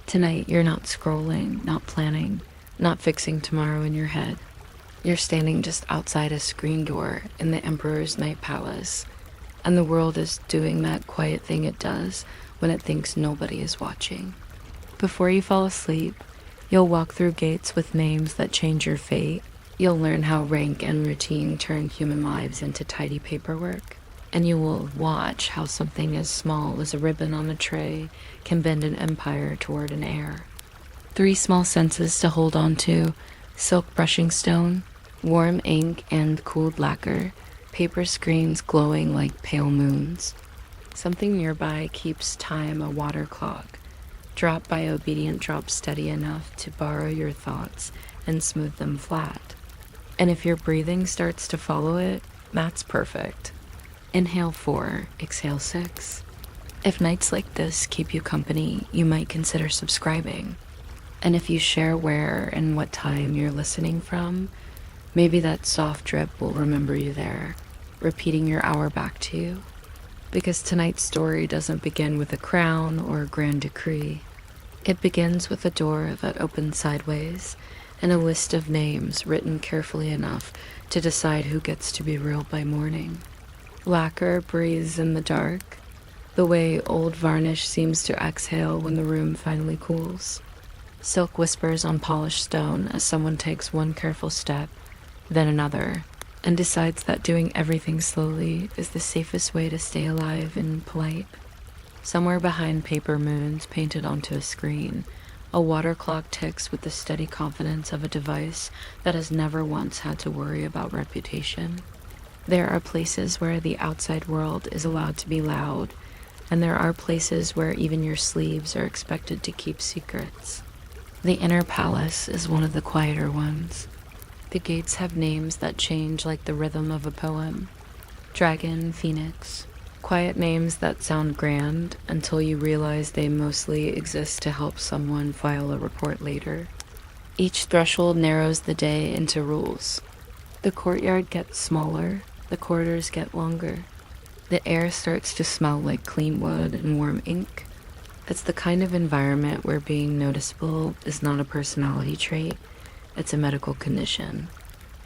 Tonight, you're not scrolling, not planning, not fixing tomorrow in your head. You're standing just outside a screen door in the Emperor's Night Palace, and the world is doing that quiet thing it does when it thinks nobody is watching. Before you fall asleep, you'll walk through gates with names that change your fate. You'll learn how rank and routine turn human lives into tidy paperwork. And you will watch how something as small as a ribbon on a tray can bend an empire toward an heir. 3 small senses to hold on to: silk brushing stone, warm ink, and cooled lacquer, paper screens glowing like pale moons. Something nearby keeps time a water clock, drop by obedient drop steady enough to borrow your thoughts and smooth them flat. And if your breathing starts to follow it, that's perfect. Inhale 4, exhale 6. If nights like this keep you company, you might consider subscribing. And if you share where and what time you're listening from, maybe that soft drip will remember you there, repeating your hour back to you. Because tonight's story doesn't begin with a crown or a grand decree. It begins with a door that opens sideways and a list of names written carefully enough to decide who gets to be real by morning. Lacquer breathes in the dark, the way old varnish seems to exhale when the room finally cools. Silk whispers on polished stone as someone takes one careful step, then another, and decides that doing everything slowly is the safest way to stay alive and polite. Somewhere behind paper moons painted onto a screen, a water clock ticks with the steady confidence of a device that has never once had to worry about reputation. There are places where the outside world is allowed to be loud, and there are places where even your sleeves are expected to keep secrets. The inner palace is one of the quieter ones. The gates have names that change like the rhythm of a poem. Dragon, Phoenix, quiet names that sound grand until you realize they mostly exist to help someone file a report later. Each threshold narrows the day into rules. The courtyard gets smaller, the corridors get longer. The air starts to smell like clean wood and warm ink. It's the kind of environment where being noticeable is not a personality trait, it's a medical condition.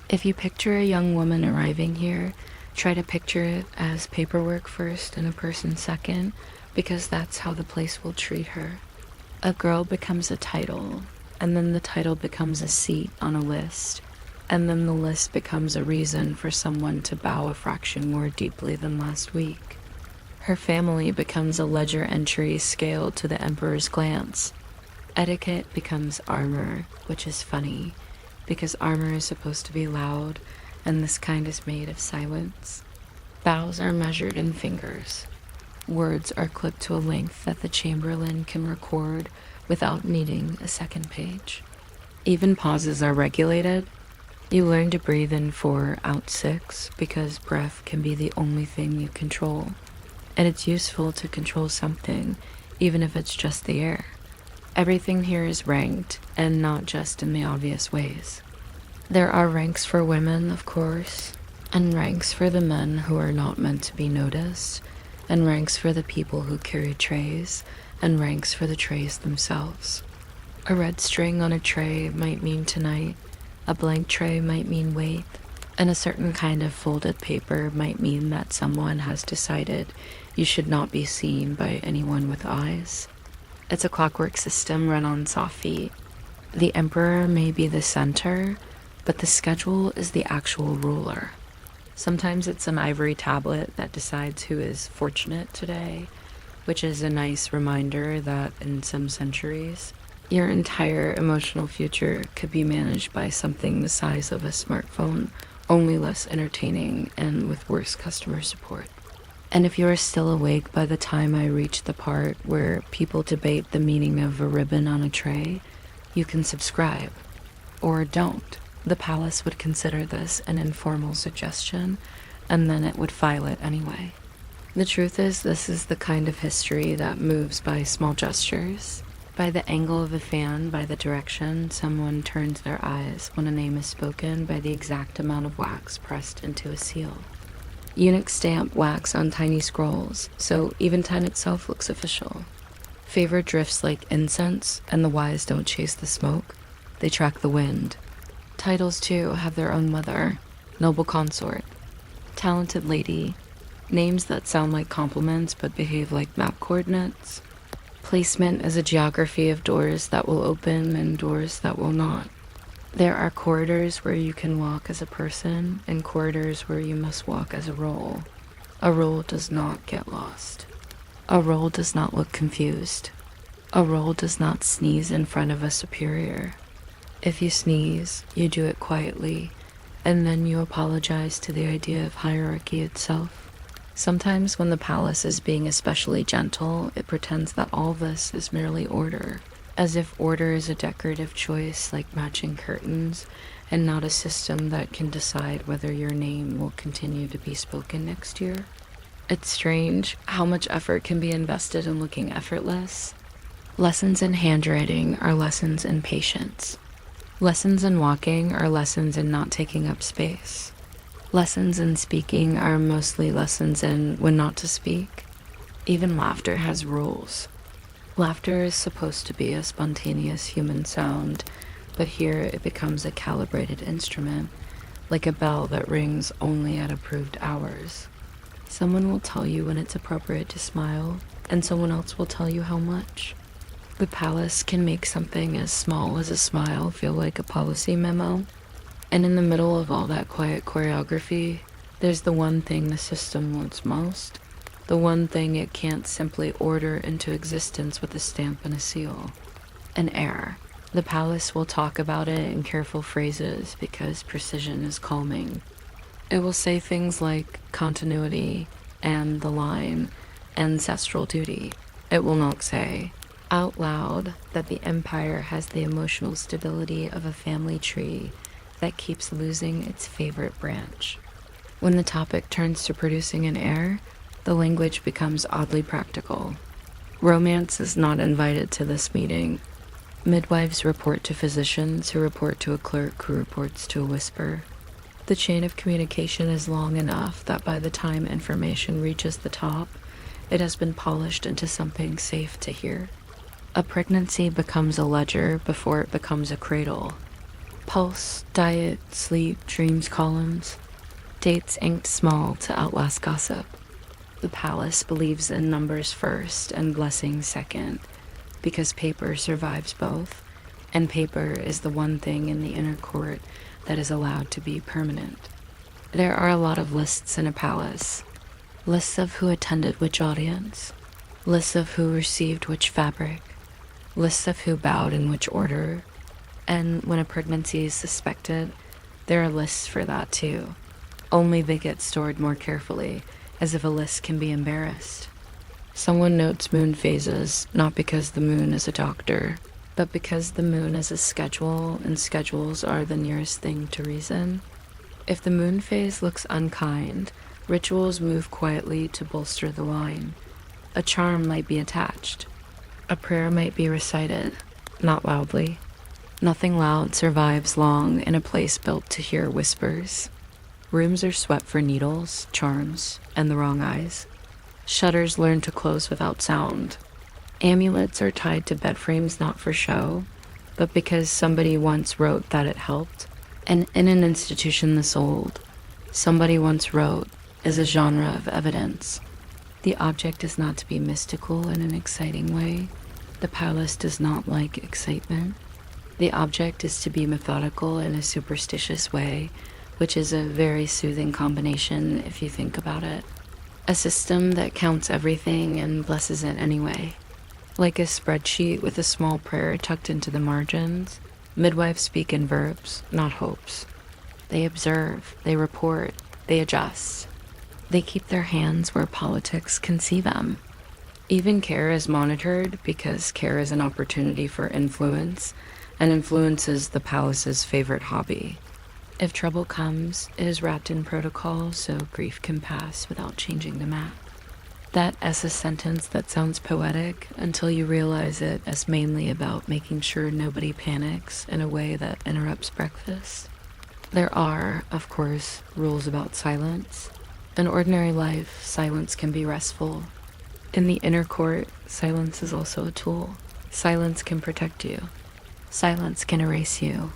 If you picture a young woman arriving here, try to picture it as paperwork first and a person second, because that's how the place will treat her. A girl becomes a title, and then the title becomes a seat on a list, and then the list becomes a reason for someone to bow a fraction more deeply than last week. Her family becomes a ledger entry scaled to the emperor's glance. Etiquette becomes armor, which is funny, because armor is supposed to be loud, and this kind is made of silence. Bows are measured in fingers. Words are clipped to a length that the chamberlain can record without needing a second page. Even pauses are regulated. You learn to breathe in 4, out 6, because breath can be the only thing you control. And it's useful to control something, even if it's just the air. Everything here is ranked, and not just in the obvious ways. There are ranks for women, of course, and ranks for the men who are not meant to be noticed, and ranks for the people who carry trays, and ranks for the trays themselves. A red string on a tray might mean tonight, a blank tray might mean wait, and a certain kind of folded paper might mean that someone has decided you should not be seen by anyone with eyes. It's a clockwork system run on soft feet. The emperor may be the center, but the schedule is the actual ruler. Sometimes it's an ivory tablet that decides who is fortunate today, which is a nice reminder that in some centuries, your entire emotional future could be managed by something the size of a smartphone, only less entertaining and with worse customer support. And if you are still awake by the time I reach the part where people debate the meaning of a ribbon on a tray, you can subscribe. Or don't. The palace would consider this an informal suggestion, and then it would file it anyway. The truth is, this is the kind of history that moves by small gestures. By the angle of a fan, by the direction someone turns their eyes when a name is spoken, by the exact amount of wax pressed into a seal. Eunuchs stamp wax on tiny scrolls, so even time itself looks official. Favor drifts like incense, and the wise don't chase the smoke. They track the wind. Titles, too, have their own mother, noble consort, talented lady, names that sound like compliments but behave like map coordinates. Placement is a geography of doors that will open and doors that will not. There are corridors where you can walk as a person and corridors where you must walk as a role. A role does not get lost. A role does not look confused. A role does not sneeze in front of a superior. If you sneeze, you do it quietly, and then you apologize to the idea of hierarchy itself. Sometimes when the palace is being especially gentle, it pretends that all this is merely order, as if order is a decorative choice like matching curtains, and not a system that can decide whether your name will continue to be spoken next year. It's strange how much effort can be invested in looking effortless. Lessons in handwriting are lessons in patience. Lessons in walking are lessons in not taking up space. Lessons in speaking are mostly lessons in when not to speak. Even laughter has rules. Laughter is supposed to be a spontaneous human sound, but here it becomes a calibrated instrument, like a bell that rings only at approved hours. Someone will tell you when it's appropriate to smile, and someone else will tell you how much. The palace can make something as small as a smile feel like a policy memo, and in the middle of all that quiet choreography, there's the one thing the system wants most, the one thing it can't simply order into existence with a stamp and a seal. An heir. The palace will talk about it in careful phrases because precision is calming. It will say things like continuity and the line, ancestral duty. It will not say out loud that the empire has the emotional stability of a family tree that keeps losing its favorite branch. When the topic turns to producing an heir, the language becomes oddly practical. Romance is not invited to this meeting. Midwives report to physicians who report to a clerk who reports to a whisper. The chain of communication is long enough that by the time information reaches the top, it has been polished into something safe to hear. A pregnancy becomes a ledger before it becomes a cradle. Pulse, diet, sleep, dreams columns. Dates inked small to outlast gossip. The palace believes in numbers first and blessings second, because paper survives both, and paper is the one thing in the inner court that is allowed to be permanent. There are a lot of lists in a palace. Lists of who attended which audience. Lists of who received which fabric. Lists of who bowed in which order. And when a pregnancy is suspected, there are lists for that too. Only they get stored more carefully, as if a list can be embarrassed. Someone notes moon phases, not because the moon is a doctor, but because the moon is a schedule, and schedules are the nearest thing to reason. If the moon phase looks unkind, rituals move quietly to bolster the line. A charm might be attached. A prayer might be recited, not loudly. Nothing loud survives long in a place built to hear whispers. Rooms are swept for needles, charms, and the wrong eyes. Shutters learn to close without sound. Amulets are tied to bed frames not for show, but because somebody once wrote that it helped. And in an institution this old, somebody once wrote is a genre of evidence. The object is not to be mystical in an exciting way. The palace does not like excitement. The object is to be methodical in a superstitious way, which is a very soothing combination if you think about it. A system that counts everything and blesses it anyway. Like a spreadsheet with a small prayer tucked into the margins, midwives speak in verbs, not hopes. They observe, they report, they adjust. They keep their hands where politics can see them. Even care is monitored because care is an opportunity for influence, and influence is the palace's favorite hobby. If trouble comes, it is wrapped in protocol so grief can pass without changing the map. That is a sentence that sounds poetic until you realize it as mainly about making sure nobody panics in a way that interrupts breakfast. There are, of course, rules about silence. In ordinary life, silence can be restful. In the inner court, silence is also a tool. Silence can protect you. Silence can erase you.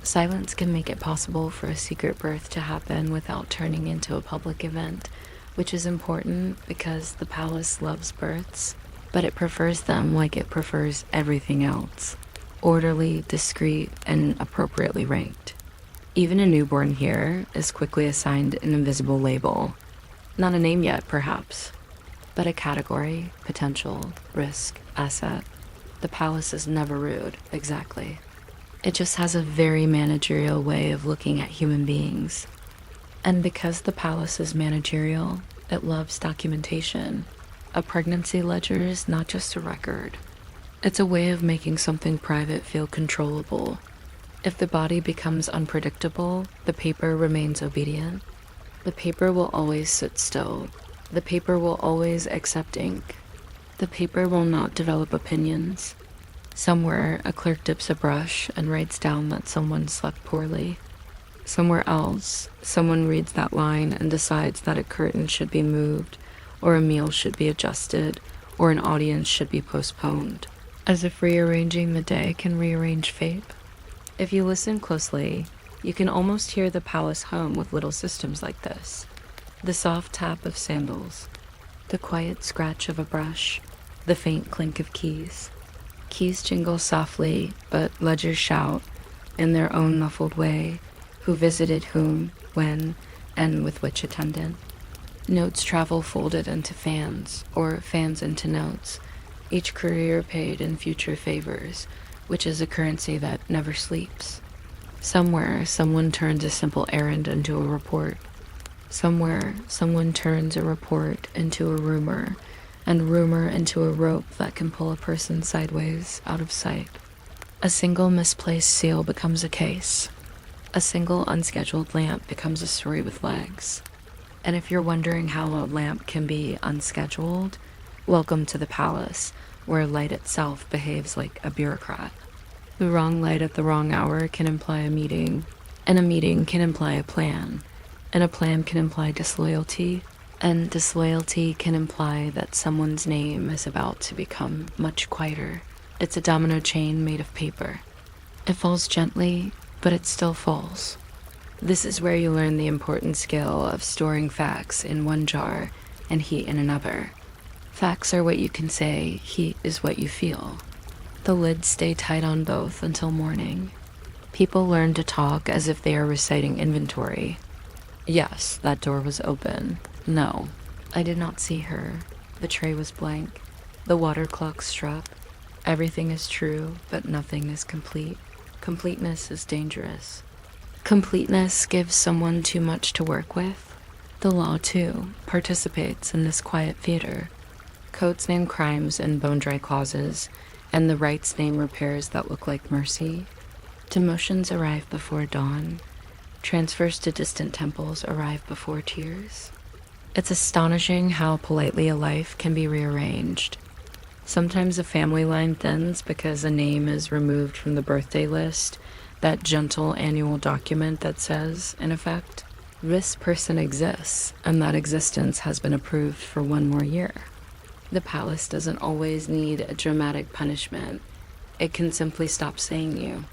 Silence can make it possible for a secret birth to happen without turning into a public event, which is important because the palace loves births, but it prefers them like it prefers everything else: orderly, discreet, and appropriately ranked. Even a newborn Heir is quickly assigned an invisible label. Not a name yet, perhaps, but a category: potential, risk, asset. The palace is never rude, exactly. It just has a very managerial way of looking at human beings. And because the palace is managerial, it loves documentation. A pregnancy ledger is not just a record. It's a way of making something private feel controllable. If the body becomes unpredictable, the paper remains obedient. The paper will always sit still. The paper will always accept ink. The paper will not develop opinions. Somewhere, a clerk dips a brush and writes down that someone slept poorly. Somewhere else, someone reads that line and decides that a curtain should be moved, or a meal should be adjusted, or an audience should be postponed. As if rearranging the day can rearrange fate. If you listen closely, you can almost hear the palace hum with little systems like this. The soft tap of sandals, the quiet scratch of a brush, the faint clink of keys. Keys jingle softly, but ledgers shout, in their own muffled way, who visited whom, when, and with which attendant. Notes travel folded into fans, or fans into notes, each courier paid in future favors, which is a currency that never sleeps. Somewhere, someone turns a simple errand into a report. Somewhere, someone turns a report into a rumor, and rumor into a rope that can pull a person sideways out of sight. A single misplaced seal becomes a case. A single unscheduled lamp becomes a story with legs. And if you're wondering how a lamp can be unscheduled, welcome to the palace, where light itself behaves like a bureaucrat. The wrong light at the wrong hour can imply a meeting, and a meeting can imply a plan, and a plan can imply disloyalty, and disloyalty can imply that someone's name is about to become much quieter. It's a domino chain made of paper. It falls gently, but it still falls. This is where you learn the important skill of storing facts in one jar and heat in another. Facts are what you can say, heat is what you feel. The lids stay tight on both until morning. People learn to talk as if they are reciting inventory. Yes, that door was open. No, I did not see her. The tray was blank. The water clock struck. Everything is true, but nothing is complete. Completeness is dangerous. Completeness gives someone too much to work with. The law, too, participates in this quiet theater. Codes name crimes in bone-dry clauses, and the rights name repairs that look like mercy. Demotions arrive before dawn. Transfers to distant temples arrive before tears. It's astonishing how politely a life can be rearranged. Sometimes a family line thins because a name is removed from the birthday list, that gentle annual document that says, in effect, this person exists, and that existence has been approved for one more year. The palace doesn't always need a dramatic punishment. It can simply stop saying you.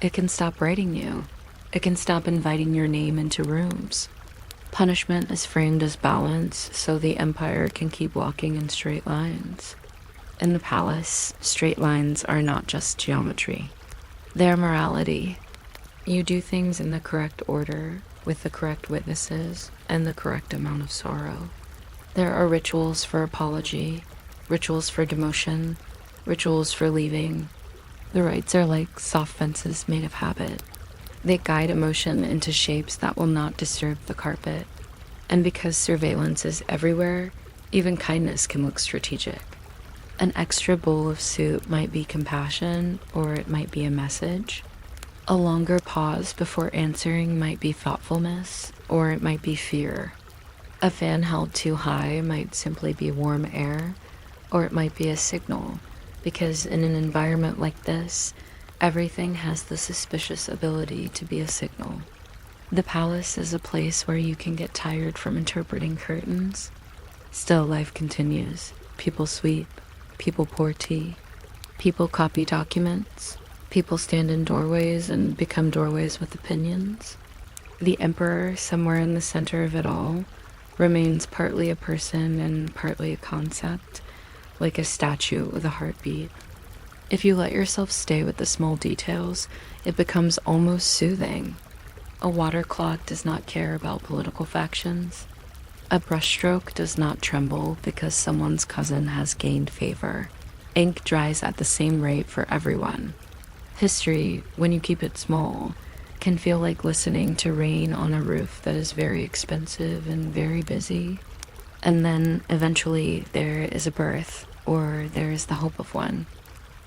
It can stop writing you. It can stop inviting your name into rooms. Punishment is framed as balance, so the empire can keep walking in straight lines. In the palace, straight lines are not just geometry. They're morality. You do things in the correct order, with the correct witnesses, and the correct amount of sorrow. There are rituals for apology, rituals for demotion, rituals for leaving. The rites are like soft fences made of habit. They guide emotion into shapes that will not disturb the carpet. And because surveillance is everywhere, even kindness can look strategic. An extra bowl of soup might be compassion, or it might be a message. A longer pause before answering might be thoughtfulness, or it might be fear. A fan held too high might simply be warm air, or it might be a signal, because in an environment like this, everything has the suspicious ability to be a signal. The palace is a place where you can get tired from interpreting curtains. Still, life continues. People sweep, people pour tea, people copy documents, people stand in doorways and become doorways with opinions. The emperor, somewhere in the center of it all, remains partly a person and partly a concept, like a statue with a heartbeat. If you let yourself stay with the small details, it becomes almost soothing. A water clock does not care about political factions. A brushstroke does not tremble because someone's cousin has gained favor. Ink dries at the same rate for everyone. History, when you keep it small, can feel like listening to rain on a roof that is very expensive and very busy. And then, eventually, there is a birth, or there is the hope of one.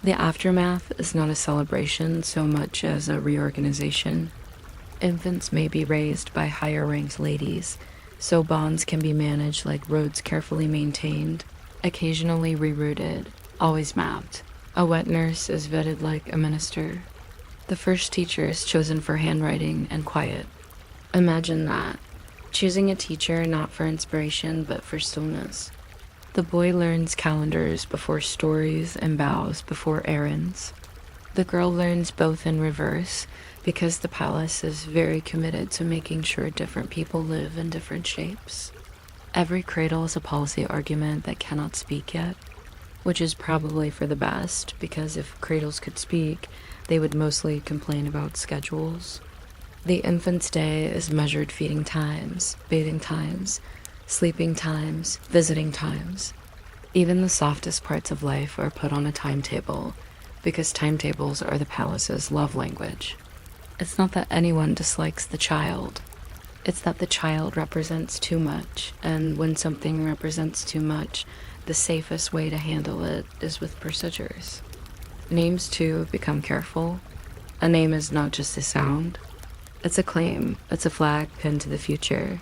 The aftermath is not a celebration so much as a reorganization. Infants may be raised by higher-ranked ladies, so bonds can be managed like roads carefully maintained, occasionally rerouted, always mapped. A wet nurse is vetted like a minister. The first teacher is chosen for handwriting and quiet. Imagine that. Choosing a teacher not for inspiration but for stillness. The boy learns calendars before stories and bows before errands. The girl learns both in reverse because the palace is very committed to making sure different people live in different shapes. Every cradle is a policy argument that cannot speak yet, which is probably for the best because if cradles could speak, they would mostly complain about schedules. The infant's day is measured feeding times, bathing times, sleeping times, visiting times. Even the softest parts of life are put on a timetable because timetables are the palace's love language. It's not that anyone dislikes the child. It's that the child represents too much, and when something represents too much, the safest way to handle it is with procedures. Names, too, become careful. A name is not just a sound. It's a claim. It's a flag pinned to the future.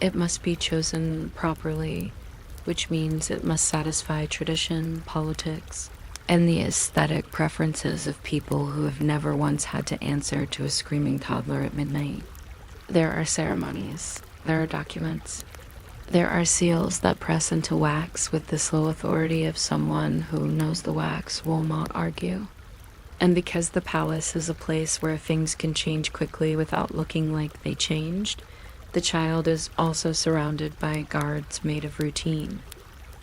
It must be chosen properly, which means it must satisfy tradition, politics, and the aesthetic preferences of people who have never once had to answer to a screaming toddler at midnight. There are ceremonies. There are documents. There are seals that press into wax with the slow authority of someone who knows the wax will not argue. And because the palace is a place where things can change quickly without looking like they changed, the child is also surrounded by guards made of routine,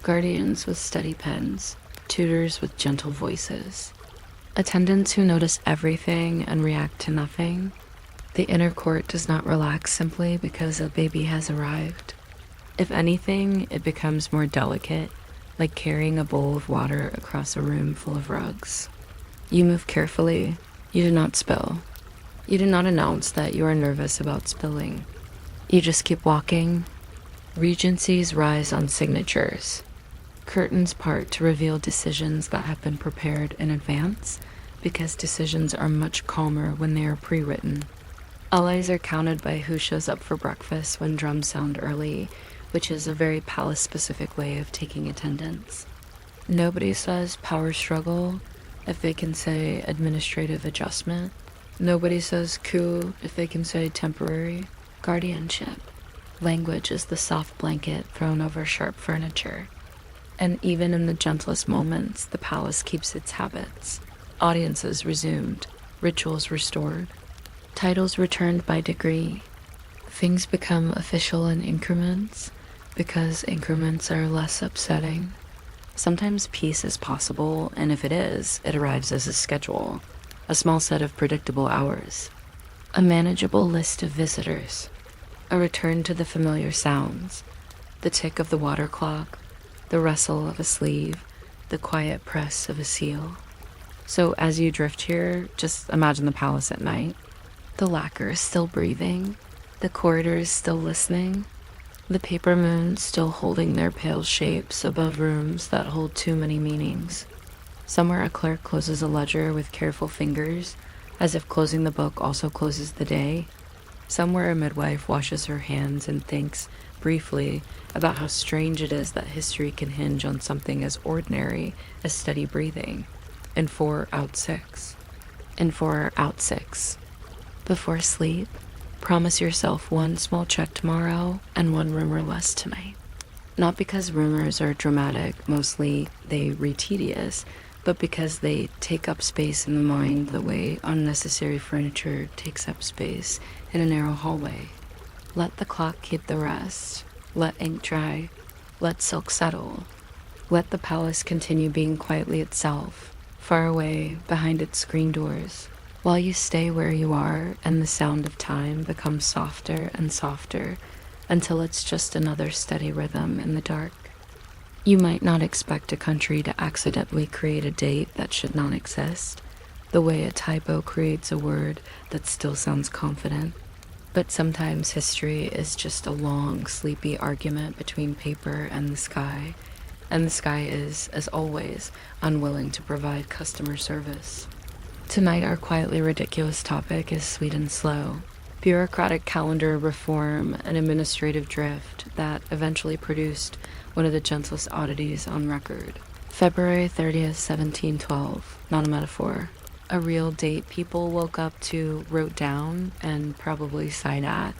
guardians with steady pens, tutors with gentle voices, attendants who notice everything and react to nothing. The inner court does not relax simply because a baby has arrived. If anything, it becomes more delicate, like carrying a bowl of water across a room full of rugs. You move carefully. You do not spill. You do not announce that you are nervous about spilling. You just keep walking. Regencies rise on signatures. Curtains part to reveal decisions that have been prepared in advance, because decisions are much calmer when they are pre-written. Allies are counted by who shows up for breakfast when drums sound early, which is a very palace-specific way of taking attendance. Nobody says power struggle if they can say administrative adjustment. Nobody says coup if they can say temporary guardianship. Language is the soft blanket thrown over sharp furniture. And even in the gentlest moments, the palace keeps its habits. Audiences resumed, rituals restored, titles returned by degree. Things become official in increments, because increments are less upsetting. Sometimes peace is possible, and if it is, it arrives as a schedule, a small set of predictable hours, a manageable list of visitors, a return to the familiar sounds, the tick of the water clock, the rustle of a sleeve, the quiet press of a seal. So as you drift here, just imagine the palace at night. The lacquer is still breathing, the corridors still listening, the paper moons still holding their pale shapes above rooms that hold too many meanings. Somewhere a clerk closes a ledger with careful fingers, as if closing the book also closes the day. Somewhere a midwife washes her hands and thinks, briefly, about how strange it is that history can hinge on something as ordinary as steady breathing. In 4 out 6. In 4 out 6. Before sleep, promise yourself 1 small check tomorrow and 1 rumor less tonight. Not because rumors are dramatic, mostly they read tedious, but because they take up space in the mind the way unnecessary furniture takes up space in a narrow hallway. Let the clock keep the rest. Let ink dry. Let silk settle. Let the palace continue being quietly itself, far away behind its screen doors, while you stay where you are and the sound of time becomes softer and softer until it's just another steady rhythm in the dark. You might not expect a country to accidentally create a date that should not exist, the way a typo creates a word that still sounds confident. But sometimes history is just a long, sleepy argument between paper and the sky is, as always, unwilling to provide customer service. Tonight, our quietly ridiculous topic is Sweden slow. Bureaucratic calendar reform and administrative drift that eventually produced one of the gentlest oddities on record. February 30th, 1712, not a metaphor. A real date people woke up to, wrote down, and probably sighed at,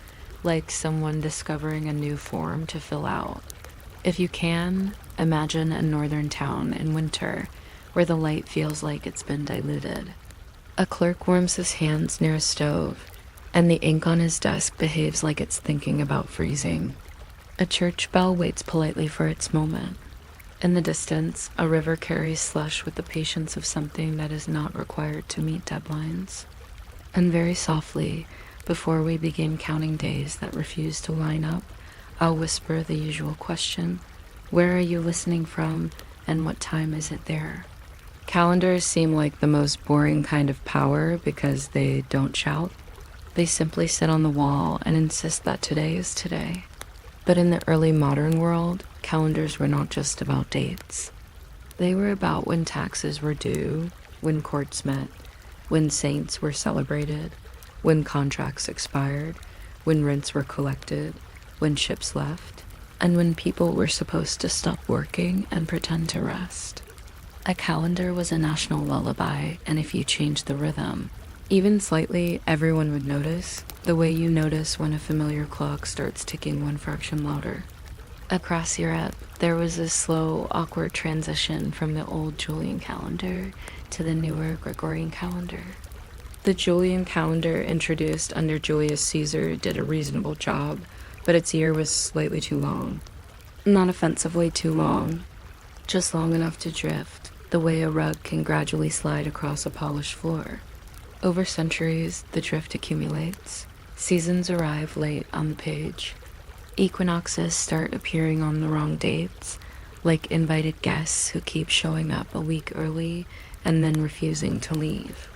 like someone discovering a new form to fill out. If you can, imagine a northern town in winter where the light feels like it's been diluted. A clerk warms his hands near a stove, and the ink on his desk behaves like it's thinking about freezing. A church bell waits politely for its moment. In the distance, a river carries slush with the patience of something that is not required to meet deadlines. And very softly, before we begin counting days that refuse to line up, I'll whisper the usual question: where are you listening from, and what time is it there? Calendars seem like the most boring kind of power because they don't shout. They simply sit on the wall and insist that today is today. But in the early modern world, calendars were not just about dates. They were about when taxes were due, when courts met, when saints were celebrated, when contracts expired, when rents were collected, when ships left, and when people were supposed to stop working and pretend to rest. A calendar was a national lullaby, and if you changed the rhythm, even slightly, everyone would notice, the way you notice when a familiar clock starts ticking one fraction louder. Across Europe, there was a slow, awkward transition from the old Julian calendar to the newer Gregorian calendar. The Julian calendar, introduced under Julius Caesar, did a reasonable job, but its year was slightly too long. Not offensively too long, just long enough to drift, the way a rug can gradually slide across a polished floor. Over centuries, the drift accumulates. Seasons arrive late on the page. Equinoxes start appearing on the wrong dates, like invited guests who keep showing up a week early and then refusing to leave.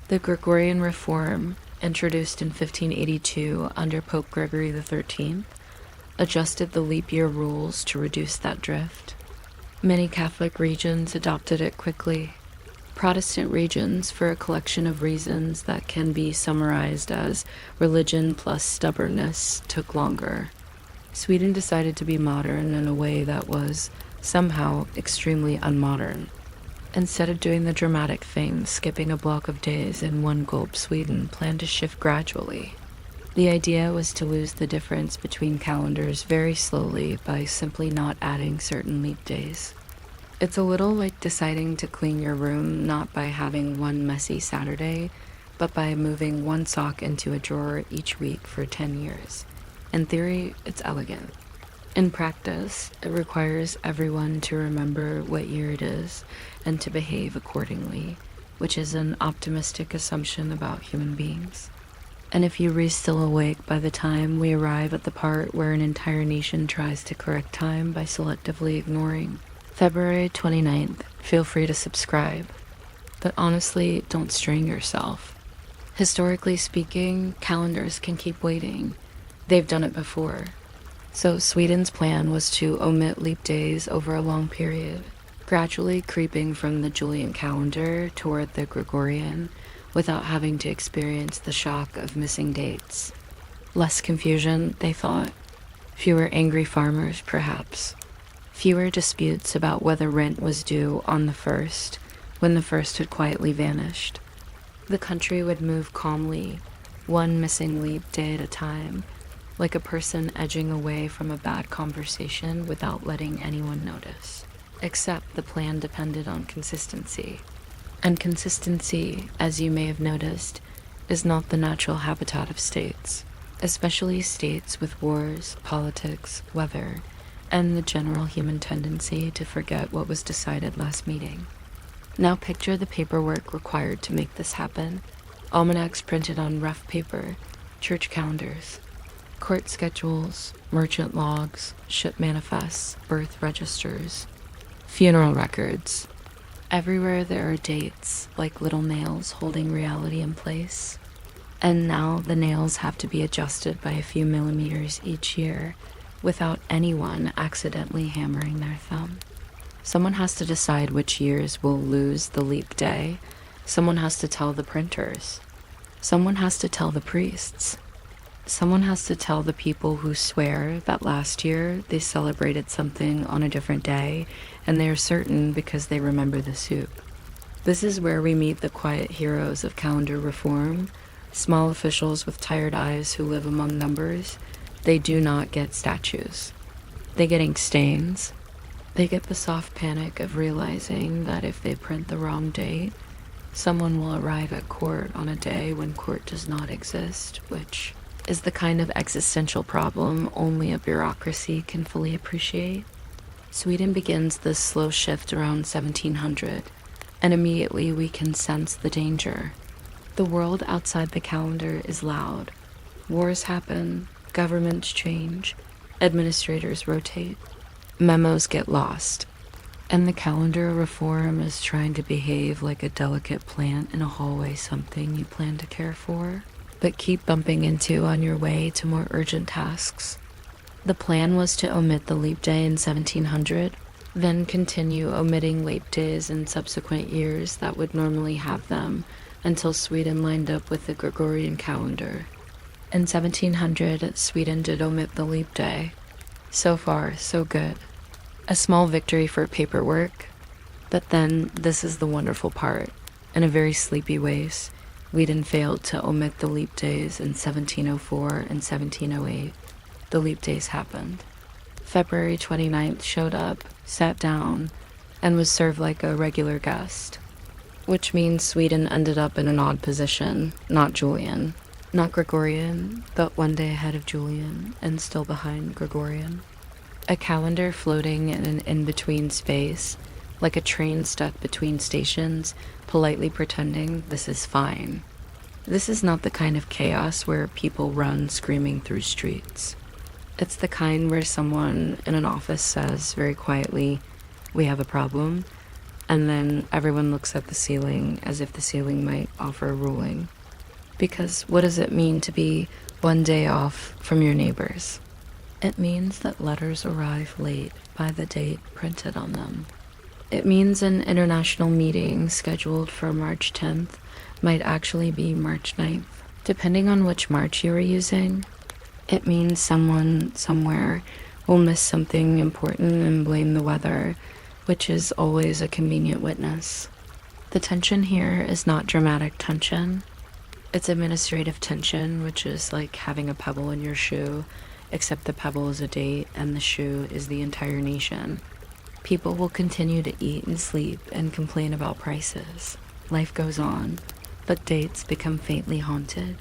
The Gregorian reform, introduced in 1582 under Pope Gregory XIII, adjusted the leap year rules to reduce that drift. Many Catholic regions adopted it quickly. Protestant regions, for a collection of reasons that can be summarized as religion plus stubbornness, took longer. Sweden decided to be modern in a way that was, somehow, extremely unmodern. Instead of doing the dramatic thing, skipping a block of days in one gulp, Sweden planned to shift gradually. The idea was to lose the difference between calendars very slowly by simply not adding certain leap days. It's a little like deciding to clean your room not by having one messy Saturday, but by moving one sock into a drawer each week for 10 years. In theory, it's elegant. In practice, it requires everyone to remember what year it is and to behave accordingly, which is an optimistic assumption about human beings. And if you're still awake by the time we arrive at the part where an entire nation tries to correct time by selectively ignoring February 29th, feel free to subscribe. But honestly, don't strain yourself. Historically speaking, calendars can keep waiting. They've done it before. So Sweden's plan was to omit leap days over a long period, gradually creeping from the Julian calendar toward the Gregorian without having to experience the shock of missing dates. Less confusion, they thought. Fewer angry farmers, perhaps. Fewer disputes about whether rent was due on the 1st, when the 1st had quietly vanished. The country would move calmly, one missing leap day at a time, like a person edging away from a bad conversation without letting anyone notice. Except the plan depended on consistency. And consistency, as you may have noticed, is not the natural habitat of states, especially states with wars, politics, weather, and the general human tendency to forget what was decided last meeting. Now picture the paperwork required to make this happen. Almanacs printed on rough paper, church calendars, court schedules, merchant logs, ship manifests, birth registers, funeral records. Everywhere there are dates, like little nails holding reality in place. And now the nails have to be adjusted by a few millimeters each year without anyone accidentally hammering their thumb. Someone has to decide which years will lose the leap day. Someone has to tell the printers. Someone has to tell the priests. Someone has to tell the people who swear that last year they celebrated something on a different day, and they are certain because they remember the soup. This is where we meet the quiet heroes of calendar reform, small officials with tired eyes who live among numbers. They do not get statues. They get ink stains. They get the soft panic of realizing that if they print the wrong date, someone will arrive at court on a day when court does not exist, which is the kind of existential problem only a bureaucracy can fully appreciate. Sweden begins this slow shift around 1700, and immediately we can sense the danger. The world outside the calendar is loud. Wars happen, governments change, administrators rotate, memos get lost, and the calendar reform is trying to behave like a delicate plant in a hallway, something you plan to care for, but keep bumping into on your way to more urgent tasks. The plan was to omit the leap day in 1700, then continue omitting leap days in subsequent years that would normally have them until Sweden lined up with the Gregorian calendar. In 1700, Sweden did omit the leap day. So far, so good. A small victory for paperwork, but then this is the wonderful part. In a very sleepy way, Sweden failed to omit the leap days in 1704 and 1708. The leap days happened. February 29th showed up, sat down, and was served like a regular guest, which means Sweden ended up in an odd position, not Julian, not Gregorian, but one day ahead of Julian and still behind Gregorian. A calendar floating in an in-between space, like a train stuck between stations, politely pretending this is fine. This is not the kind of chaos where people run screaming through streets. It's the kind where someone in an office says very quietly, "We have a problem," and then everyone looks at the ceiling as if the ceiling might offer a ruling. Because what does it mean to be one day off from your neighbors? It means that letters arrive late by the date printed on them. It means an international meeting scheduled for March 10th might actually be March 9th, depending on which March you are using. It means someone somewhere will miss something important and blame the weather, which is always a convenient witness. The tension here is not dramatic tension. It's administrative tension, which is like having a pebble in your shoe, except the pebble is a date and the shoe is the entire nation. People will continue to eat and sleep and complain about prices. Life goes on, but dates become faintly haunted.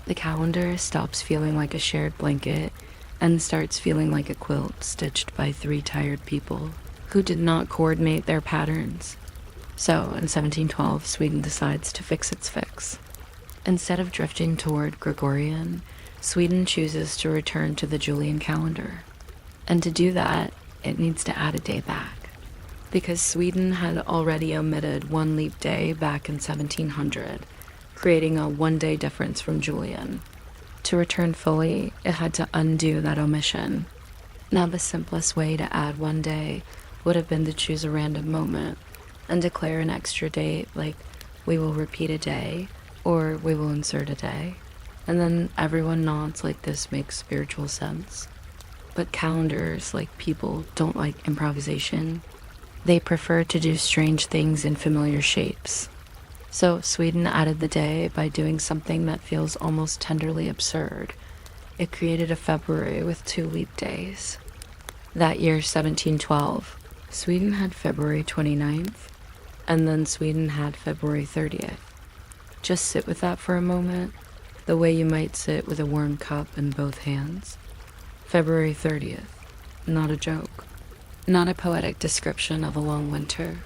The calendar stops feeling like a shared blanket and starts feeling like a quilt stitched by 3 tired people who did not coordinate their patterns. So, in 1712, Sweden decides to fix its fix. Instead of drifting toward Gregorian, Sweden chooses to return to the Julian calendar. And to do that, it needs to add a day back. Because Sweden had already omitted 1 leap day back in 1700, creating a 1-day difference from Julian. To return fully, it had to undo that omission. Now the simplest way to add 1 day would have been to choose a random moment and declare an extra date, like we will repeat a day or we will insert a day. And then everyone nods like this makes spiritual sense. But calendars, like people, don't like improvisation. They prefer to do strange things in familiar shapes. So Sweden added the day by doing something that feels almost tenderly absurd. it created a February with 2 leap days. That year, 1712, Sweden had February 29th, and then Sweden had February 30th. Just sit with that for a moment, the way you might sit with a warm cup in both hands. February 30th, not a joke, not a poetic description of a long winter,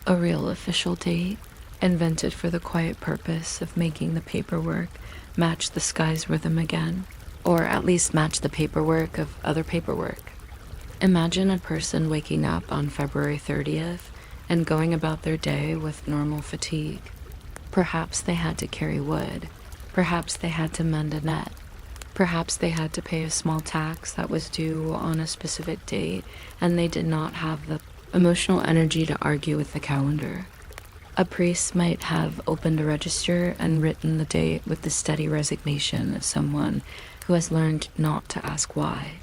a real official date, invented for the quiet purpose of making the paperwork match the sky's rhythm again, or at least match the paperwork of other paperwork. Imagine a person waking up on February 30th and going about their day with normal fatigue. Perhaps they had to carry wood. Perhaps they had to mend a net. Perhaps they had to pay a small tax that was due on a specific date, and they did not have the emotional energy to argue with the calendar. A priest might have opened a register and written the date with the steady resignation of someone who has learned not to ask why.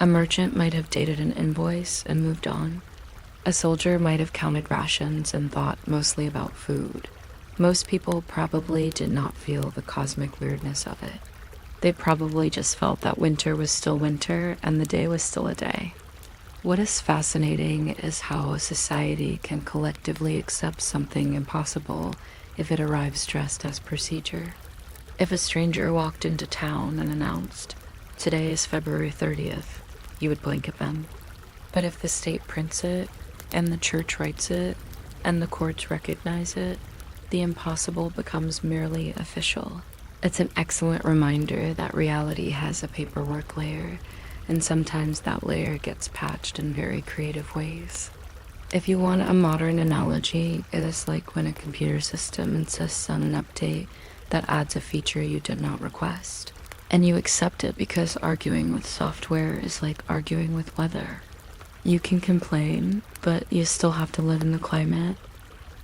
A merchant might have dated an invoice and moved on. A soldier might have counted rations and thought mostly about food. Most people probably did not feel the cosmic weirdness of it. They probably just felt that winter was still winter and the day was still a day. What is fascinating is how a society can collectively accept something impossible if it arrives dressed as procedure. If a stranger walked into town and announced, "Today is February 30th, you would blink at them. But if the state prints it, and the church writes it, and the courts recognize it, the impossible becomes merely official. It's an excellent reminder that reality has a paperwork layer, and sometimes that layer gets patched in very creative ways. If you want a modern analogy, it is like when a computer system insists on an update that adds a feature you did not request, and you accept it because arguing with software is like arguing with weather. You can complain, but you still have to live in the climate.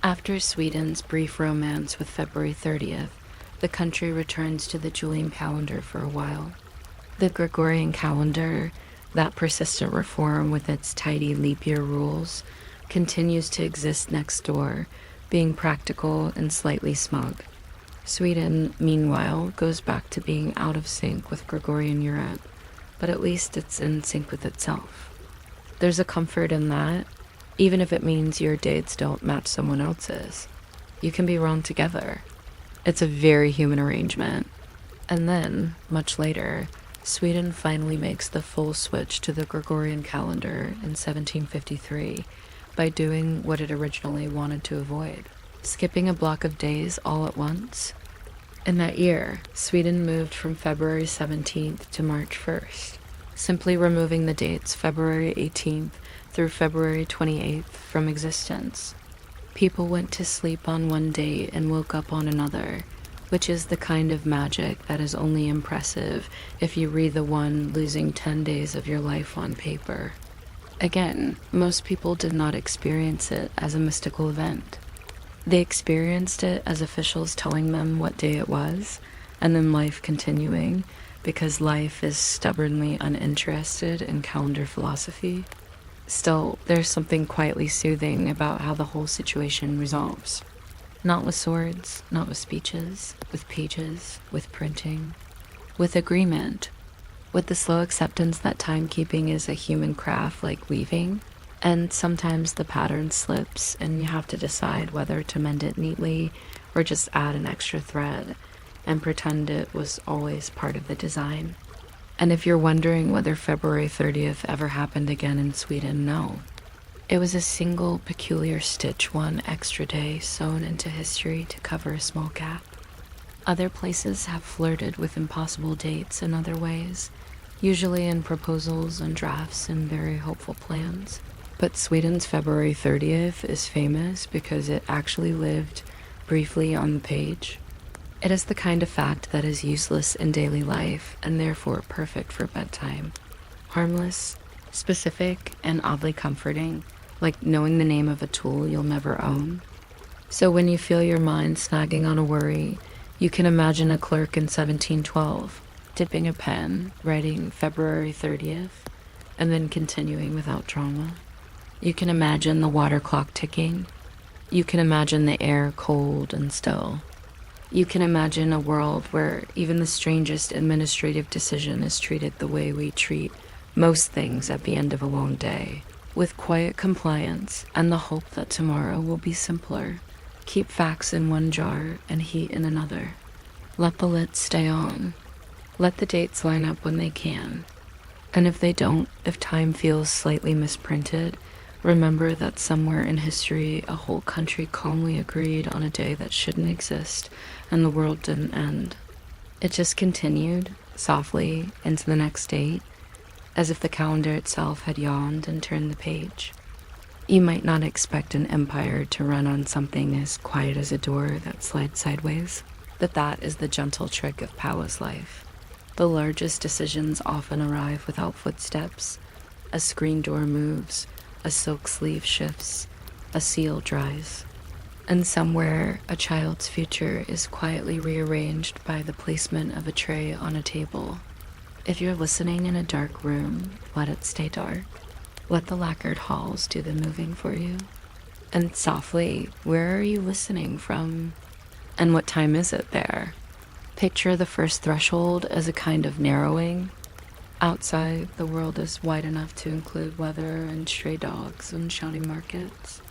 After Sweden's brief romance with February 30th, the country returns to the Julian calendar for a while. The Gregorian calendar, that persistent reform with its tidy leap year rules, continues to exist next door, being practical and slightly smug. Sweden, meanwhile, goes back to being out of sync with Gregorian Europe, but at least it's in sync with itself. There's a comfort in that, even if it means your dates don't match someone else's. You can be wrong together. It's a very human arrangement. And then, much later, Sweden finally makes the full switch to the Gregorian calendar in 1753 by doing what it originally wanted to avoid, skipping a block of days all at once. In that year, Sweden moved from February 17th to March 1st, simply removing the dates February 18th through February 28th from existence. People went to sleep on one date and woke up on another, which is the kind of magic that is only impressive if you read the one losing 10 days of your life on paper. Again, most people did not experience it as a mystical event. They experienced it as officials telling them what day it was, and then life continuing, because life is stubbornly uninterested in calendar philosophy. Still, there's something quietly soothing about how the whole situation resolves. Not with swords, not with speeches, with pages, with printing, with agreement, with the slow acceptance that timekeeping is a human craft like weaving, and sometimes the pattern slips and you have to decide whether to mend it neatly or just add an extra thread and pretend it was always part of the design. And if you're wondering whether February 30th ever happened again in Sweden, no. It was a single peculiar stitch, one extra day sewn into history to cover a small gap. Other places have flirted with impossible dates in other ways, usually in proposals and drafts and very hopeful plans. But Sweden's February 30th is famous because it actually lived briefly on the page. It is the kind of fact that is useless in daily life and therefore perfect for bedtime. Harmless, specific, and oddly comforting, like knowing the name of a tool you'll never own. So when you feel your mind snagging on a worry, you can imagine a clerk in 1712 dipping a pen, writing February 30th, and then continuing without drama. You can imagine the water clock ticking. You can imagine the air cold and still. You can imagine a world where even the strangest administrative decision is treated the way we treat most things at the end of a long day, with quiet compliance and the hope that tomorrow will be simpler. Keep facts in one jar and heat in another. Let the lids stay on. Let the dates line up when they can. And if they don't, if time feels slightly misprinted, remember that somewhere in history, a whole country calmly agreed on a day that shouldn't exist, and the world didn't end. It just continued, softly, into the next date, as if the calendar itself had yawned and turned the page. You might not expect an empire to run on something as quiet as a door that slides sideways, but that is the gentle trick of palace life. The largest decisions often arrive without footsteps. A screen door moves, a silk sleeve shifts, a seal dries. And somewhere, a child's future is quietly rearranged by the placement of a tray on a table. If you're listening in a dark room, let it stay dark. Let the lacquered halls do the moving for you. And softly, where are you listening from? And what time is it there? Picture the first threshold as a kind of narrowing. Outside, the world is wide enough to include weather and stray dogs and shouting markets.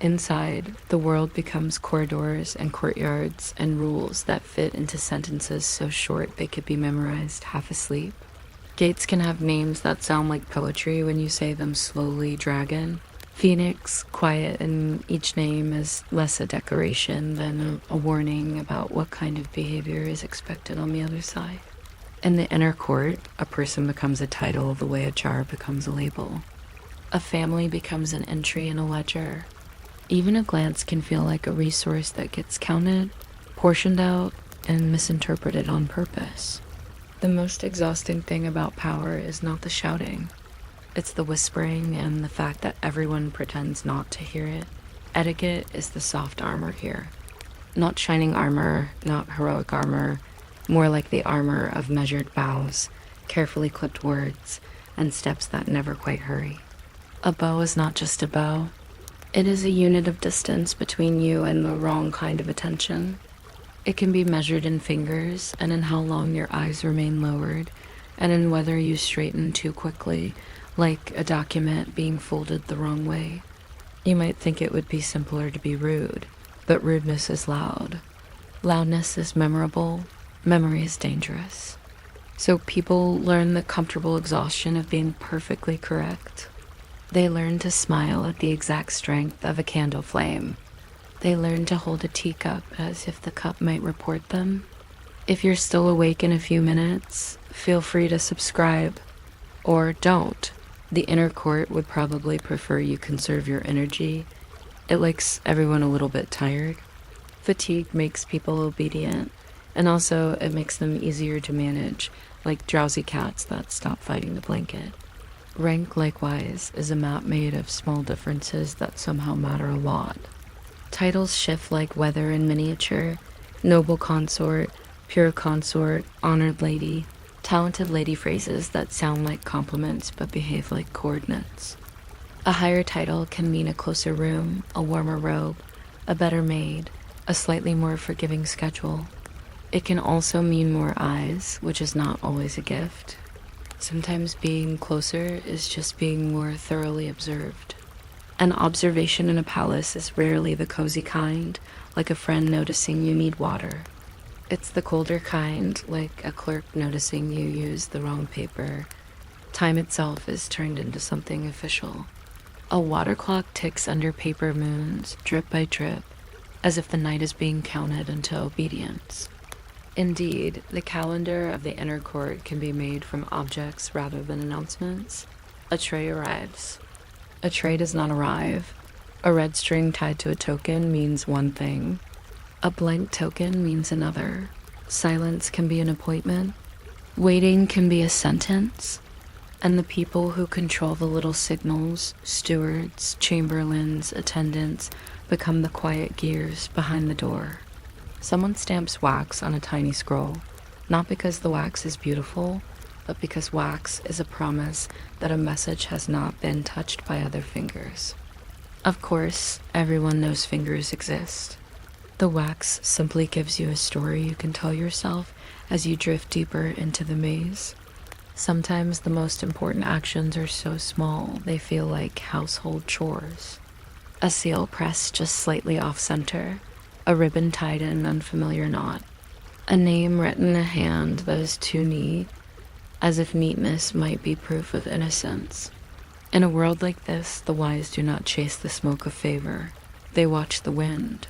Inside, the world becomes corridors and courtyards and rules that fit into sentences so short they could be memorized half asleep. Gates can have names that sound like poetry when you say them slowly. Dragon, Phoenix, quiet, and each name is less a decoration than a warning about what kind of behavior is expected on the other side. In the inner court, a person becomes a title the way a jar becomes a label. A family becomes an entry in a ledger. Even a glance can feel like a resource that gets counted, portioned out, and misinterpreted on purpose. The most exhausting thing about power is not the shouting. It's the whispering and the fact that everyone pretends not to hear it. Etiquette is the soft armor here. Not shining armor, not heroic armor, more like the armor of measured bows, carefully clipped words, and steps that never quite hurry. A bow is not just a bow. It is a unit of distance between you and the wrong kind of attention. It can be measured in fingers and in how long your eyes remain lowered, and in whether you straighten too quickly, like a document being folded the wrong way. You might think it would be simpler to be rude, but rudeness is loud. Loudness is memorable. Memory is dangerous. So people learn the comfortable exhaustion of being perfectly correct. They learn to smile at the exact strength of a candle flame. They learn to hold a teacup as if the cup might report them. If you're still awake in a few minutes, feel free to subscribe. Or don't. The inner court would probably prefer you conserve your energy. It likes everyone a little bit tired. Fatigue makes people obedient, and also it makes them easier to manage, like drowsy cats that stop fighting the blanket. Rank, likewise, is a map made of small differences that somehow matter a lot. Titles shift like weather in miniature: noble consort, pure consort, honored lady. Talented lady phrases that sound like compliments but behave like coordinates. A higher title can mean a closer room, a warmer robe, a better maid, a slightly more forgiving schedule. It can also mean more eyes, which is not always a gift. Sometimes being closer is just being more thoroughly observed. An observation in a palace is rarely the cozy kind, like a friend noticing you need water. It's the colder kind, like a clerk noticing you used the wrong paper. Time itself is turned into something official. A water clock ticks under paper moons, drip by drip, as if the night is being counted into obedience. Indeed, the calendar of the inner court can be made from objects rather than announcements. A tray arrives. A tray does not arrive. A red string tied to a token means one thing. A blank token means another. Silence can be an appointment. Waiting can be a sentence. And the people who control the little signals, stewards, chamberlains, attendants, become the quiet gears behind the door. Someone stamps wax on a tiny scroll, not because the wax is beautiful, but because wax is a promise that a message has not been touched by other fingers. Of course, everyone knows fingers exist. The wax simply gives you a story you can tell yourself as you drift deeper into the maze. Sometimes the most important actions are so small they feel like household chores. A seal pressed just slightly off-center, a ribbon tied in an unfamiliar knot, a name written in a hand that is too neat, as if neatness might be proof of innocence. In a world like this, the wise do not chase the smoke of favor. They watch the wind.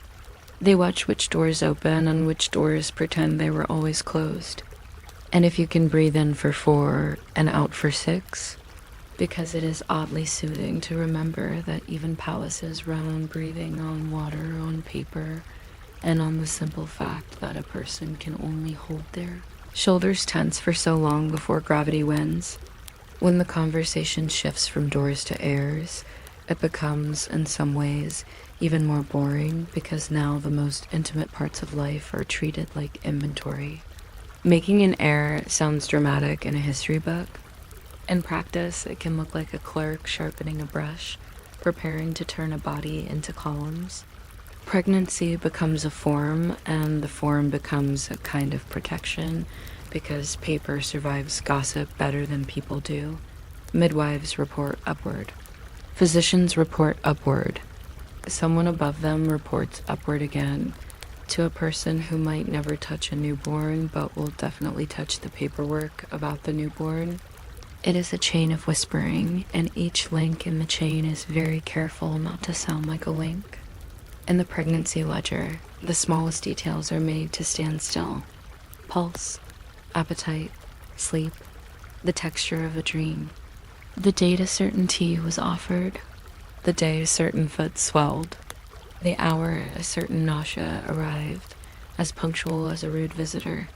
They watch which doors open and which doors pretend they were always closed. And if you can breathe in for 4 and out for 6, because it is oddly soothing to remember that even palaces run on breathing on water, on paper, and on the simple fact that a person can only hold their shoulders tense for so long before gravity wins. When the conversation shifts from doors to heirs, it becomes, in some ways, even more boring because now the most intimate parts of life are treated like inventory. Making an heir sounds dramatic in a history book. In practice, it can look like a clerk sharpening a brush, preparing to turn a body into columns. Pregnancy becomes a form, and the form becomes a kind of protection because paper survives gossip better than people do. Midwives report upward. Physicians report upward. Someone above them reports upward again to a person who might never touch a newborn but will definitely touch the paperwork about the newborn. It is a chain of whispering, and each link in the chain is very careful not to sound like a link. In the pregnancy ledger, the smallest details are made to stand still. Pulse, appetite, sleep, the texture of a dream. The date a certain tea was offered, the day a certain foot swelled, the hour a certain nausea arrived, as punctual as a rude visitor.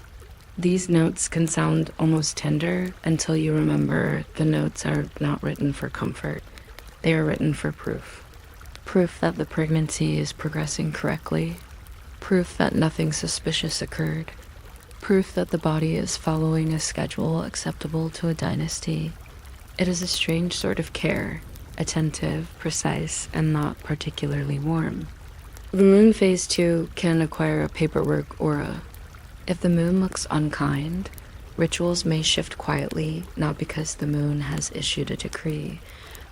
These notes can sound almost tender until you remember the notes are not written for comfort. They are written for proof. Proof that the pregnancy is progressing correctly. Proof that nothing suspicious occurred. Proof that the body is following a schedule acceptable to a dynasty. It is a strange sort of care, attentive, precise, and not particularly warm. The moon phase 2 can acquire a paperwork aura. If the moon looks unkind, rituals may shift quietly, not because the moon has issued a decree,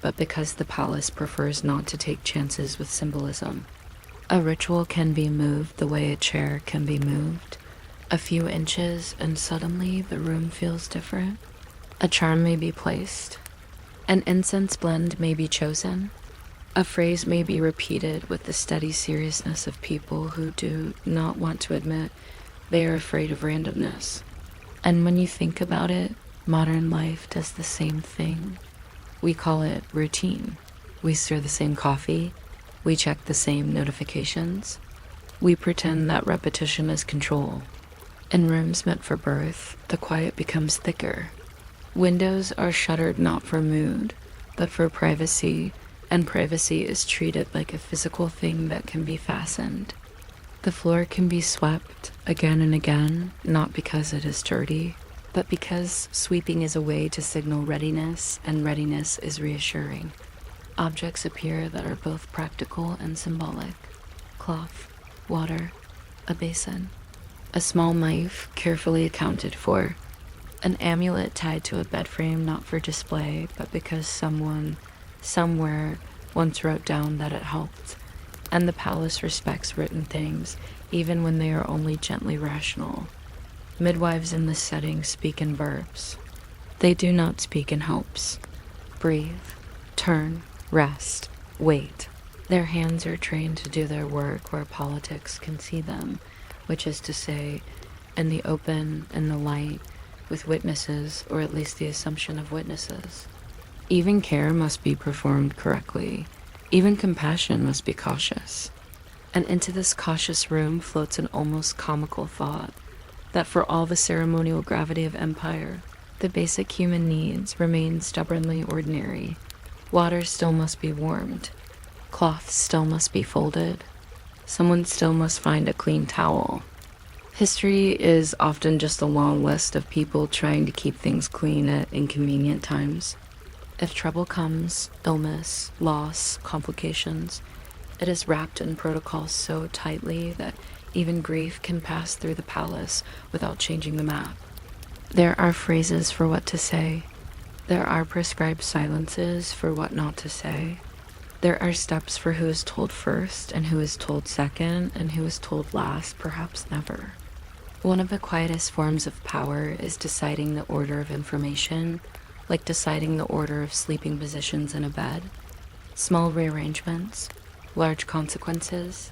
but because the palace prefers not to take chances with symbolism. A ritual can be moved the way a chair can be moved. A few inches and suddenly the room feels different. A charm may be placed. An incense blend may be chosen. A phrase may be repeated with the steady seriousness of people who do not want to admit they are afraid of randomness. And when you think about it, modern life does the same thing. We call it routine. We stir the same coffee. We check the same notifications. We pretend that repetition is control. In rooms meant for birth, the quiet becomes thicker. Windows are shuttered not for mood, but for privacy, and privacy is treated like a physical thing that can be fastened. The floor can be swept again and again, not because it is dirty, but because sweeping is a way to signal readiness, and readiness is reassuring. Objects appear that are both practical and symbolic. Cloth, water, a basin, a small knife carefully accounted for, an amulet tied to a bed frame not for display, but because someone, somewhere, once wrote down that it helped. And the palace respects written things, even when they are only gently rational. Midwives in this setting speak in verbs. They do not speak in hopes. Breathe, turn, rest, wait. Their hands are trained to do their work where politics can see them, which is to say, in the open, in the light, with witnesses, or at least the assumption of witnesses. Even care must be performed correctly. Even compassion must be cautious. And into this cautious room floats an almost comical thought that for all the ceremonial gravity of empire, the basic human needs remain stubbornly ordinary. Water still must be warmed. Cloth still must be folded. Someone still must find a clean towel. History is often just a long list of people trying to keep things clean at inconvenient times. If trouble comes, illness, loss, complications, It is wrapped in protocol so tightly that even grief can pass through the palace without changing the map. There are phrases for what to say. There are prescribed silences for what not to say. There are steps for who is told first and who is told second and who is told last, perhaps never. One of the quietest forms of power is deciding the order of information, like deciding the order of sleeping positions in a bed. Small rearrangements, large consequences.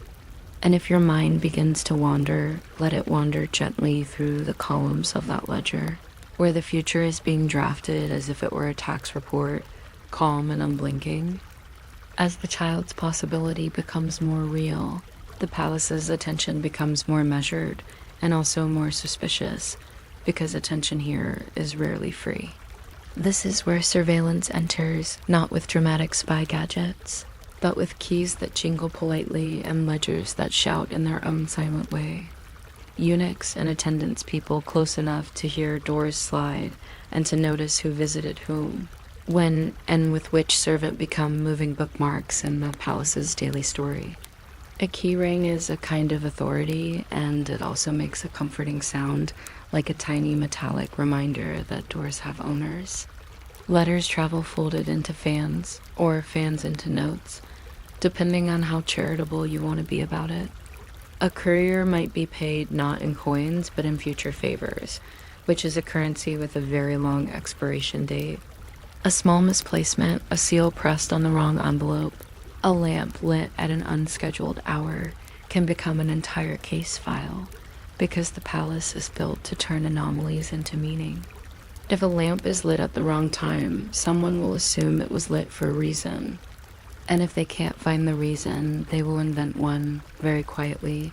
And if your mind begins to wander, let it wander gently through the columns of that ledger, where the future is being drafted as if it were a tax report, calm and unblinking. As the child's possibility becomes more real, the palace's attention becomes more measured and also more suspicious, because attention here is rarely free. This is where surveillance enters, not with dramatic spy gadgets, but with keys that jingle politely and ledgers that shout in their own silent way. Eunuchs and attendants people close enough to hear doors slide and to notice who visited whom, when and with which servant become moving bookmarks in the palace's daily story. A key ring is a kind of authority, and it also makes a comforting sound, like a tiny metallic reminder that doors have owners. Letters travel folded into fans, or fans into notes, depending on how charitable you want to be about it. A courier might be paid not in coins, but in future favors, which is a currency with a very long expiration date. A small misplacement, a seal pressed on the wrong envelope, a lamp lit at an unscheduled hour can become an entire case file, because the palace is built to turn anomalies into meaning. If a lamp is lit at the wrong time, someone will assume it was lit for a reason. And if they can't find the reason, they will invent one very quietly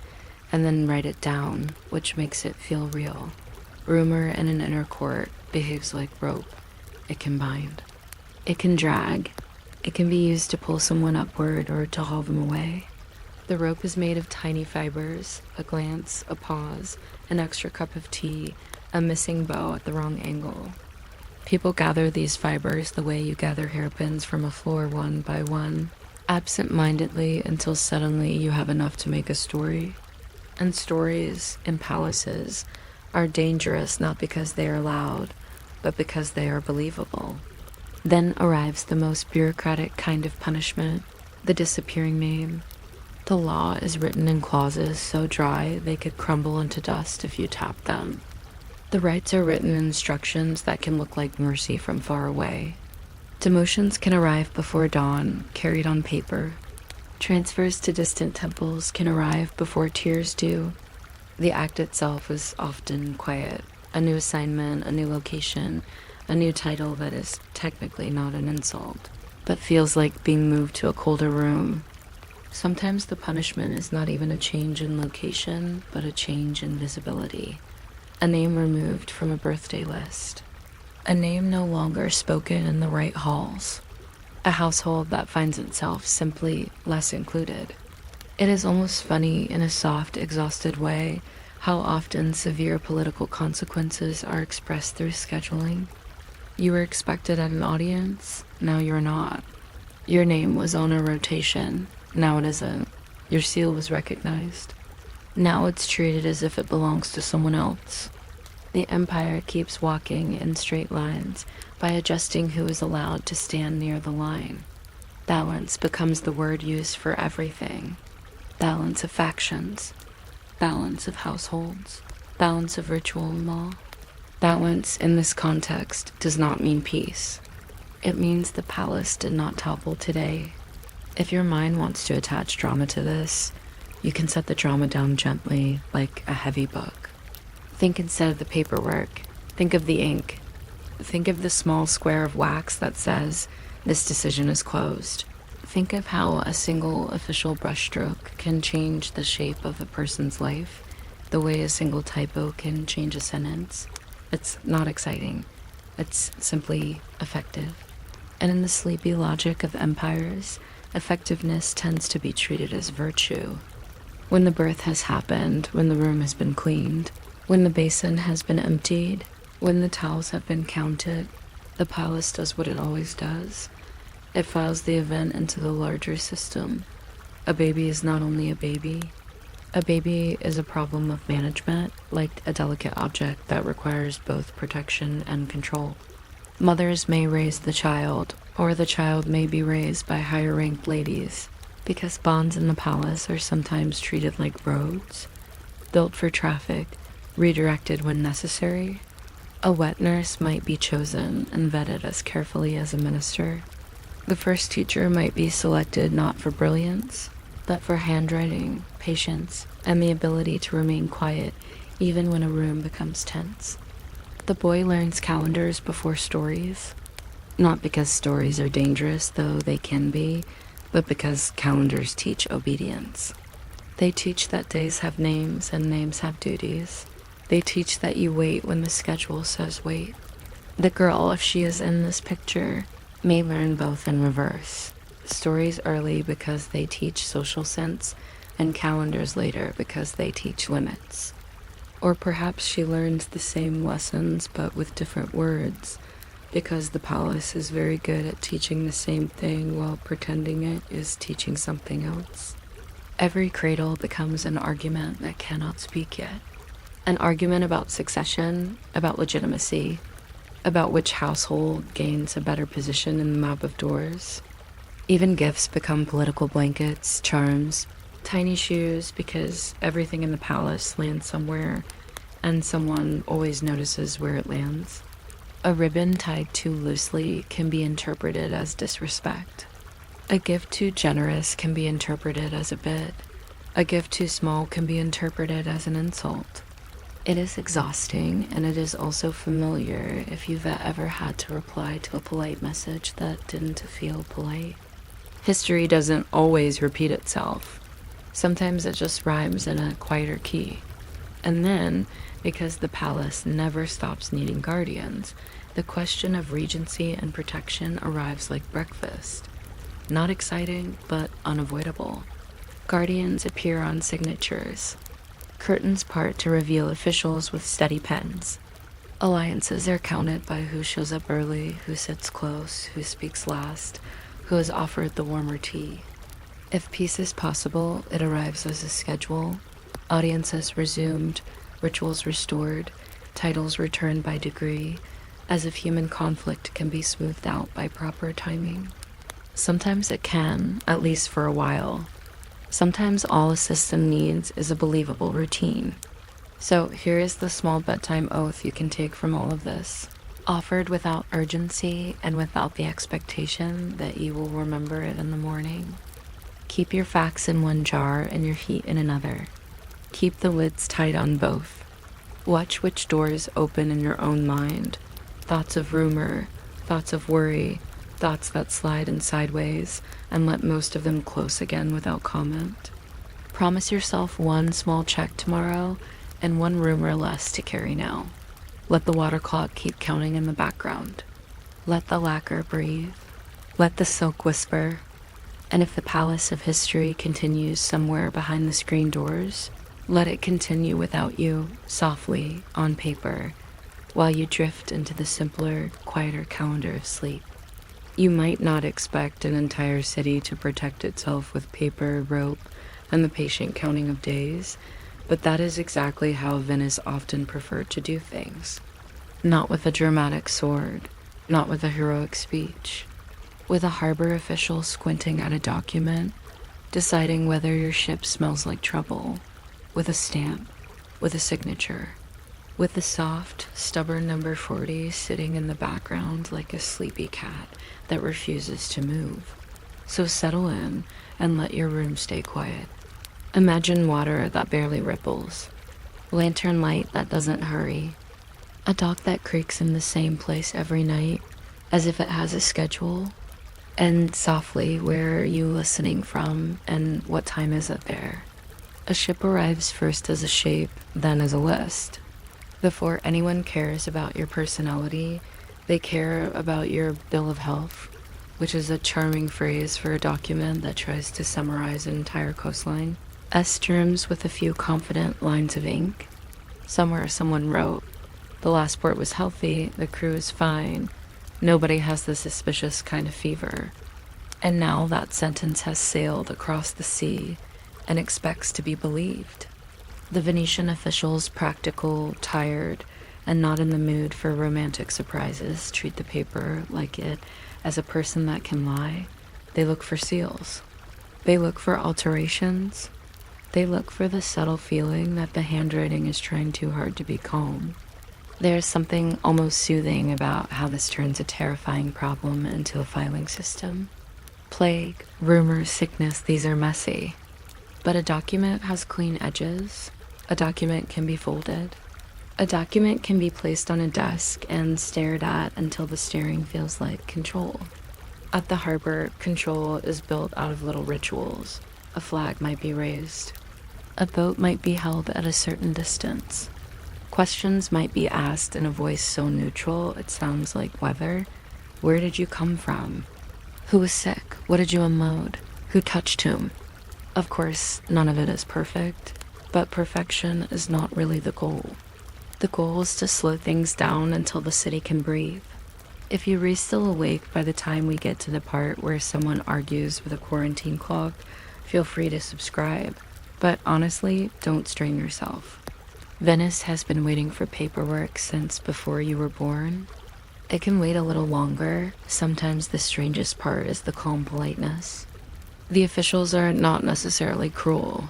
and then write it down, which makes it feel real. Rumor in an inner court behaves like rope. It can bind. It can drag. It can be used to pull someone upward or to haul them away. The rope is made of tiny fibers, a glance, a pause, an extra cup of tea, a missing bow at the wrong angle. People gather these fibers the way you gather hairpins from a floor one by one, absent-mindedly until suddenly you have enough to make a story. And stories in palaces are dangerous not because they are loud, but because they are believable. Then arrives the most bureaucratic kind of punishment, the disappearing name. The law is written in clauses so dry they could crumble into dust if you tapped them. The rights are written in instructions that can look like mercy from far away. Demotions can arrive before dawn, carried on paper. Transfers to distant temples can arrive before tears do. The act itself is often quiet. A new assignment, a new location, a new title that is technically not an insult, but feels like being moved to a colder room. Sometimes the punishment is not even a change in location, but a change in visibility. A name removed from a birthday list. A name no longer spoken in the right halls. A household that finds itself simply less included. It is almost funny in a soft, exhausted way how often severe political consequences are expressed through scheduling. You were expected at an audience, now you're not. Your name was on a rotation, now it isn't. Your seal was recognized. Now it's treated as if it belongs to someone else. The empire keeps walking in straight lines by adjusting who is allowed to stand near the line. Balance becomes the word used for everything. Balance of factions. Balance of households. Balance of ritual and law. Balance in this context does not mean peace. It means the palace did not topple today. If your mind wants to attach drama to this, you can set the drama down gently, like a heavy book. Think instead of the paperwork. Think of the ink. Think of the small square of wax that says, this decision is closed. Think of how a single official brushstroke can change the shape of a person's life, the way a single typo can change a sentence. It's not exciting. It's simply effective. And in the sleepy logic of empires, effectiveness tends to be treated as virtue. When the birth has happened, when the room has been cleaned, when the basin has been emptied, when the towels have been counted, the palace does what it always does. It files the event into the larger system. A baby is not only a baby is a problem of management, like a delicate object that requires both protection and control. Mothers may raise the child, or the child may be raised by higher ranked ladies, because bonds in the palace are sometimes treated like roads, built for traffic, redirected when necessary. A wet nurse might be chosen and vetted as carefully as a minister. The first teacher might be selected not for brilliance, but for handwriting, patience, and the ability to remain quiet even when a room becomes tense. The boy learns calendars before stories, not because stories are dangerous, though they can be, but because calendars teach obedience. They teach that days have names and names have duties. They teach that you wait when the schedule says wait. The girl, if she is in this picture, may learn both in reverse. Stories early because they teach social sense, and calendars later because they teach limits. Or perhaps she learns the same lessons but with different words, because the palace is very good at teaching the same thing while pretending it is teaching something else. Every cradle becomes an argument that cannot speak yet. An argument about succession, about legitimacy, about which household gains a better position in the map of doors. Even gifts become political blankets, charms, tiny shoes, because everything in the palace lands somewhere, and someone always notices where it lands. A ribbon tied too loosely can be interpreted as disrespect. A gift too generous can be interpreted as a bid. A gift too small can be interpreted as an insult. It is exhausting, and it is also familiar if you've ever had to reply to a polite message that didn't feel polite. History doesn't always repeat itself. Sometimes it just rhymes in a quieter key. And then, because the palace never stops needing guardians, the question of regency and protection arrives like breakfast. Not exciting, but unavoidable. Guardians appear on signatures. Curtains part to reveal officials with steady pens. Alliances are counted by who shows up early, who sits close, who speaks last, who is offered the warmer tea. If peace is possible, it arrives as a schedule. Audiences resumed, rituals restored, titles returned by degree, as if human conflict can be smoothed out by proper timing. Sometimes it can, at least for a while. Sometimes all a system needs is a believable routine. So here is the small bedtime oath you can take from all of this, offered without urgency and without the expectation that you will remember it in the morning. Keep your facts in one jar and your feet in another. Keep the lids tight on both. Watch which doors open in your own mind. Thoughts of rumor, thoughts of worry, thoughts that slide in sideways, and let most of them close again without comment. Promise yourself one small check tomorrow and one rumor less to carry now. Let the water clock keep counting in the background. Let the lacquer breathe. Let the silk whisper. And if the palace of history continues somewhere behind the screen doors, let it continue without you, softly, on paper, while you drift into the simpler, quieter calendar of sleep. You might not expect an entire city to protect itself with paper, rope, and the patient counting of days, but that is exactly how Venice often preferred to do things. Not with a dramatic sword, not with a heroic speech, with a harbor official squinting at a document, deciding whether your ship smells like trouble, with a stamp, with a signature, with the soft, stubborn number 40 sitting in the background like a sleepy cat that refuses to move. So settle in and let your room stay quiet. Imagine water that barely ripples, lantern light that doesn't hurry, a dog that creaks in the same place every night as if it has a schedule, and softly, where are you listening from and what time is it there? A ship arrives first as a shape, then as a list. Before anyone cares about your personality, they care about your bill of health, which is a charming phrase for a document that tries to summarize an entire coastline. S terms with a few confident lines of ink. Somewhere someone wrote, "The last port was healthy, the crew is fine. Nobody has the suspicious kind of fever." And now that sentence has sailed across the sea and expects to be believed. The Venetian officials, practical, tired, and not in the mood for romantic surprises, treat the paper like it as a person that can lie. They look for seals. They look for alterations. They look for the subtle feeling that the handwriting is trying too hard to be calm. There's something almost soothing about how this turns a terrifying problem into a filing system. Plague, rumor, sickness, these are messy. But a document has clean edges. A document can be folded. A document can be placed on a desk and stared at until the staring feels like control. At the harbor, control is built out of little rituals. A flag might be raised. A boat might be held at a certain distance. Questions might be asked in a voice so neutral it sounds like weather. Where did you come from? Who was sick? What did you unload? Who touched whom? Of course, none of it is perfect, but perfection is not really the goal. The goal is to slow things down until the city can breathe. If you're still awake by the time we get to the part where someone argues with a quarantine clock, feel free to subscribe. But honestly, don't strain yourself. Venice has been waiting for paperwork since before you were born. It can wait a little longer. Sometimes the strangest part is the calm politeness. The officials are not necessarily cruel.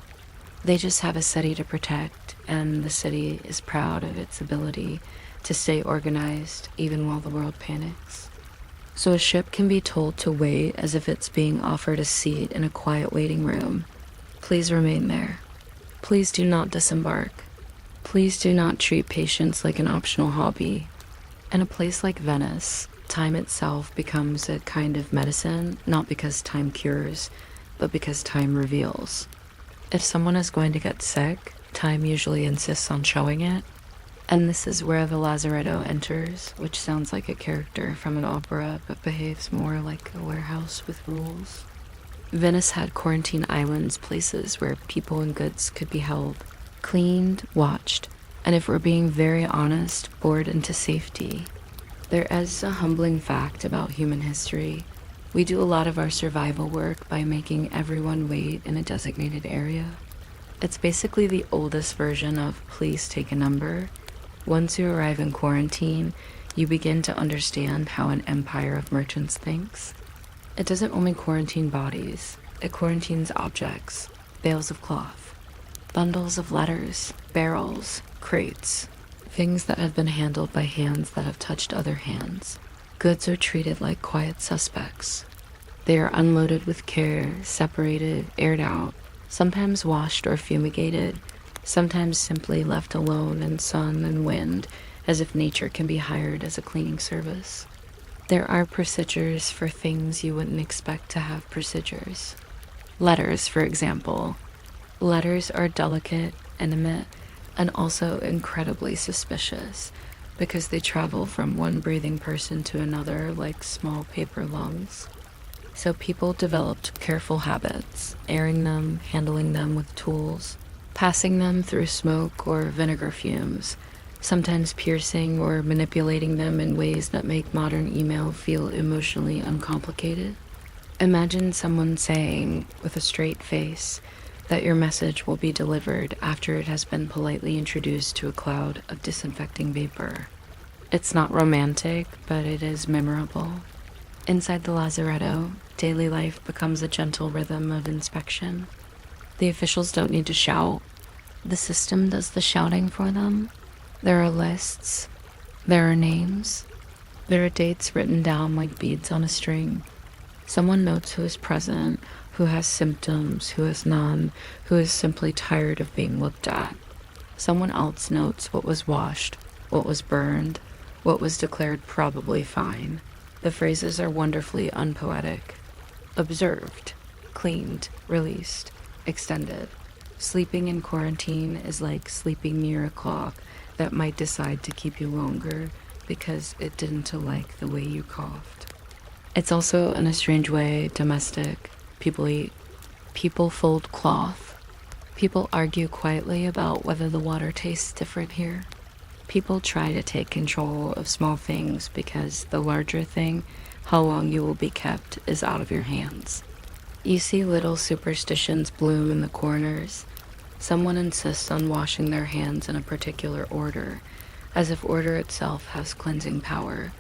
They just have a city to protect, and the city is proud of its ability to stay organized even while the world panics. So a ship can be told to wait as if it's being offered a seat in a quiet waiting room. Please remain there. Please do not disembark. Please do not treat patience like an optional hobby. In a place like Venice, time itself becomes a kind of medicine, not because time cures, but because time reveals. If someone is going to get sick, time usually insists on showing it. And this is where the Lazaretto enters, which sounds like a character from an opera, but behaves more like a warehouse with rules. Venice had quarantine islands, places where people and goods could be held, cleaned, watched, and if we're being very honest, bored into safety. There is a humbling fact about human history. We do a lot of our survival work by making everyone wait in a designated area. It's basically the oldest version of please take a number. Once you arrive in quarantine, you begin to understand how an empire of merchants thinks. It doesn't only quarantine bodies, it quarantines objects, bales of cloth, bundles of letters, barrels, crates, things that have been handled by hands that have touched other hands. Goods are treated like quiet suspects. They are unloaded with care, separated, aired out, sometimes washed or fumigated, sometimes simply left alone in sun and wind, as if nature can be hired as a cleaning service. There are procedures for things you wouldn't expect to have procedures. Letters, for example. Letters are delicate, intimate, and also incredibly suspicious because they travel from one breathing person to another like small paper lungs. So people developed careful habits, airing them, handling them with tools, passing them through smoke or vinegar fumes, sometimes piercing or manipulating them in ways that make modern email feel emotionally uncomplicated. Imagine someone saying, with a straight face, that your message will be delivered after it has been politely introduced to a cloud of disinfecting vapor. It's not romantic, but it is memorable. Inside the Lazaretto, daily life becomes a gentle rhythm of inspection. The officials don't need to shout. The system does the shouting for them. There are lists. There are names. There are dates written down like beads on a string. Someone notes who is present, who has symptoms, who has none, who is simply tired of being looked at. Someone else notes what was washed, what was burned, what was declared probably fine. The phrases are wonderfully unpoetic. Observed, cleaned, released, extended. Sleeping in quarantine is like sleeping near a clock that might decide to keep you longer because it didn't like the way you coughed. It's also, in a strange way, domestic. People eat. People fold cloth. People argue quietly about whether the water tastes different here. People try to take control of small things because the larger thing How long you will be kept is out of your hands. You see little superstitions bloom in the corners. Someone insists on washing their hands in a particular order, as if order itself has cleansing power.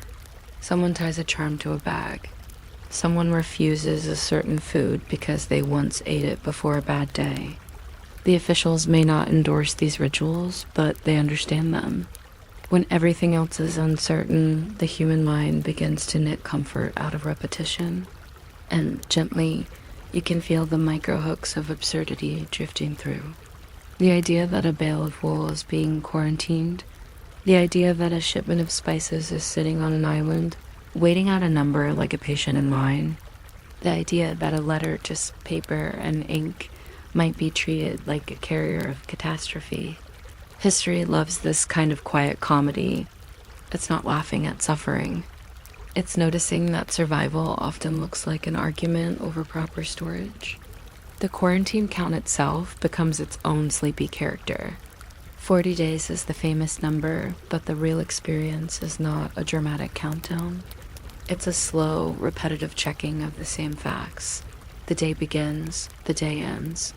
Someone ties a charm to a bag. Someone refuses a certain food because they once ate it before a bad day. The officials may not endorse these rituals, but they understand them. When everything else is uncertain, the human mind begins to knit comfort out of repetition, and gently, you can feel the microhooks of absurdity drifting through. The idea that a bale of wool is being quarantined, the idea that a shipment of spices is sitting on an island, waiting out a number like a patient in line, the idea that a letter, just paper and ink, might be treated like a carrier of catastrophe. History loves this kind of quiet comedy. It's not laughing at suffering. It's noticing that survival often looks like an argument over proper storage. The quarantine count itself becomes its own sleepy character. 40 days is the famous number, but the real experience is not a dramatic countdown. It's a slow, repetitive checking of the same facts. The day begins, the day ends.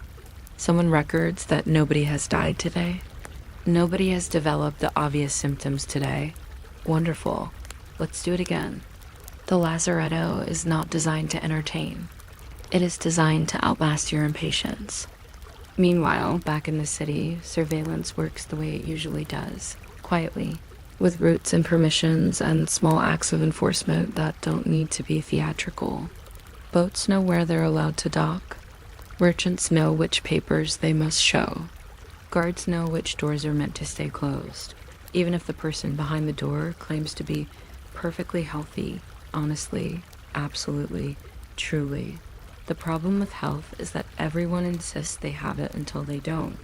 Someone records that nobody has died today. Nobody has developed the obvious symptoms today. Wonderful. Let's do it again. The lazaretto is not designed to entertain. It is designed to outlast your impatience. Meanwhile, back in the city, surveillance works the way it usually does, quietly, with routes and permissions and small acts of enforcement that don't need to be theatrical. Boats know where they're allowed to dock. Merchants know which papers they must show. Guards know which doors are meant to stay closed, even if the person behind the door claims to be perfectly healthy, honestly, absolutely, truly. The problem with health is that everyone insists they have it until they don't,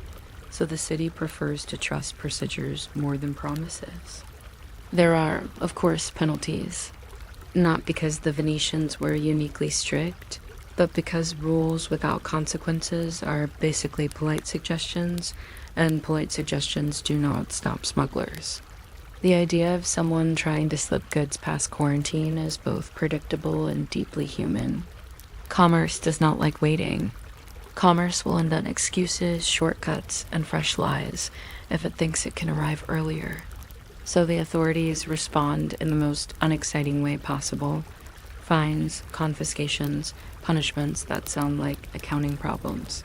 so the city prefers to trust procedures more than promises. There are, of course, penalties, not because the Venetians were uniquely strict, but because rules without consequences are basically polite suggestions, and polite suggestions do not stop smugglers. The idea of someone trying to slip goods past quarantine is both predictable and deeply human. Commerce does not like waiting. Commerce will invent excuses, shortcuts, and fresh lies if it thinks it can arrive earlier. So the authorities respond in the most unexciting way possible. Fines, confiscations, punishments that sound like accounting problems.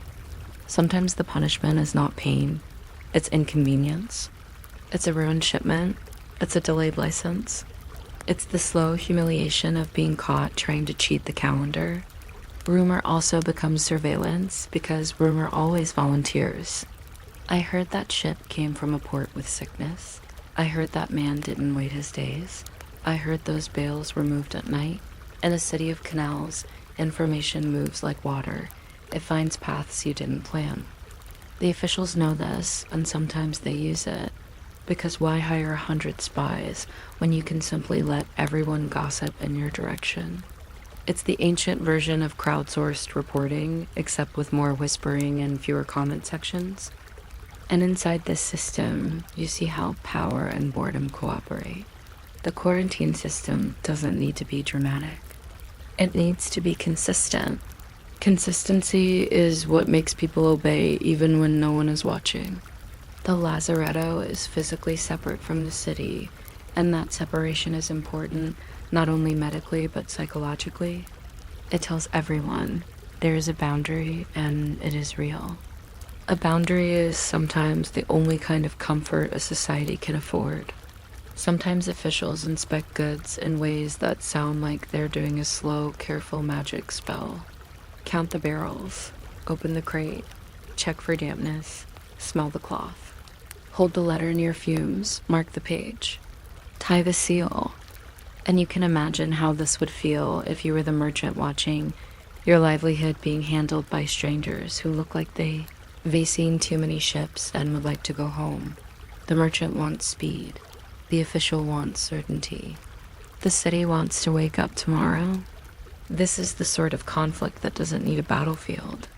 Sometimes the punishment is not pain, it's inconvenience. It's a ruined shipment, it's a delayed license. It's the slow humiliation of being caught trying to cheat the calendar. Rumor also becomes surveillance because rumor always volunteers. I heard that ship came from a port with sickness. I heard that man didn't wait his days. I heard those bales were moved at night. In a city of canals, information moves like water. It finds paths you didn't plan. The officials know this, and sometimes they use it. Because why hire 100 spies when you can simply let everyone gossip in your direction? It's the ancient version of crowdsourced reporting, except with more whispering and fewer comment sections. And inside this system, you see how power and boredom cooperate. The quarantine system doesn't need to be dramatic. It needs to be consistent. Consistency is what makes people obey even when no one is watching. The lazaretto is physically separate from the city, and that separation is important, not only medically but psychologically. It tells everyone there is a boundary and it is real. A boundary is sometimes the only kind of comfort a society can afford. Sometimes officials inspect goods in ways that sound like they're doing a slow, careful magic spell. Count the barrels, open the crate, check for dampness, smell the cloth. Hold the letter near fumes, mark the page. Tie the seal. And you can imagine how this would feel if you were the merchant watching your livelihood being handled by strangers who look like they've seen too many ships and would like to go home. The merchant wants speed. The official wants certainty. The city wants to wake up tomorrow. This is the sort of conflict that doesn't need a battlefield.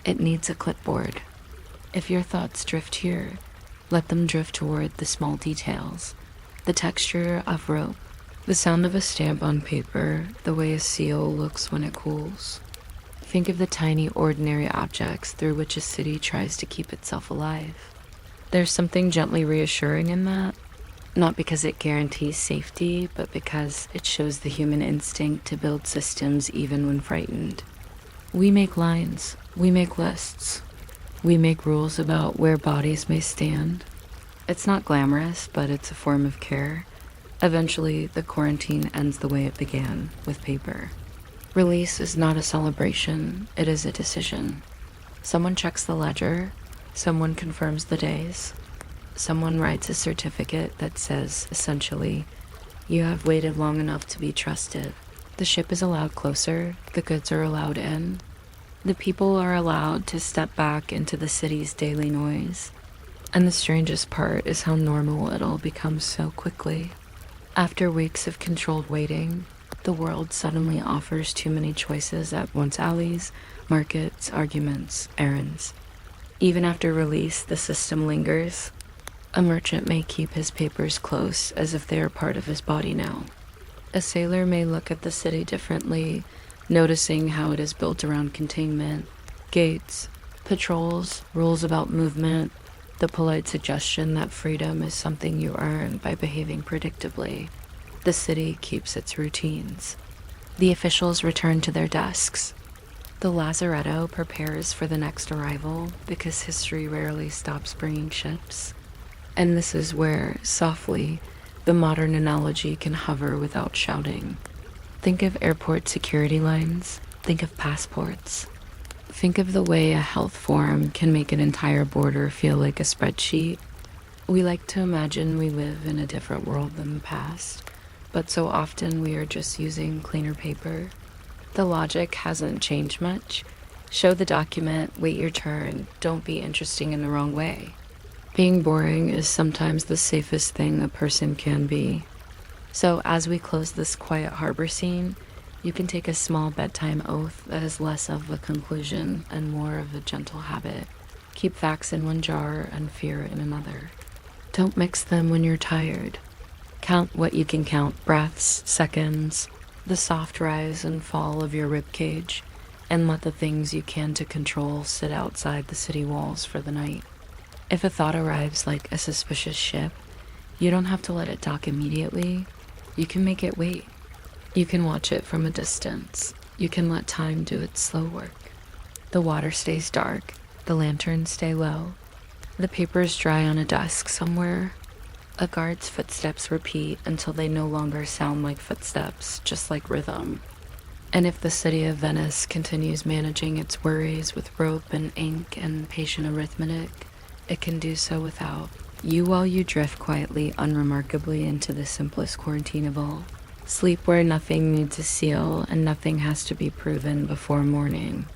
It needs a clipboard. If your thoughts drift here, let them drift toward the small details. The texture of rope, The sound of a stamp on paper, the way a seal looks when it cools. Think of the tiny, ordinary objects through which a city tries to keep itself alive. There's something gently reassuring in that, not because it guarantees safety, but because it shows the human instinct to build systems even when frightened. We make lines, we make lists, we make rules about where bodies may stand. It's not glamorous, but it's a form of care. Eventually, the quarantine ends the way it began, with paper. Release is not a celebration, it is a decision. Someone checks the ledger, someone confirms the days, someone writes a certificate that says, essentially, you have waited long enough to be trusted. The ship is allowed closer, the goods are allowed in. The people are allowed to step back into the city's daily noise. And the strangest part is how normal it all becomes so quickly. After weeks of controlled waiting, the world suddenly offers too many choices at once: alleys, markets, arguments, errands. Even after release, the system lingers. A merchant may keep his papers close as if they are part of his body now. A sailor may look at the city differently, noticing how it is built around containment, gates, patrols, rules about movement, the polite suggestion that freedom is something you earn by behaving predictably. The city keeps its routines. The officials return to their desks. The lazaretto prepares for the next arrival because history rarely stops bringing ships. And this is where, softly, the modern analogy can hover without shouting. Think of airport security lines. Think of passports. Think of the way a health form can make an entire border feel like a spreadsheet. We like to imagine we live in a different world than the past, but so often we are just using cleaner paper. The logic hasn't changed much. Show the document, wait your turn, don't be interesting in the wrong way. Being boring is sometimes the safest thing a person can be. So as we close this quiet harbor scene, you can take a small bedtime oath that is less of a conclusion and more of a gentle habit. Keep facts in one jar and fear in another. Don't mix them when you're tired. Count what you can count: breaths, seconds, the soft rise and fall of your rib cage, and let the things you can to control sit outside the city walls for the night. If a thought arrives like a suspicious ship, you don't have to let it dock immediately. You can make it wait. You can watch it from a distance. You can let time do its slow work. The water stays dark. The lanterns stay low. The papers dry on a desk somewhere. A guard's footsteps repeat until they no longer sound like footsteps, just like rhythm. And if the city of Venice continues managing its worries with rope and ink and patient arithmetic, it can do so without you while you drift quietly, unremarkably into the simplest quarantine of all. Sleep where nothing needs a seal and nothing has to be proven before morning.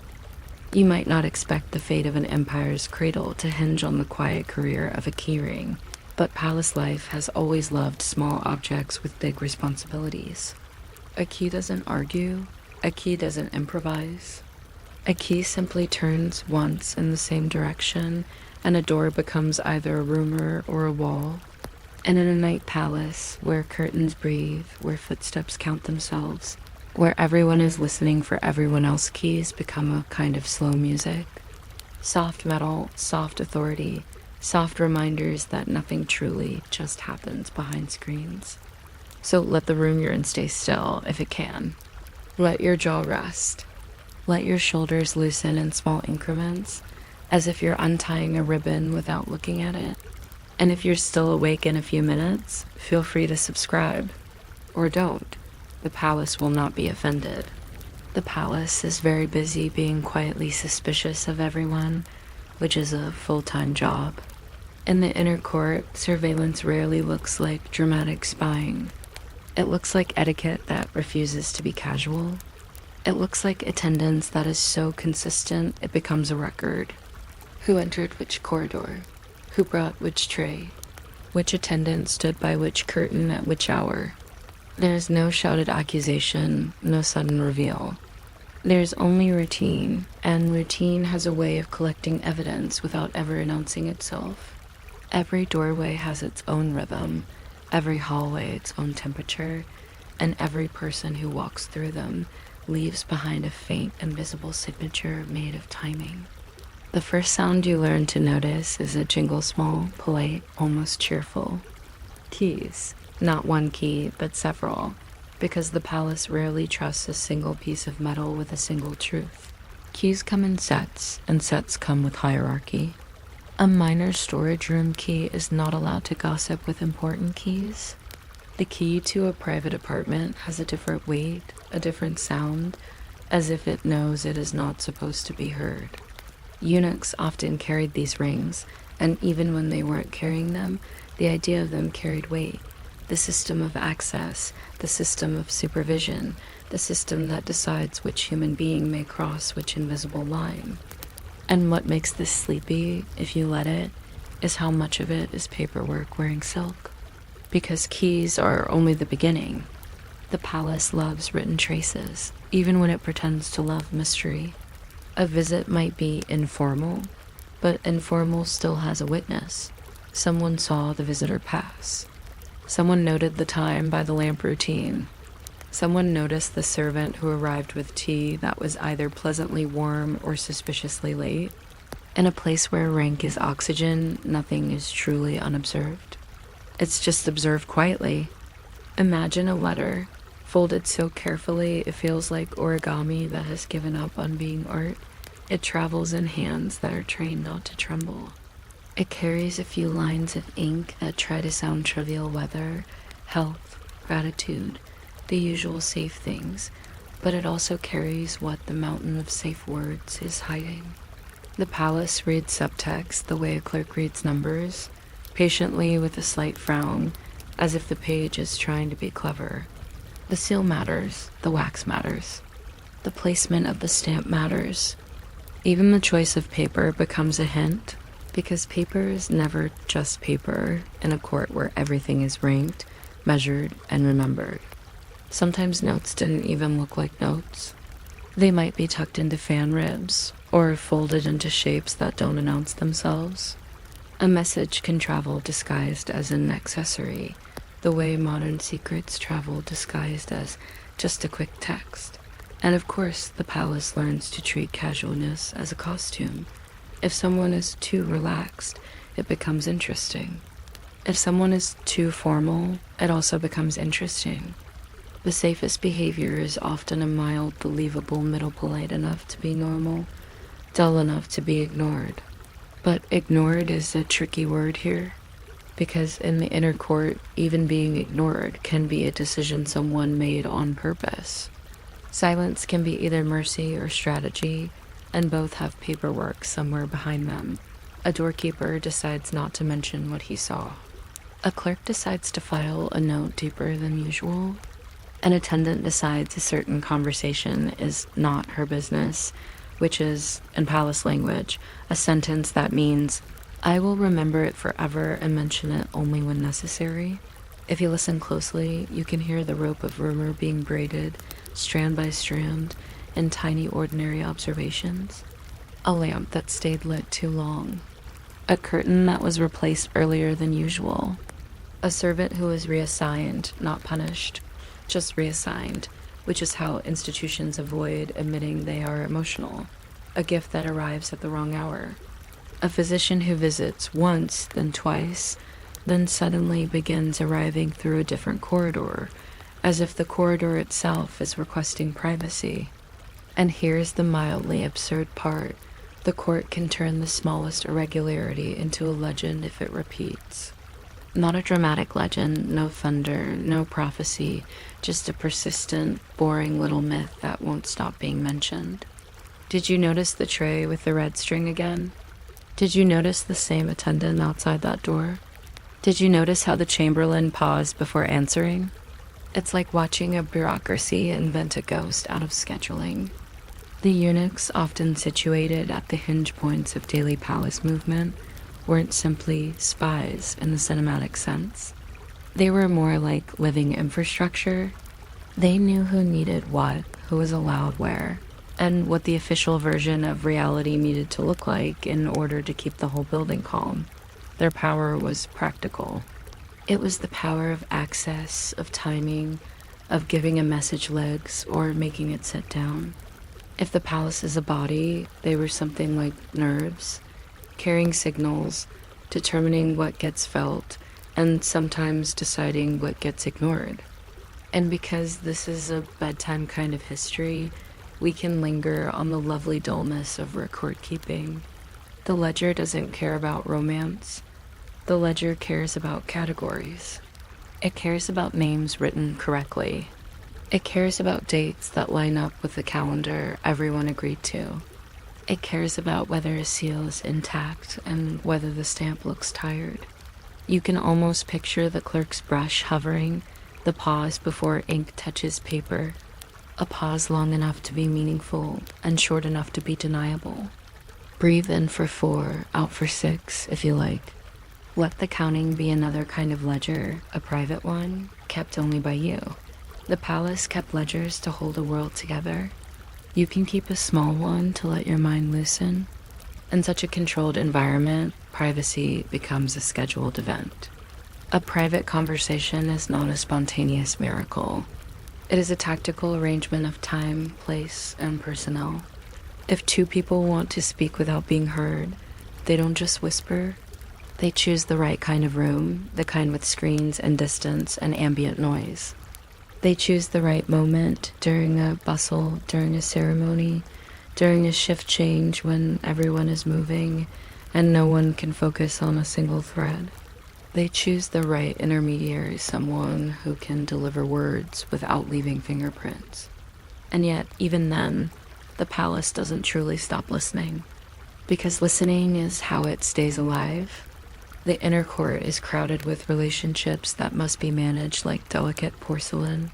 You might not expect the fate of an empire's cradle to hinge on the quiet career of a keyring, but palace life has always loved small objects with big responsibilities. A key doesn't argue. A key doesn't improvise. A key simply turns once in the same direction, and a door becomes either a rumor or a wall. And in a night palace, where curtains breathe, where footsteps count themselves, where everyone is listening for everyone else's keys become a kind of slow music. Soft metal, soft authority, soft reminders that nothing truly just happens behind screens. So let the room you're in stay still if it can. Let your jaw rest. Let your shoulders loosen in small increments, as if you're untying a ribbon without looking at it. And if you're still awake in a few minutes, feel free to subscribe. Or don't. The palace will not be offended. The palace is very busy being quietly suspicious of everyone, which is a full-time job. In the inner court, surveillance rarely looks like dramatic spying. It looks like etiquette that refuses to be casual. It looks like attendance that is so consistent it becomes a record. Who entered which corridor? Who brought which tray? Which attendant stood by which curtain at which hour? There is no shouted accusation, no sudden reveal. There is only routine, and routine has a way of collecting evidence without ever announcing itself. Every doorway has its own rhythm, every hallway its own temperature, and every person who walks through them leaves behind a faint, invisible signature made of timing. The first sound you learn to notice is a jingle, small, polite, almost cheerful. Keys. Not one key, but several, because the palace rarely trusts a single piece of metal with a single truth. Keys come in sets, and sets come with hierarchy. A minor storage room key is not allowed to gossip with important keys. The key to a private apartment has a different weight, a different sound, as if it knows it is not supposed to be heard. Eunuchs often carried these rings, and even when they weren't carrying them, the idea of them carried weight. The system of access, the system of supervision, the system that decides which human being may cross which invisible line. And what makes this sleepy, if you let it, is how much of it is paperwork wearing silk. Because keys are only the beginning. The palace loves written traces, even when it pretends to love mystery. A visit might be informal, but informal still has a witness. Someone saw the visitor pass. Someone noted the time by the lamp routine. Someone noticed the servant who arrived with tea that was either pleasantly warm or suspiciously late. In a place where rank is oxygen, nothing is truly unobserved. It's just observed quietly. Imagine a letter, folded so carefully it feels like origami that has given up on being art. It travels in hands that are trained not to tremble. It carries a few lines of ink that try to sound trivial: weather, health, gratitude, the usual safe things, but it also carries what the mountain of safe words is hiding. The palace reads subtext the way a clerk reads numbers, patiently with a slight frown, as if the page is trying to be clever. The seal matters, the wax matters. The placement of the stamp matters. Even the choice of paper becomes a hint, because paper is never just paper in a court where everything is ranked, measured, and remembered. Sometimes notes didn't even look like notes. They might be tucked into fan ribs, or folded into shapes that don't announce themselves. A message can travel disguised as an accessory, the way modern secrets travel disguised as just a quick text. And of course, the palace learns to treat casualness as a costume. If someone is too relaxed, it becomes interesting. If someone is too formal, it also becomes interesting. The safest behavior is often a mild, believable middle, polite enough to be normal, dull enough to be ignored. But ignored is a tricky word here, because in the inner court, even being ignored can be a decision someone made on purpose. Silence can be either mercy or strategy, and both have paperwork somewhere behind them. A doorkeeper decides not to mention what he saw. A clerk decides to file a note deeper than usual. An attendant decides a certain conversation is not her business, which is, in palace language, a sentence that means, "I will remember it forever and mention it only when necessary." If you listen closely, you can hear the rope of rumor being braided, strand by strand, in tiny ordinary observations. A lamp that stayed lit too long. A curtain that was replaced earlier than usual. A servant who was reassigned, not punished, just reassigned, which is how institutions avoid admitting they are emotional. A gift that arrives at the wrong hour. A physician who visits once, then twice, then suddenly begins arriving through a different corridor, as if the corridor itself is requesting privacy. And here's the mildly absurd part. The court can turn the smallest irregularity into a legend if it repeats. Not a dramatic legend, no thunder, no prophecy, just a persistent, boring little myth that won't stop being mentioned. Did you notice the tray with the red string again? Did you notice the same attendant outside that door? Did you notice how the chamberlain paused before answering? It's like watching a bureaucracy invent a ghost out of scheduling. The eunuchs, often situated at the hinge points of daily palace movement, weren't simply spies in the cinematic sense. They were more like living infrastructure. They knew who needed what, who was allowed where, and what the official version of reality needed to look like in order to keep the whole building calm. Their power was practical. It was the power of access, of timing, of giving a message legs or making it sit down. If the palace is a body, they were something like nerves, carrying signals, determining what gets felt, and sometimes deciding what gets ignored. And because this is a bedtime kind of history, we can linger on the lovely dullness of record keeping. The ledger doesn't care about romance. The ledger cares about categories. It cares about names written correctly. It cares about dates that line up with the calendar everyone agreed to. It cares about whether a seal is intact and whether the stamp looks tired. You can almost picture the clerk's brush hovering, the pause before ink touches paper, a pause long enough to be meaningful and short enough to be deniable. Breathe in for 4, out for 6, if you like. Let the counting be another kind of ledger, a private one, kept only by you. The palace kept ledgers to hold a world together. You can keep a small one to let your mind loosen. In such a controlled environment, privacy becomes a scheduled event. A private conversation is not a spontaneous miracle. It is a tactical arrangement of time, place, and personnel. If 2 people want to speak without being heard, they don't just whisper. They choose the right kind of room, the kind with screens and distance and ambient noise. They choose the right moment during a bustle, during a ceremony, during a shift change when everyone is moving and no one can focus on a single thread. They choose the right intermediary, someone who can deliver words without leaving fingerprints. And yet, even then, the palace doesn't truly stop listening, because listening is how it stays alive. The inner court is crowded with relationships that must be managed like delicate porcelain.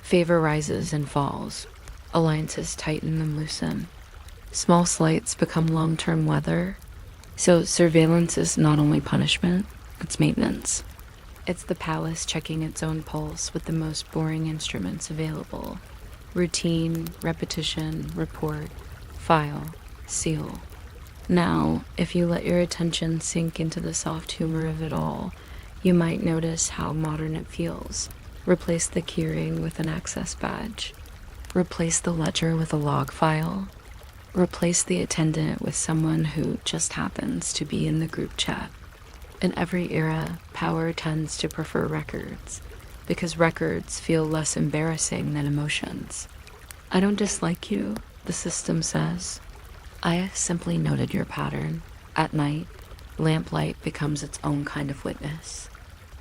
Favor rises and falls. Alliances tighten and loosen. Small slights become long-term weather. So surveillance is not only punishment, it's maintenance. It's the palace checking its own pulse with the most boring instruments available. Routine, repetition, report, file, seal. Now, if you let your attention sink into the soft humor of it all, you might notice how modern it feels. Replace the keyring with an access badge. Replace the ledger with a log file. Replace the attendant with someone who just happens to be in the group chat. In every era, power tends to prefer records, because records feel less embarrassing than emotions. I don't dislike you, the system says. I simply noted your pattern. At night, lamplight becomes its own kind of witness.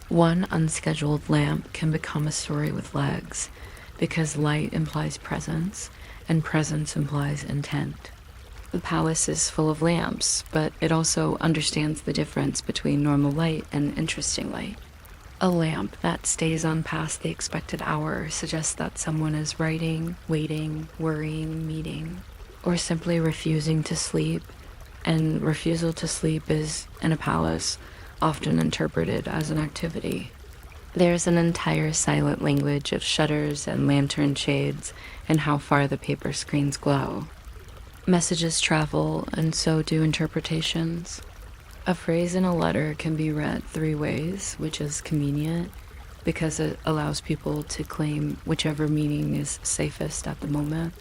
One unscheduled lamp can become a story with legs, because light implies presence, and presence implies intent. The palace is full of lamps, but it also understands the difference between normal light and interesting light. A lamp that stays on past the expected hour suggests that someone is writing, waiting, worrying, meeting, or simply refusing to sleep, and refusal to sleep is, in a palace, often interpreted as an activity. There's an entire silent language of shutters and lantern shades and how far the paper screens glow. Messages travel, and so do interpretations. A phrase in a letter can be read 3 ways, which is convenient because it allows people to claim whichever meaning is safest at the moment.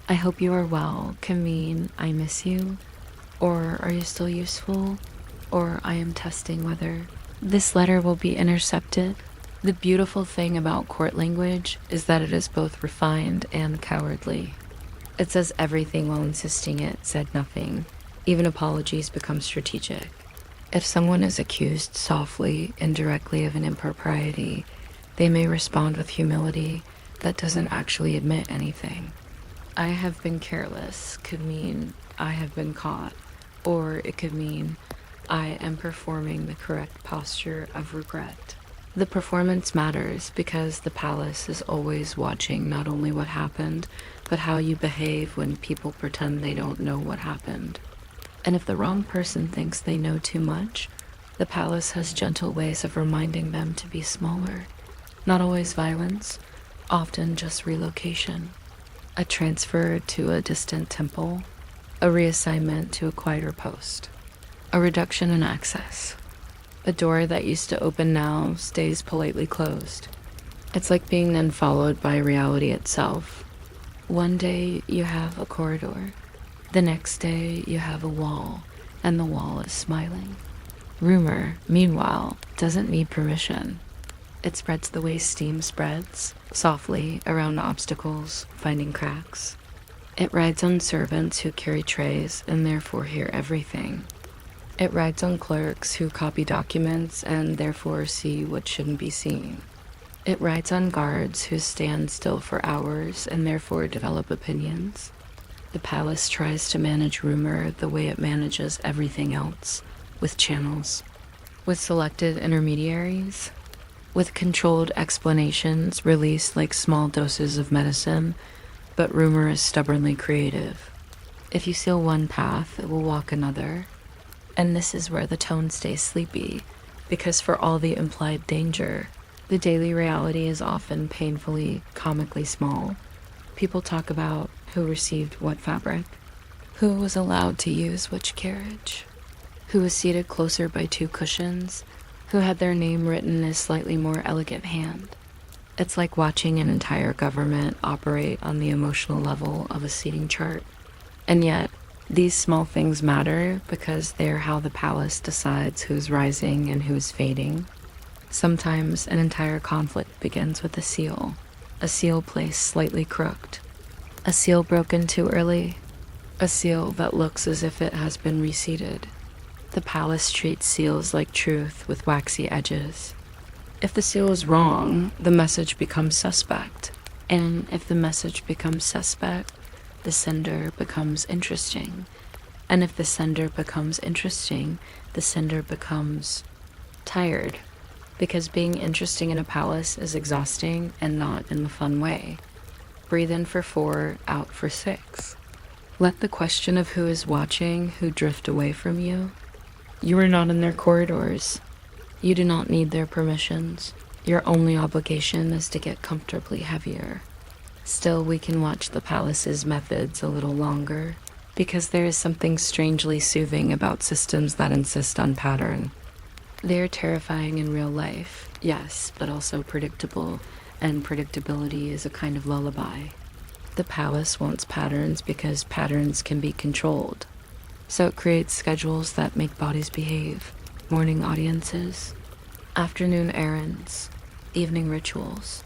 I hope you are well can mean I miss you, or are you still useful, or I am testing whether this letter will be intercepted. The beautiful thing about court language is that it is both refined and cowardly. It says everything while insisting it said nothing. Even apologies become strategic. If someone is accused softly, indirectly of an impropriety, they may respond with humility that doesn't actually admit anything. I have been careless could mean I have been caught, or it could mean I am performing the correct posture of regret. The performance matters because the palace is always watching not only what happened, but how you behave when people pretend they don't know what happened. And if the wrong person thinks they know too much, the palace has gentle ways of reminding them to be smaller. Not always violence, often just relocation. A transfer to a distant temple, a reassignment to a quieter post, a reduction in access. A door that used to open now stays politely closed. It's like being then followed by reality itself. One day you have a corridor. The next day you have a wall, and the wall is smiling. Rumor, meanwhile, doesn't need permission. It spreads the way steam spreads, softly around obstacles, finding cracks. It rides on servants who carry trays and therefore hear everything. It rides on clerks who copy documents and therefore see what shouldn't be seen. It rides on guards who stand still for hours and therefore develop opinions. The palace tries to manage rumor the way it manages everything else, with channels, with selected intermediaries, with controlled explanations released like small doses of medicine, but rumor is stubbornly creative. If you seal one path, it will walk another. And this is where the tone stays sleepy, because for all the implied danger, the daily reality is often painfully, comically small. People talk about who received what fabric, who was allowed to use which carriage, who was seated closer by 2 cushions, who had their name written in a slightly more elegant hand. It's like watching an entire government operate on the emotional level of a seating chart. And yet, these small things matter because they're how the palace decides who's rising and who's fading. Sometimes an entire conflict begins with a seal placed slightly crooked, a seal broken too early, a seal that looks as if it has been reseated. The palace treats seals like truth with waxy edges. If the seal is wrong, the message becomes suspect. And if the message becomes suspect, the sender becomes interesting. And if the sender becomes interesting, the sender becomes tired. Because being interesting in a palace is exhausting and not in the fun way. Breathe in for 4, out for 6. Let the question of who is watching who drift away from you. You are not in their corridors. You do not need their permissions. Your only obligation is to get comfortably heavier. Still, we can watch the palace's methods a little longer, because there is something strangely soothing about systems that insist on pattern. They are terrifying in real life, yes, but also predictable, and predictability is a kind of lullaby. The palace wants patterns because patterns can be controlled. So it creates schedules that make bodies behave, morning audiences, afternoon errands, evening rituals,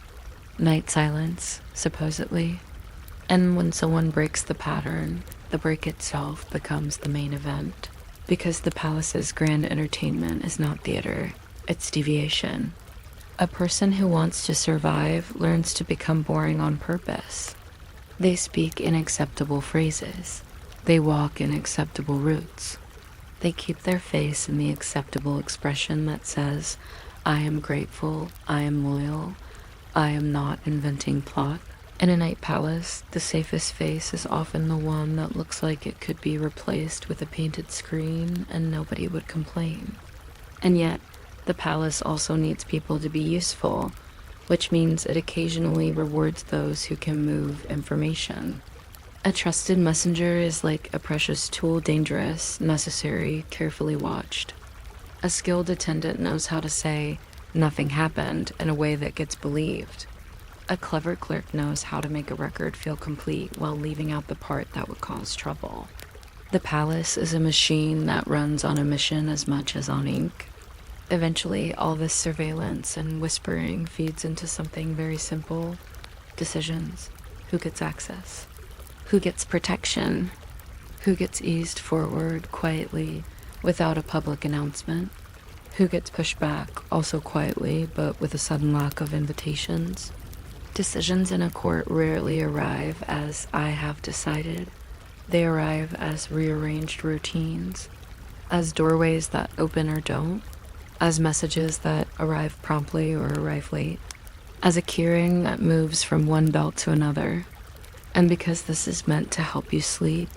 night silence, supposedly. And when someone breaks the pattern, the break itself becomes the main event. Because the palace's grand entertainment is not theater, it's deviation. A person who wants to survive learns to become boring on purpose. They speak in acceptable phrases. They walk in acceptable routes. They keep their face in the acceptable expression that says, I am grateful, I am loyal, I am not inventing plot. In a night palace, the safest face is often the one that looks like it could be replaced with a painted screen and nobody would complain. And yet, the palace also needs people to be useful, which means it occasionally rewards those who can move information. A trusted messenger is like a precious tool, dangerous, necessary, carefully watched. A skilled attendant knows how to say, nothing happened, in a way that gets believed. A clever clerk knows how to make a record feel complete while leaving out the part that would cause trouble. The palace is a machine that runs on a mission as much as on ink. Eventually, all this surveillance and whispering feeds into something very simple. Decisions. Who gets access? Who gets protection? Who gets eased forward quietly without a public announcement? Who gets pushed back, also quietly, but with a sudden lack of invitations? Decisions in a court rarely arrive as I have decided. They arrive as rearranged routines, as doorways that open or don't, as messages that arrive promptly or arrive late, as a keyring that moves from one belt to another. And because this is meant to help you sleep,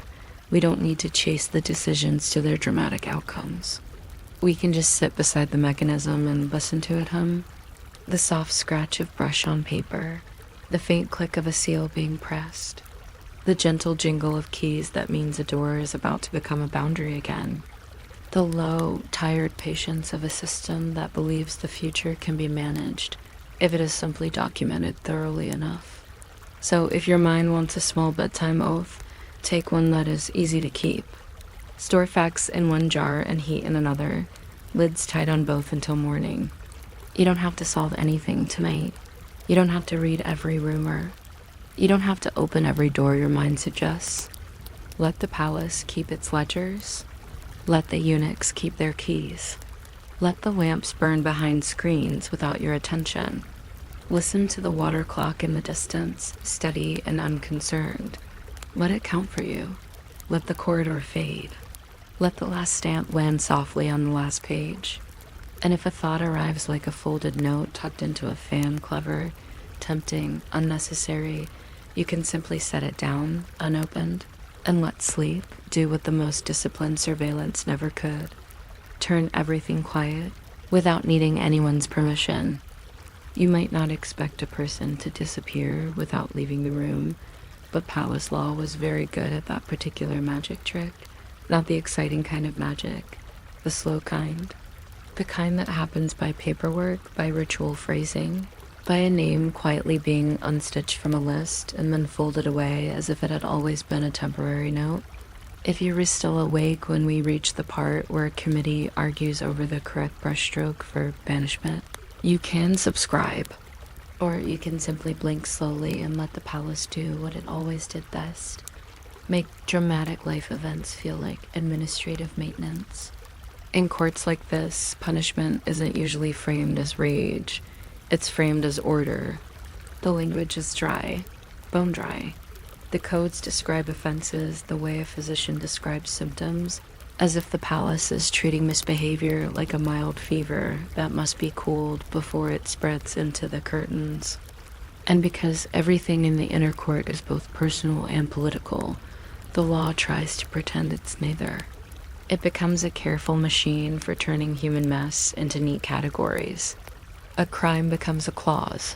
we don't need to chase the decisions to their dramatic outcomes. We can just sit beside the mechanism and listen to it hum. The soft scratch of brush on paper, the faint click of a seal being pressed, the gentle jingle of keys that means a door is about to become a boundary again, the low, tired patience of a system that believes the future can be managed if it is simply documented thoroughly enough. So if your mind wants a small bedtime oath, take one that is easy to keep. Store facts in one jar and heat in another, lids tight on both until morning. You don't have to solve anything tonight. You don't have to read every rumor. You don't have to open every door your mind suggests. Let the palace keep its ledgers. Let the eunuchs keep their keys. Let the lamps burn behind screens without your attention. Listen to the water clock in the distance, steady and unconcerned. Let it count for you. Let the corridor fade. Let the last stamp land softly on the last page. And if a thought arrives like a folded note tucked into a fan, clever, tempting, unnecessary, you can simply set it down, unopened, and let sleep do what the most disciplined surveillance never could. Turn everything quiet without needing anyone's permission. You might not expect a person to disappear without leaving the room, but Palace Law was very good at that particular magic trick. Not the exciting kind of magic, the slow kind. The kind that happens by paperwork, by ritual phrasing, by a name quietly being unstitched from a list and then folded away as if it had always been a temporary note. If you were still awake when we reach the part where a committee argues over the correct brushstroke for banishment, you can subscribe. Or you can simply blink slowly and let the palace do what it always did best. Make dramatic life events feel like administrative maintenance. In courts like this, punishment isn't usually framed as rage. It's framed as order. The language is dry, bone dry. The codes describe offenses the way a physician describes symptoms, as if the palace is treating misbehavior like a mild fever that must be cooled before it spreads into the curtains. And because everything in the inner court is both personal and political, the law tries to pretend it's neither. It becomes a careful machine for turning human mess into neat categories. A crime becomes a clause.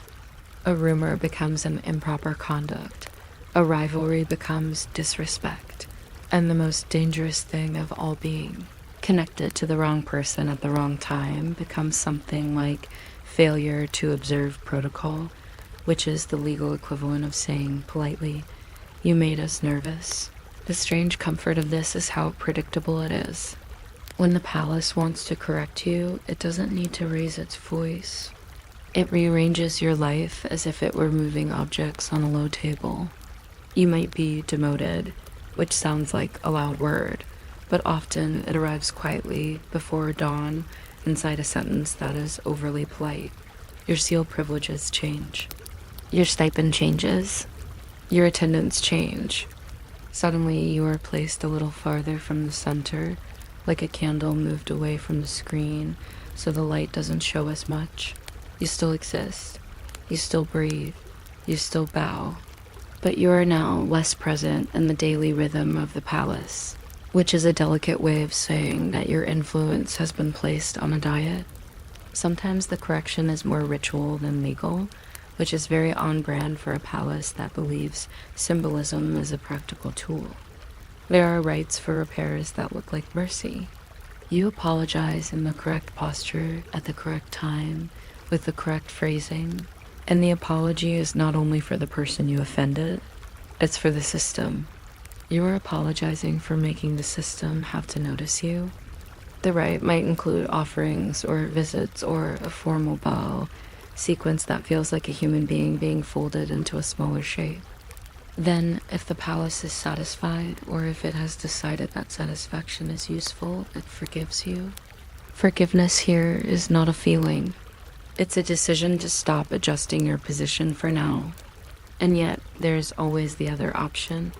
A rumor becomes an improper conduct. A rivalry becomes disrespect. And the most dangerous thing of all being, connected to the wrong person at the wrong time, becomes something like failure to observe protocol, which is the legal equivalent of saying politely, "You made us nervous." The strange comfort of this is how predictable it is. When the palace wants to correct you, it doesn't need to raise its voice. It rearranges your life as if it were moving objects on a low table. You might be demoted, which sounds like a loud word, but often it arrives quietly before dawn inside a sentence that is overly polite. Your seal privileges change. Your stipend changes. Your attendance change. Suddenly you are placed a little farther from the center, like a candle moved away from the screen so the light doesn't show as much. You still exist. You still breathe. You still bow. But you are now less present in the daily rhythm of the palace, which is a delicate way of saying that your influence has been placed on a diet. Sometimes the correction is more ritual than legal, which is very on brand for a palace that believes symbolism is a practical tool. There are rites for repairs that look like mercy. You apologize in the correct posture at the correct time with the correct phrasing, and the apology is not only for the person you offended, it's for the system. You are apologizing for making the system have to notice you. The rite might include offerings or visits or a formal bow, sequence that feels like a human being folded into a smaller shape. Then, if the palace is satisfied, or if it has decided that satisfaction is useful, it forgives you. Forgiveness here is not a feeling. It's a decision to stop adjusting your position for now. And yet, there's always the other option,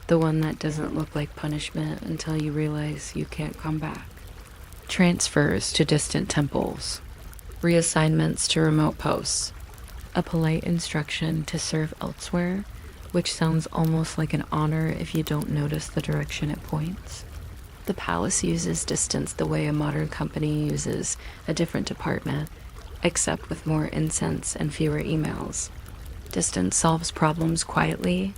the one that doesn't look like punishment until you realize you can't come back. Transfers to distant temples. Reassignments to remote posts, a polite instruction to serve elsewhere, which sounds almost like an honor if you don't notice the direction it points. The palace uses distance the way a modern company uses a different department, except with more incense and fewer emails. Distance solves problems quietly.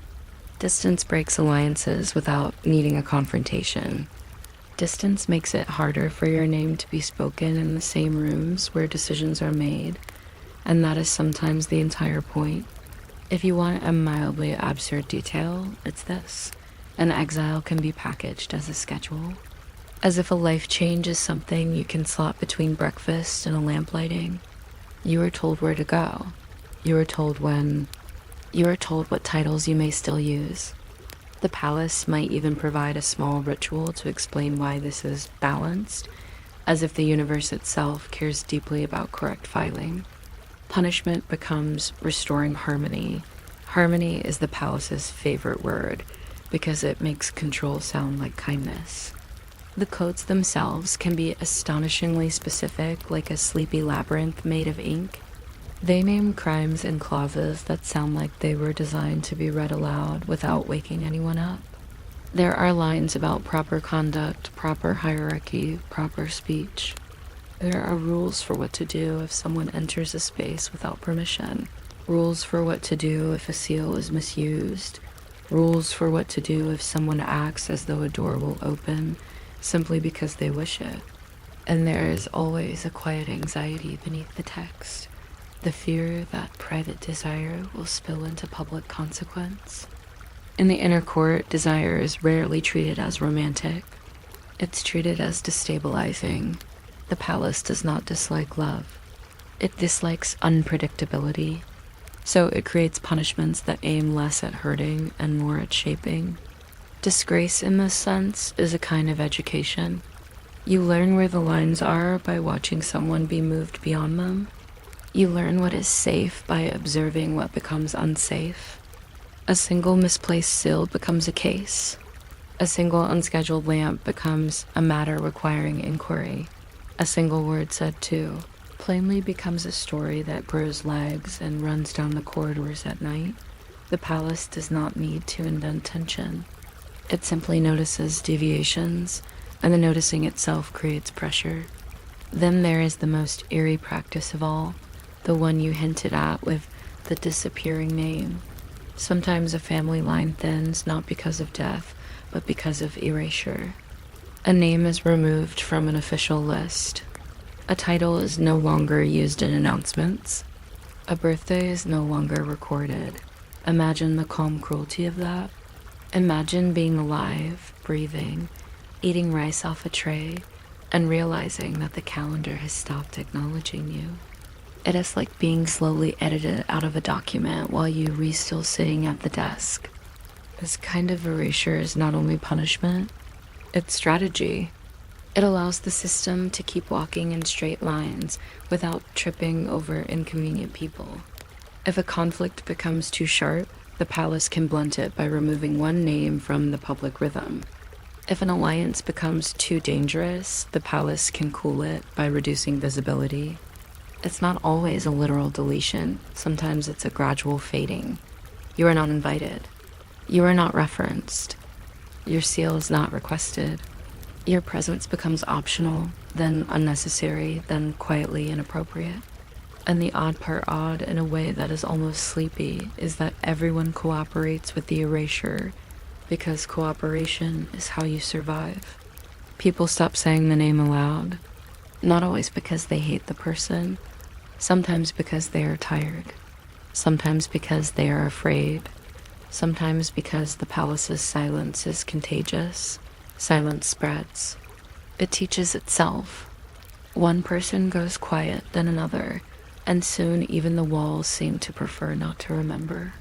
Distance breaks alliances without needing a confrontation. Distance makes it harder for your name to be spoken in the same rooms where decisions are made, and that is sometimes the entire point. If you want a mildly absurd detail, it's this. An exile can be packaged as a schedule. As if a life change is something you can slot between breakfast and a lamp lighting. You are told where to go. You are told when. You are told what titles you may still use. The palace might even provide a small ritual to explain why this is balanced, as if the universe itself cares deeply about correct filing. Punishment becomes restoring harmony. Harmony is the palace's favorite word because it makes control sound like kindness. The codes themselves can be astonishingly specific, like a sleepy labyrinth made of ink. They name crimes in clauses that sound like they were designed to be read aloud without waking anyone up. There are lines about proper conduct, proper hierarchy, proper speech. There are rules for what to do if someone enters a space without permission. Rules for what to do if a seal is misused. Rules for what to do if someone acts as though a door will open simply because they wish it. And there is always a quiet anxiety beneath the text. The fear that private desire will spill into public consequence. In the inner court, desire is rarely treated as romantic. It's treated as destabilizing. The palace does not dislike love. It dislikes unpredictability. So it creates punishments that aim less at hurting and more at shaping. Disgrace, in this sense, is a kind of education. You learn where the lines are by watching someone be moved beyond them. You learn what is safe by observing what becomes unsafe. A single misplaced seal becomes a case. A single unscheduled lamp becomes a matter requiring inquiry. A single word said too plainly becomes a story that grows legs and runs down the corridors at night. The palace does not need to indent tension. It simply notices deviations, and the noticing itself creates pressure. Then there is the most eerie practice of all, the one you hinted at with the disappearing name. Sometimes a family line thins not because of death, but because of erasure. A name is removed from an official list. A title is no longer used in announcements. A birthday is no longer recorded. Imagine the calm cruelty of that. Imagine being alive, breathing, eating rice off a tray, and realizing that the calendar has stopped acknowledging you. It is like being slowly edited out of a document while you are still sitting at the desk. This kind of erasure is not only punishment, it's strategy. It allows the system to keep walking in straight lines without tripping over inconvenient people. If a conflict becomes too sharp, the palace can blunt it by removing one name from the public rhythm. If an alliance becomes too dangerous, the palace can cool it by reducing visibility. It's not always a literal deletion. Sometimes it's a gradual fading. You are not invited. You are not referenced. Your seal is not requested. Your presence becomes optional, then unnecessary, then quietly inappropriate. And the odd part odd in a way that is almost sleepy is that everyone cooperates with the erasure because cooperation is how you survive. People stop saying the name aloud, not always because they hate the person, sometimes because they are tired, sometimes because they are afraid, sometimes because the palace's silence is contagious. Silence spreads. It teaches itself. One person goes quiet, then another, and soon even the walls seem to prefer not to remember.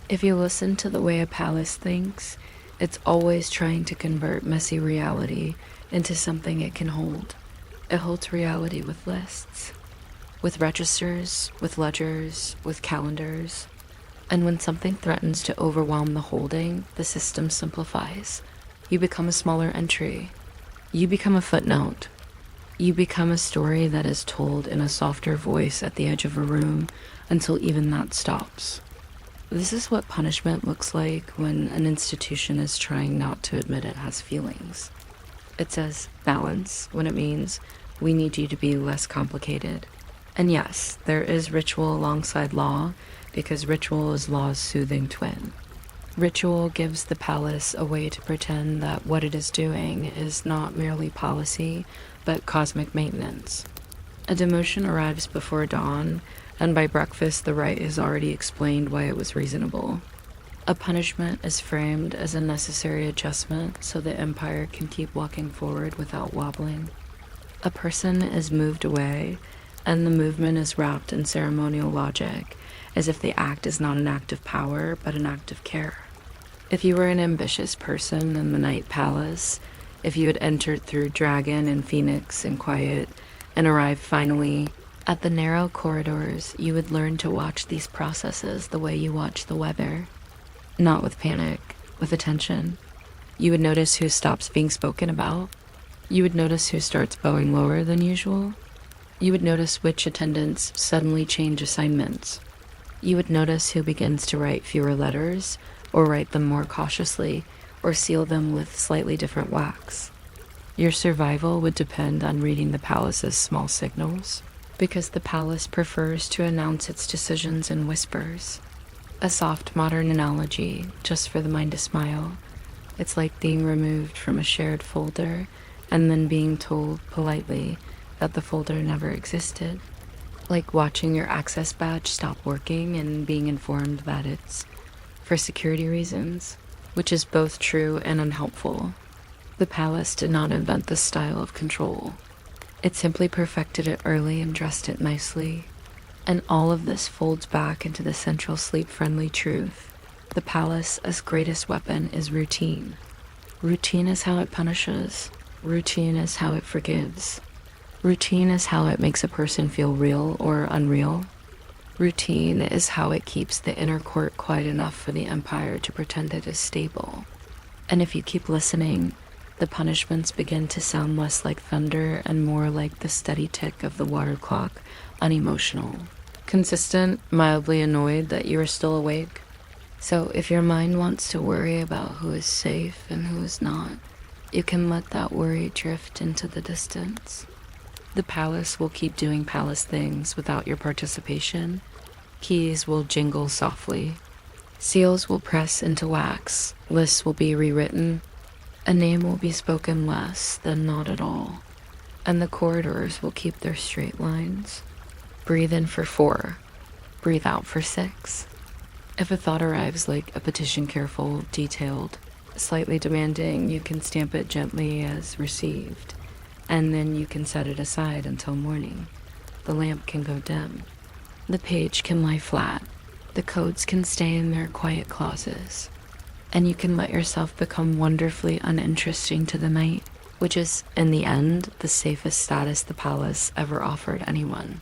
If you listen to the way a palace thinks, it's always trying to convert messy reality into something it can hold. It holds reality with lists, with registers, with ledgers, with calendars. And when something threatens to overwhelm the holding, the system simplifies. You become a smaller entry. You become a footnote. You become a story that is told in a softer voice at the edge of a room until even that stops. This is what punishment looks like when an institution is trying not to admit it has feelings. It says balance when it means we need you to be less complicated. And yes, there is ritual alongside law because ritual is law's soothing twin. Ritual gives the palace a way to pretend that what it is doing is not merely policy, but cosmic maintenance. A demotion arrives before dawn, and by breakfast the rite is already explained why it was reasonable. A punishment is framed as a necessary adjustment so the empire can keep walking forward without wobbling. A person is moved away, and the movement is wrapped in ceremonial logic, as if the act is not an act of power, but an act of care. If you were an ambitious person in the Night Palace, if you had entered through Dragon and Phoenix and Quiet, and arrived finally at the narrow corridors, you would learn to watch these processes the way you watch the weather. Not with panic, with attention. You would notice who stops being spoken about. You would notice who starts bowing lower than usual. You would notice which attendants suddenly change assignments. You would notice who begins to write fewer letters, or write them more cautiously, or seal them with slightly different wax. Your survival would depend on reading the palace's small signals, because the palace prefers to announce its decisions in whispers. A soft modern analogy, just for the mind to smile. It's like being removed from a shared folder and then being told politely that the folder never existed. Like watching your access badge stop working and being informed that it's for security reasons, which is both true and unhelpful. The palace did not invent this style of control. It simply perfected it early and dressed it nicely. And all of this folds back into the central sleep-friendly truth. The palace's greatest weapon is routine. Routine is how it punishes. Routine is how it forgives. Routine is how it makes a person feel real or unreal. Routine is how it keeps the inner court quiet enough for the empire to pretend it is stable. And if you keep listening, the punishments begin to sound less like thunder and more like the steady tick of the water clock, unemotional. Consistent, mildly annoyed that you are still awake. So if your mind wants to worry about who is safe and who is not, you can let that worry drift into the distance. The palace will keep doing palace things without your participation. Keys will jingle softly. Seals will press into wax. Lists will be rewritten. A name will be spoken less than not at all. And the corridors will keep their straight lines. Breathe in for 4. Breathe out for 6. If a thought arrives like a petition, careful, detailed, slightly demanding, you can stamp it gently as received. And then you can set it aside until morning. The lamp can go dim. The page can lie flat. The codes can stay in their quiet clauses. And you can let yourself become wonderfully uninteresting to the night, which is, in the end, the safest status the palace ever offered anyone.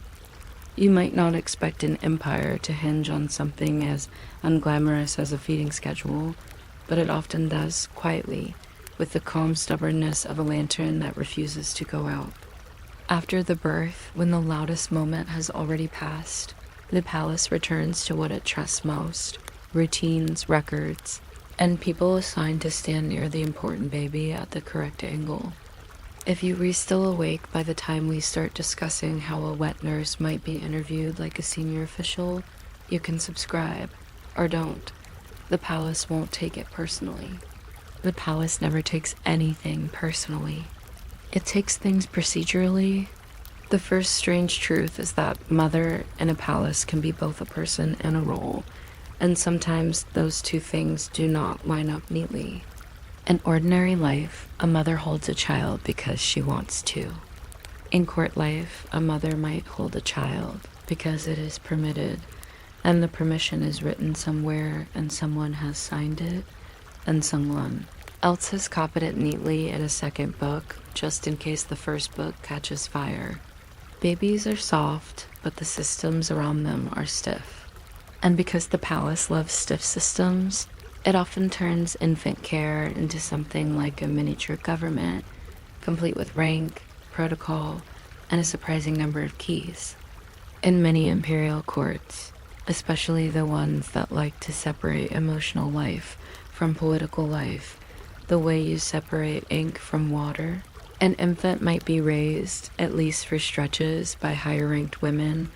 You might not expect an empire to hinge on something as unglamorous as a feeding schedule, but it often does, quietly, with the calm stubbornness of a lantern that refuses to go out. After the birth, when the loudest moment has already passed, the palace returns to what it trusts most: routines, records, and people assigned to stand near the important baby at the correct angle. If you are still awake by the time we start discussing how a wet nurse might be interviewed like a senior official, you can subscribe, or don't. The palace won't take it personally. The palace never takes anything personally. It takes things procedurally. The first strange truth is that mother in a palace can be both a person and a role, and sometimes those two things do not line up neatly. In ordinary life, a mother holds a child because she wants to. In court life, a mother might hold a child because it is permitted, and the permission is written somewhere and someone has signed it, and someone else has copied it neatly in a second book, just in case the first book catches fire. Babies are soft, but the systems around them are stiff. And because the palace loves stiff systems, it often turns infant care into something like a miniature government, complete with rank, protocol, and a surprising number of keys. In many imperial courts, especially the ones that like to separate emotional life from political life, the way you separate ink from water, an infant might be raised, at least for stretches, by higher-ranked women,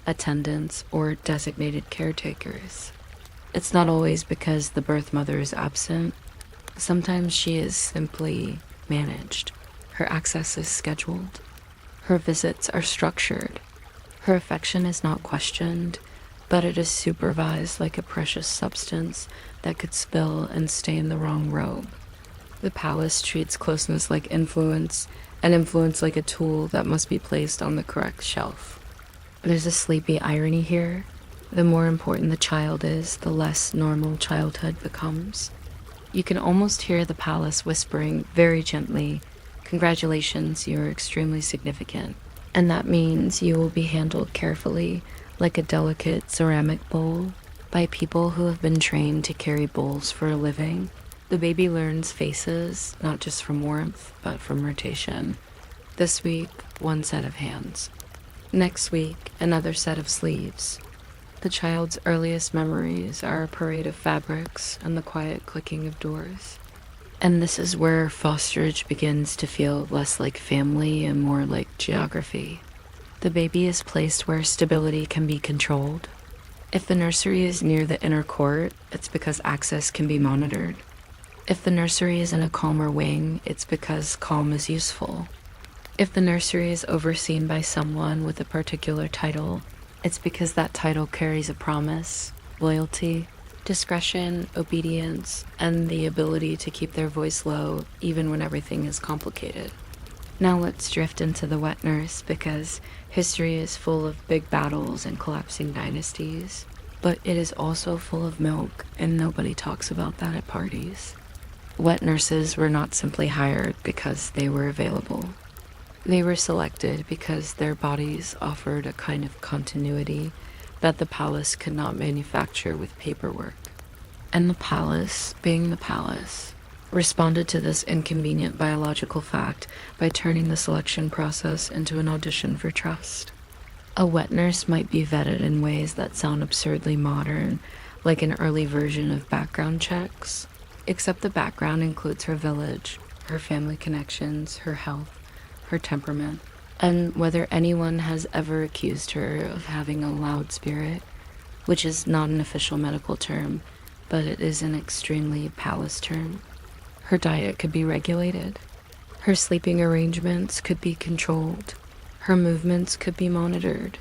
attendants, or designated caretakers. It's not always because the birth mother is absent. Sometimes she is simply managed. Her access is scheduled. Her visits are structured. Her affection is not questioned, but it is supervised like a precious substance that could spill and stain the wrong robe. The palace treats closeness like influence, and influence like a tool that must be placed on the correct shelf. There's a sleepy irony here. The more important the child is, the less normal childhood becomes. You can almost hear the palace whispering very gently, "Congratulations, you are extremely significant." And that means you will be handled carefully, like a delicate ceramic bowl, by people who have been trained to carry bowls for a living. The baby learns faces, not just from warmth, but from rotation. This week, one set of hands. Next week, another set of sleeves. The child's earliest memories are a parade of fabrics and the quiet clicking of doors. And this is where fosterage begins to feel less like family and more like geography. The baby is placed where stability can be controlled. If the nursery is near the inner court, it's because access can be monitored. If the nursery is in a calmer wing, it's because calm is useful. If the nursery is overseen by someone with a particular title, it's because that title carries a promise, loyalty, discretion, obedience, and the ability to keep their voice low even when everything is complicated. Now let's drift into the wet nurse, because history is full of big battles and collapsing dynasties, but it is also full of milk, and nobody talks about that at parties. Wet nurses were not simply hired because they were available. They were selected because their bodies offered a kind of continuity that the palace could not manufacture with paperwork. And the palace, being the palace, responded to this inconvenient biological fact by turning the selection process into an audition for trust. A wet nurse might be vetted in ways that sound absurdly modern, like an early version of background checks, except the background includes her village, her family connections, her health, her temperament, and whether anyone has ever accused her of having a loud spirit, which is not an official medical term, but it is an extremely palace term. Her diet could be regulated. Her sleeping arrangements could be controlled. Her movements could be monitored.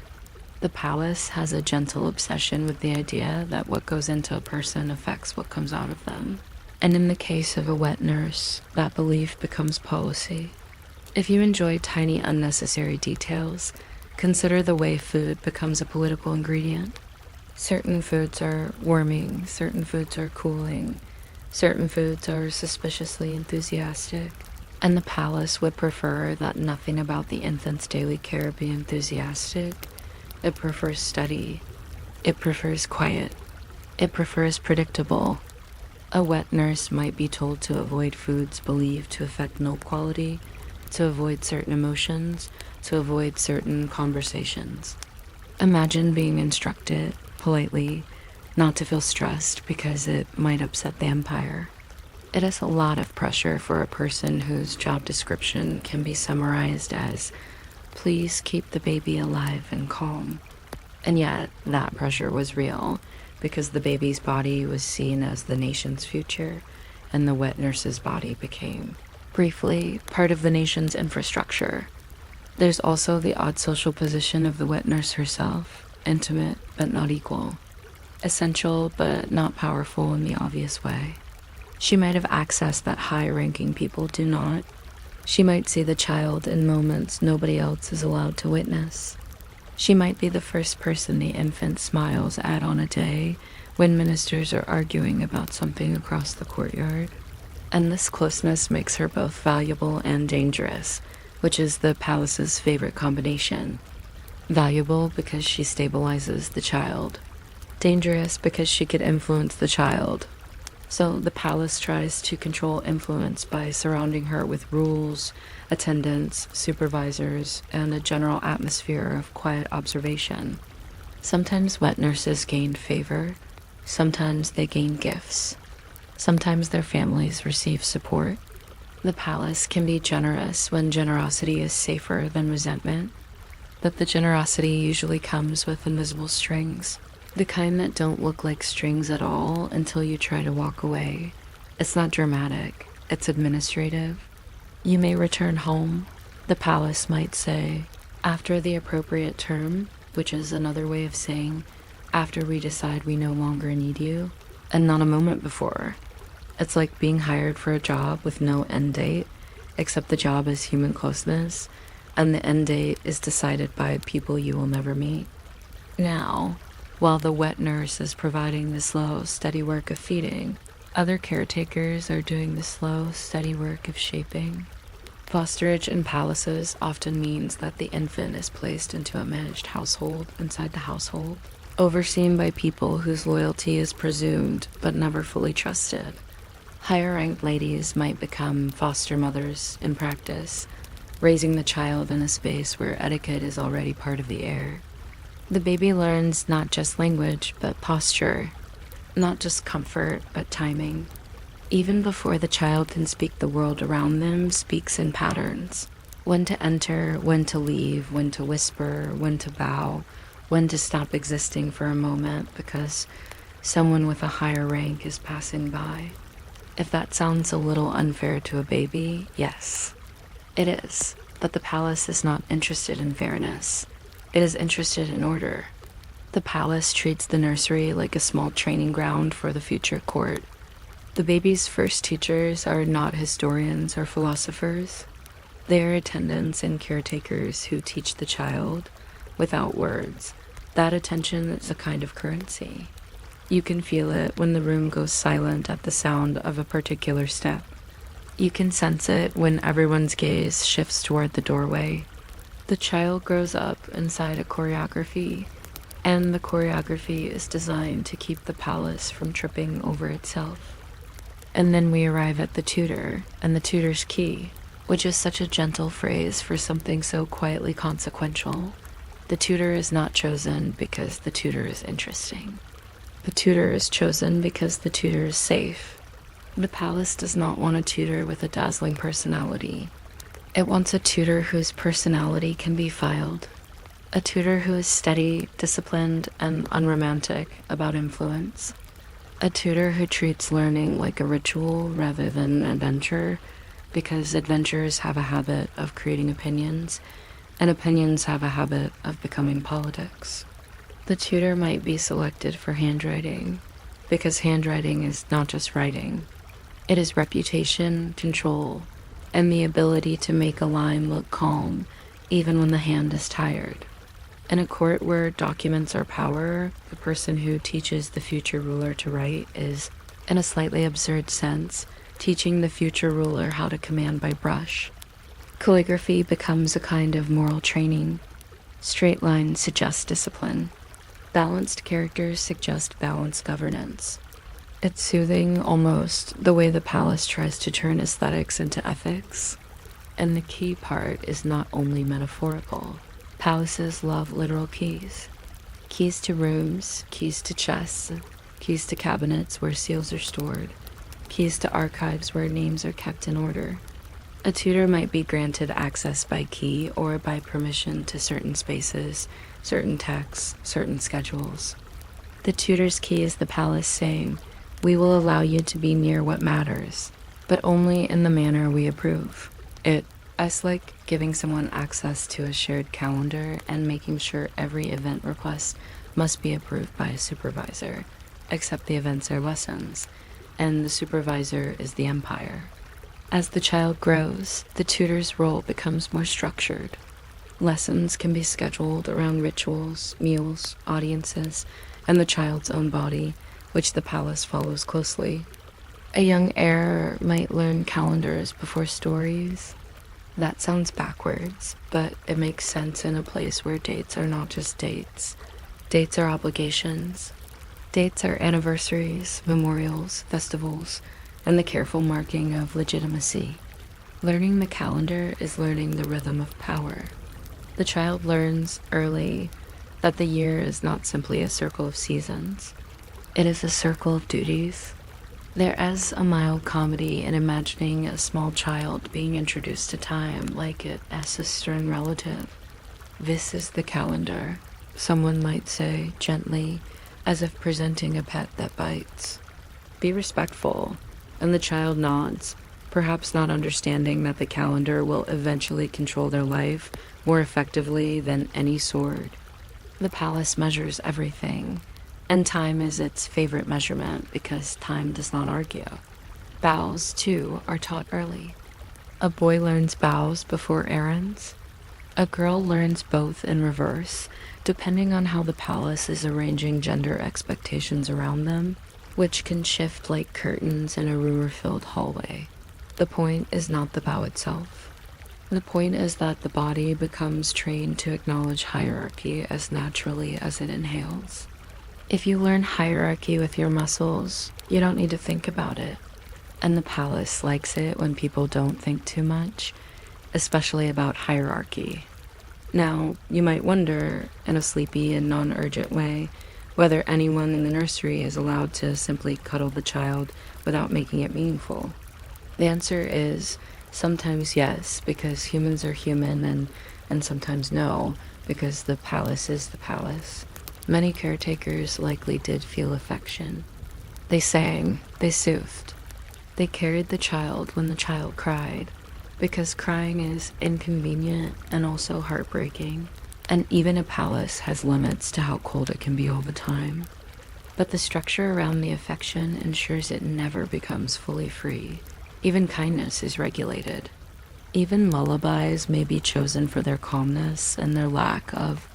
The palace has a gentle obsession with the idea that what goes into a person affects what comes out of them. And in the case of a wet nurse, that belief becomes policy. If you enjoy tiny unnecessary details, consider the way food becomes a political ingredient. Certain foods are warming, certain foods are cooling, certain foods are suspiciously enthusiastic, and the palace would prefer that nothing about the infant's daily care be enthusiastic. It prefers study. It prefers quiet. It prefers predictable. A wet nurse might be told to avoid foods believed to affect milk quality, to avoid certain emotions, to avoid certain conversations. Imagine being instructed, politely, not to feel stressed because it might upset the empire. It is a lot of pressure for a person whose job description can be summarized as, "Please keep the baby alive and calm." And yet, that pressure was real, because the baby's body was seen as the nation's future, and the wet nurse's body became, briefly, part of the nation's infrastructure. There's also the odd social position of the wet nurse herself, intimate but not equal, essential but not powerful in the obvious way. She might have access that high-ranking people do not. She might see the child in moments nobody else is allowed to witness. She might be the first person the infant smiles at on a day when ministers are arguing about something across the courtyard. And this closeness makes her both valuable and dangerous, which is the palace's favorite combination. Valuable because she stabilizes the child. Dangerous because she could influence the child. So the palace tries to control influence by surrounding her with rules, attendants, supervisors, and a general atmosphere of quiet observation. Sometimes wet nurses gain favor. Sometimes they gain gifts. Sometimes their families receive support. The palace can be generous when generosity is safer than resentment, but the generosity usually comes with invisible strings, the kind that don't look like strings at all until you try to walk away. It's not dramatic, it's administrative. You may return home, the palace might say, after the appropriate term, which is another way of saying after we decide we no longer need you, and not a moment before. It's like being hired for a job with no end date, except the job is human closeness, and the end date is decided by people you will never meet. Now, while the wet nurse is providing the slow, steady work of feeding, other caretakers are doing the slow, steady work of shaping. Fosterage in palaces often means that the infant is placed into a managed household inside the household, overseen by people whose loyalty is presumed but never fully trusted. Higher-ranked ladies might become foster mothers in practice, raising the child in a space where etiquette is already part of the air. The baby learns not just language, but posture, not just comfort, but timing. Even before the child can speak, the world around them speaks in patterns. When to enter, when to leave, when to whisper, when to bow, when to stop existing for a moment because someone with a higher rank is passing by. If that sounds a little unfair to a baby, yes, it is. But the palace is not interested in fairness. It is interested in order. The palace treats the nursery like a small training ground for the future court. The baby's first teachers are not historians or philosophers. They are attendants and caretakers who teach the child without words. That attention is a kind of currency. You can feel it when the room goes silent at the sound of a particular step. You can sense it when everyone's gaze shifts toward the doorway. The child grows up inside a choreography, and the choreography is designed to keep the palace from tripping over itself. And then we arrive at the tutor and the tutor's key, which is such a gentle phrase for something so quietly consequential. The tutor is not chosen because the tutor is interesting. The tutor is chosen because the tutor is safe. The palace does not want a tutor with a dazzling personality. It wants a tutor whose personality can be filed. A tutor who is steady, disciplined, and unromantic about influence. A tutor who treats learning like a ritual rather than an adventure, because adventures have a habit of creating opinions, and opinions have a habit of becoming politics. The tutor might be selected for handwriting, because handwriting is not just writing. It is reputation, control, and the ability to make a line look calm, even when the hand is tired. In a court where documents are power, the person who teaches the future ruler to write is, in a slightly absurd sense, teaching the future ruler how to command by brush. Calligraphy becomes a kind of moral training. Straight lines suggest discipline. Balanced characters suggest balanced governance. It's soothing, almost, the way the palace tries to turn aesthetics into ethics. And the key part is not only metaphorical. Palaces love literal keys. Keys to rooms, keys to chests, keys to cabinets where seals are stored, keys to archives where names are kept in order. A tutor might be granted access by key or by permission to certain spaces, certain texts, certain schedules. The tutor's key is the palace saying, "We will allow you to be near what matters, but only in the manner we approve." It's like giving someone access to a shared calendar and making sure every event request must be approved by a supervisor, except the events are lessons, and the supervisor is the empire. As the child grows, the tutor's role becomes more structured. Lessons can be scheduled around rituals, meals, audiences, and the child's own body, which the palace follows closely. A young heir might learn calendars before stories. That sounds backwards, but it makes sense in a place where dates are not just dates. Dates are obligations. Dates are anniversaries, memorials, festivals, and the careful marking of legitimacy. Learning the calendar is learning the rhythm of power. The child learns early that the year is not simply a circle of seasons. It is a circle of duties. There is a mild comedy in imagining a small child being introduced to time like it as a stern relative. "This is the calendar," someone might say gently, as if presenting a pet that bites. "Be respectful," and the child nods, perhaps not understanding that the calendar will eventually control their life more effectively than any sword. The palace measures everything, and time is its favorite measurement because time does not argue. Bows, too, are taught early. A boy learns bows before errands. A girl learns both in reverse, depending on how the palace is arranging gender expectations around them, which can shift like curtains in a rumor-filled hallway. The point is not the bow itself. The point is that the body becomes trained to acknowledge hierarchy as naturally as it inhales. If you learn hierarchy with your muscles, you don't need to think about it. And the palace likes it when people don't think too much, especially about hierarchy. Now, you might wonder, in a sleepy and non-urgent way, whether anyone in the nursery is allowed to simply cuddle the child without making it meaningful. The answer is sometimes yes, because humans are human, and sometimes no, because the palace is the palace. Many caretakers likely did feel affection. They sang, they soothed. They carried the child when the child cried, because crying is inconvenient and also heartbreaking, and even a palace has limits to how cold it can be all the time. But the structure around the affection ensures it never becomes fully free. Even kindness is regulated. Even lullabies may be chosen for their calmness and their lack of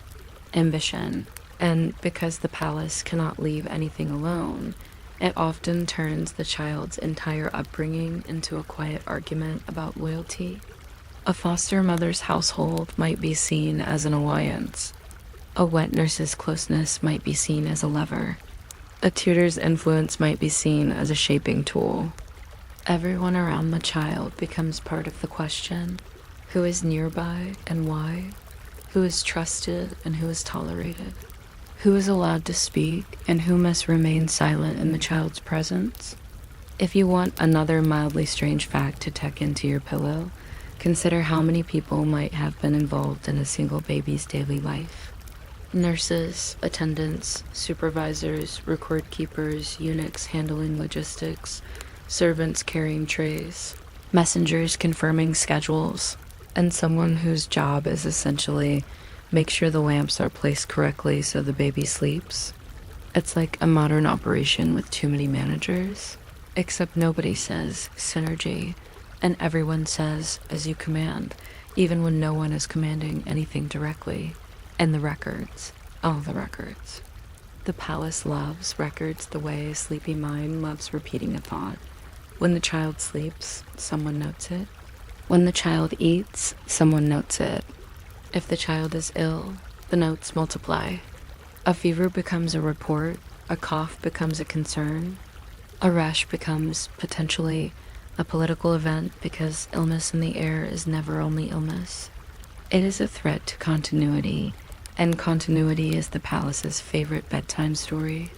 ambition. And because the palace cannot leave anything alone, it often turns the child's entire upbringing into a quiet argument about loyalty. A foster mother's household might be seen as an alliance. A wet nurse's closeness might be seen as a lever. A tutor's influence might be seen as a shaping tool. Everyone around the child becomes part of the question: who is nearby and why? Who is trusted and who is tolerated? Who is allowed to speak and who must remain silent in the child's presence? If you want another mildly strange fact to tuck into your pillow, consider how many people might have been involved in a single baby's daily life. Nurses, attendants, supervisors, record keepers, eunuchs handling logistics, servants carrying trays, messengers confirming schedules, and someone whose job is essentially make sure the lamps are placed correctly so the baby sleeps. It's like a modern operation with too many managers, except nobody says synergy, and everyone says as you command, even when no one is commanding anything directly. And the records, all the records. The palace loves records the way a sleepy mind loves repeating a thought. When the child sleeps, someone notes it. When the child eats, someone notes it. If the child is ill, the notes multiply. A fever becomes a report, a cough becomes a concern, a rash becomes potentially a political event because illness in the air is never only illness. It is a threat to continuity, and continuity is the palace's favorite bedtime story.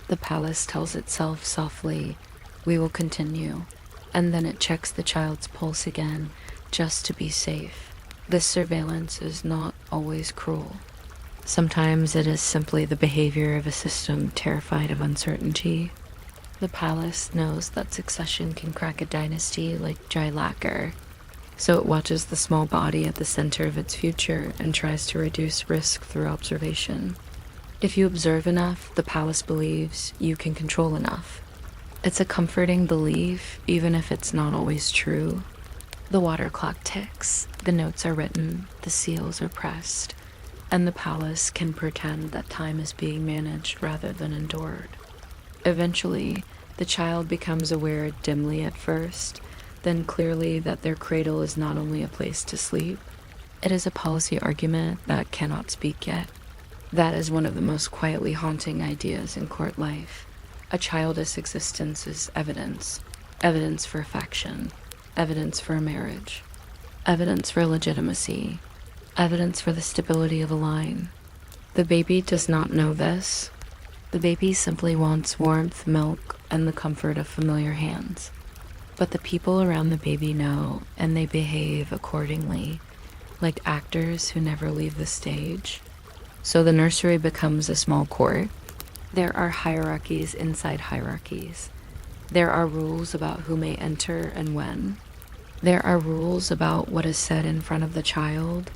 The palace tells itself softly, "We will continue," and then it checks the child's pulse again just to be safe. This surveillance is not always cruel. Sometimes it is simply the behavior of a system terrified of uncertainty. The palace knows that succession can crack a dynasty like dry lacquer, so it watches the small body at the center of its future and tries to reduce risk through observation. If you observe enough, the palace believes you can control enough. It's a comforting belief, even if it's not always true. The water clock ticks, the notes are written, the seals are pressed, and the palace can pretend that time is being managed rather than endured. Eventually, the child becomes aware dimly at first, then clearly that their cradle is not only a place to sleep, it is a policy argument that cannot speak yet. That is one of the most quietly haunting ideas in court life. A childless existence is evidence, evidence for faction, evidence for a marriage, evidence for legitimacy, evidence for the stability of a line. The baby does not know this. The baby simply wants warmth, milk, and the comfort of familiar hands. But the people around the baby know, and they behave accordingly, like actors who never leave the stage. So the nursery becomes a small court. There are hierarchies inside hierarchies. There are rules about who may enter and when. There are rules about what is said in front of the child,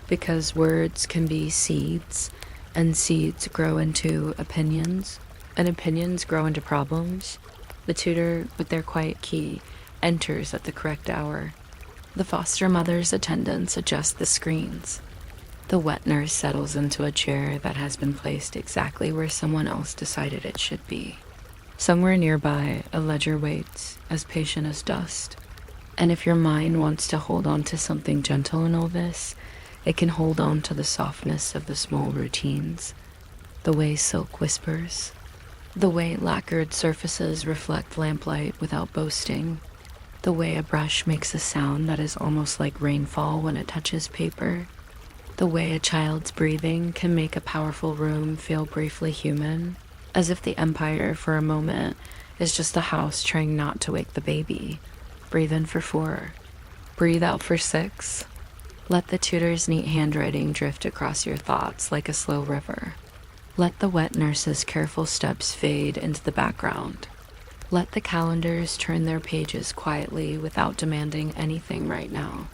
because words can be seeds, and seeds grow into opinions, and opinions grow into problems. The tutor, with their quiet key, enters at the correct hour. The foster mother's attendants adjust the screens. The wet nurse settles into a chair that has been placed exactly where someone else decided it should be. Somewhere nearby, a ledger waits, as patient as dust. And if your mind wants to hold on to something gentle in all this, it can hold on to the softness of the small routines, the way silk whispers, the way lacquered surfaces reflect lamplight without boasting, the way a brush makes a sound that is almost like rainfall when it touches paper, the way a child's breathing can make a powerful room feel briefly human, as if the empire for a moment is just a house trying not to wake the baby. Breathe in for 4. Breathe out for 6. Let the tutor's neat handwriting drift across your thoughts like a slow river. Let the wet nurse's careful steps fade into the background. Let the calendars turn their pages quietly without demanding anything right now.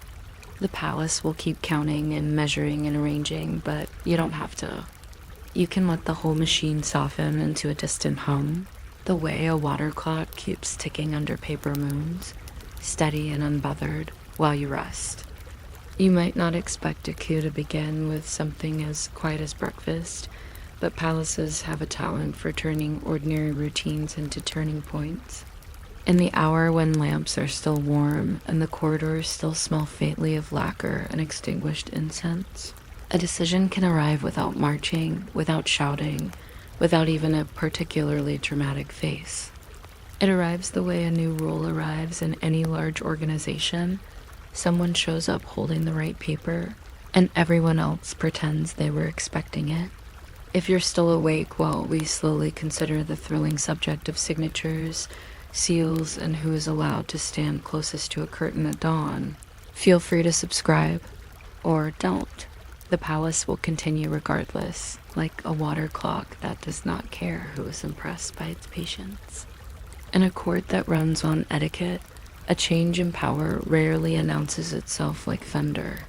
The palace will keep counting and measuring and arranging, but you don't have to. You can let the whole machine soften into a distant hum, the way a water clock keeps ticking under paper moons, steady and unbothered, while you rest. You might not expect a cue to begin with something as quiet as breakfast, but palaces have a talent for turning ordinary routines into turning points. In the hour when lamps are still warm and the corridors still smell faintly of lacquer and extinguished incense, a decision can arrive without marching, without shouting, without even a particularly dramatic face. It arrives the way a new rule arrives in any large organization. Someone shows up holding the right paper, and everyone else pretends they were expecting it. If you're still awake while we slowly consider the thrilling subject of signatures, seals, and who is allowed to stand closest to a curtain at dawn, feel free to subscribe, or don't. The palace will continue regardless, like a water clock that does not care who is impressed by its patience. In a court that runs on etiquette, a change in power rarely announces itself like thunder.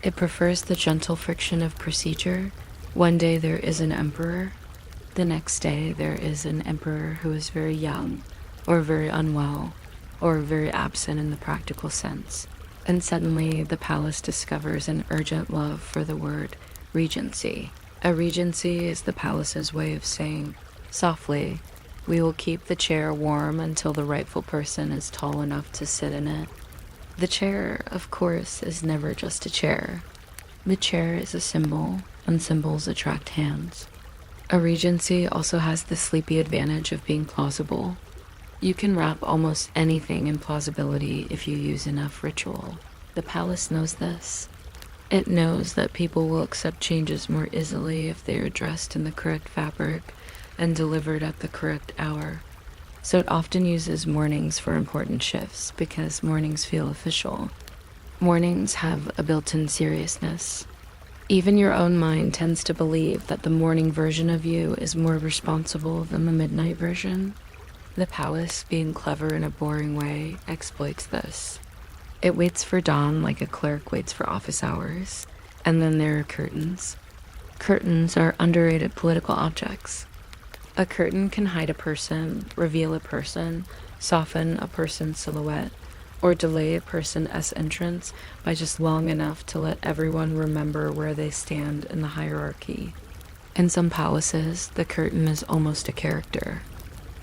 It prefers the gentle friction of procedure. One day there is an emperor, the next day there is an emperor who is very young, or very unwell, or very absent in the practical sense. And suddenly the palace discovers an urgent love for the word regency. A regency is the palace's way of saying, softly, we will keep the chair warm until the rightful person is tall enough to sit in it. The chair, of course, is never just a chair. The chair is a symbol, and symbols attract hands. A regency also has the sleepy advantage of being plausible. You can wrap almost anything in plausibility if you use enough ritual. The palace knows this. It knows that people will accept changes more easily if they are dressed in the correct fabric and delivered at the correct hour. So it often uses mornings for important shifts because mornings feel official. Mornings have a built-in seriousness. Even your own mind tends to believe that the morning version of you is more responsible than the midnight version. The palace, being clever in a boring way, exploits this. It waits for dawn like a clerk waits for office hours. And then there are curtains. Curtains are underrated political objects. A curtain can hide a person, reveal a person, soften a person's silhouette, or delay a person's entrance by just long enough to let everyone remember where they stand in the hierarchy. In some palaces, the curtain is almost a character.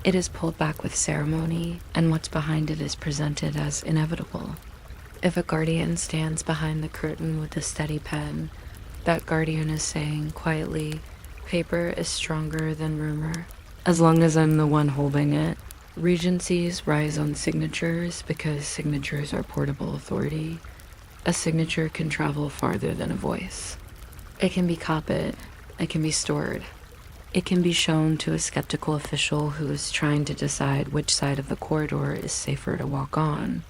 It is pulled back with ceremony, and what's behind it is presented as inevitable. If a guardian stands behind the curtain with a steady pen, that guardian is saying quietly, paper is stronger than rumor, as long as I'm the one holding it. Regencies rise on signatures because signatures are portable authority. A signature can travel farther than a voice. It can be copied, it can be stored. It can be shown to a skeptical official who is trying to decide which side of the corridor is safer to walk on.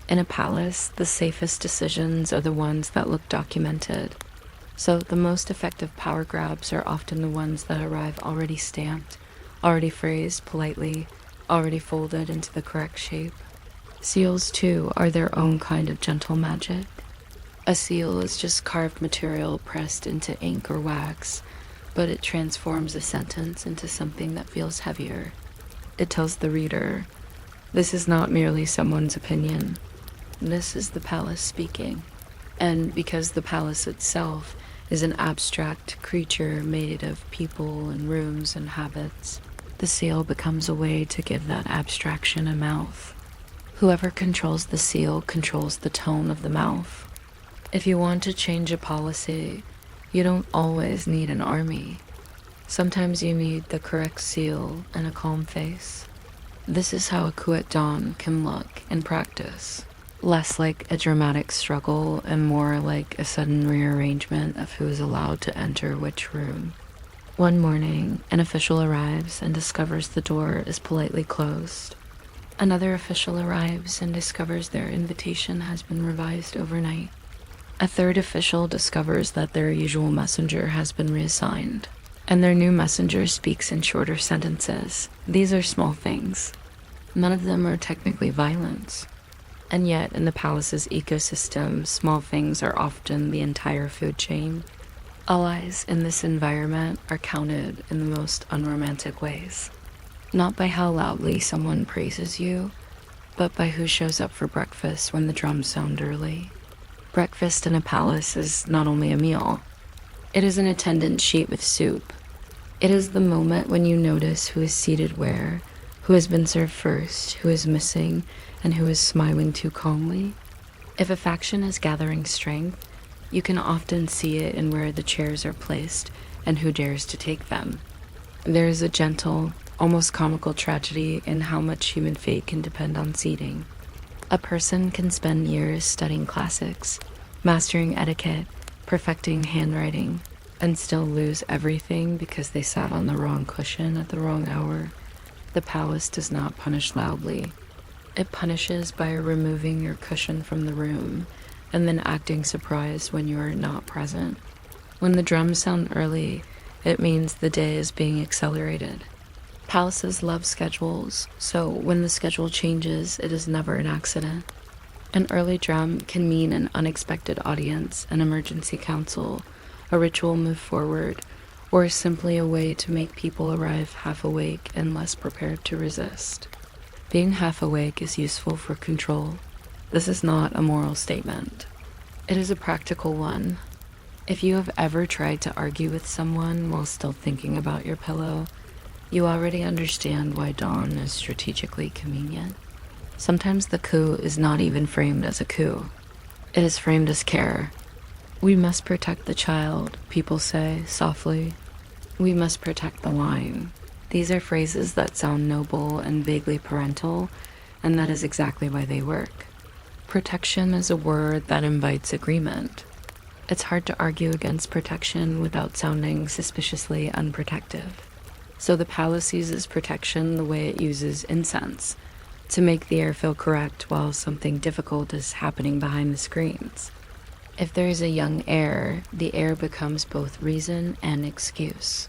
In a palace, the safest decisions are the ones that look documented. So the most effective power grabs are often the ones that arrive already stamped, already phrased politely, already folded into the correct shape. Seals, too, are their own kind of gentle magic. A seal is just carved material pressed into ink or wax, but it transforms a sentence into something that feels heavier. It tells the reader, this is not merely someone's opinion. This is the palace speaking. And because the palace itself is an abstract creature made of people and rooms and habits, the seal becomes a way to give that abstraction a mouth. Whoever controls the seal controls the tone of the mouth. If you want to change a policy, you don't always need an army. Sometimes you need the correct seal and a calm face. This is how a coup at dawn can look in practice. Less like a dramatic struggle and more like a sudden rearrangement of who is allowed to enter which room. One morning, an official arrives and discovers the door is politely closed. Another official arrives and discovers their invitation has been revised overnight. A third official discovers that their usual messenger has been reassigned, and their new messenger speaks in shorter sentences. These are small things. None of them are technically violence. And yet, in the palace's ecosystem, small things are often the entire food chain. Allies in this environment are counted in the most unromantic ways. Not by how loudly someone praises you, but by who shows up for breakfast when the drums sound early. Breakfast in a palace is not only a meal. It is an attendance sheet with soup. It is the moment when you notice who is seated where, who has been served first, who is missing, and who is smiling too calmly. If a faction is gathering strength, you can often see it in where the chairs are placed and who dares to take them. There is a gentle, almost comical tragedy in how much human fate can depend on seating. A person can spend years studying classics, mastering etiquette, perfecting handwriting, and still lose everything because they sat on the wrong cushion at the wrong hour. The palace does not punish loudly. It punishes by removing your cushion from the room and then acting surprised when you are not present. When the drums sound early, it means the day is being accelerated. Palaces love schedules, so when the schedule changes, it is never an accident. An early drum can mean an unexpected audience, an emergency council, a ritual move forward, or simply a way to make people arrive half awake and less prepared to resist. Being half awake is useful for control. This is not a moral statement. It is a practical one. If you have ever tried to argue with someone while still thinking about your pillow, you already understand why dawn is strategically convenient. Sometimes the coup is not even framed as a coup. It is framed as care. We must protect the child, people say softly. We must protect the line. These are phrases that sound noble and vaguely parental, and that is exactly why they work. Protection is a word that invites agreement. It's hard to argue against protection without sounding suspiciously unprotective. So the palace uses protection the way it uses incense, to make the air feel correct while something difficult is happening behind the screens. If there is a young heir, the heir becomes both reason and excuse.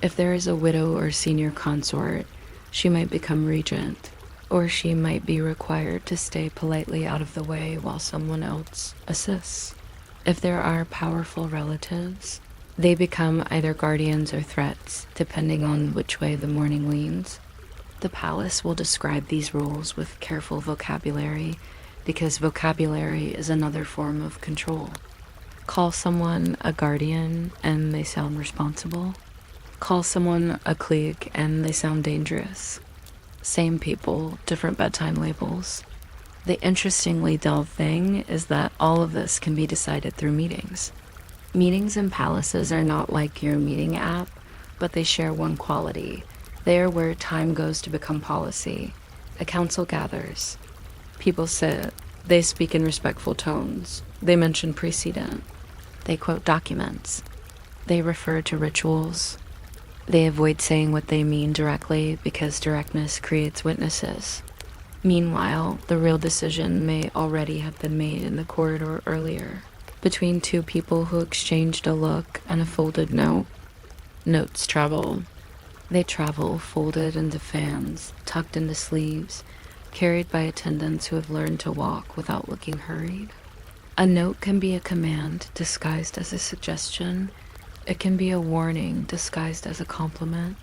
If there is a widow or senior consort, she might become regent, or she might be required to stay politely out of the way while someone else assists. If there are powerful relatives, they become either guardians or threats, depending on which way the morning leans. The palace will describe these rules with careful vocabulary, because vocabulary is another form of control. Call someone a guardian and they sound responsible. Call someone a clique and they sound dangerous. Same people, different bedtime labels. The interestingly dull thing is that all of this can be decided through meetings. Meetings in palaces are not like your meeting app, but they share one quality. They are where time goes to become policy. A council gathers. People sit. They speak in respectful tones. They mention precedent. They quote documents. They refer to rituals. They avoid saying what they mean directly because directness creates witnesses. Meanwhile, the real decision may already have been made in the corridor earlier, between two people who exchanged a look and a folded note. Notes travel. They travel folded into fans, tucked into sleeves, carried by attendants who have learned to walk without looking hurried. A note can be a command disguised as a suggestion, It can be a warning disguised as a compliment.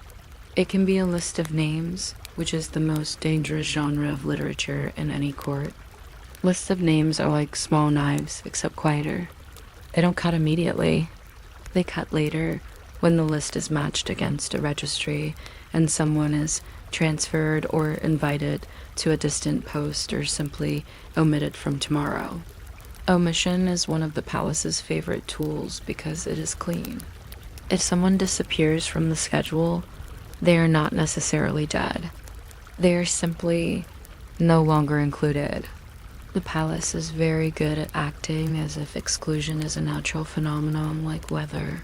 It can be a list of names, which is the most dangerous genre of literature in any court. Lists of names are like small knives, except quieter. They don't cut immediately. They cut later, when the list is matched against a registry and someone is transferred or invited to a distant post or simply omitted from tomorrow. Omission is one of the palace's favorite tools because it is clean. If someone disappears from the schedule, they are not necessarily dead. They are simply no longer included. The palace is very good at acting as if exclusion is a natural phenomenon like weather.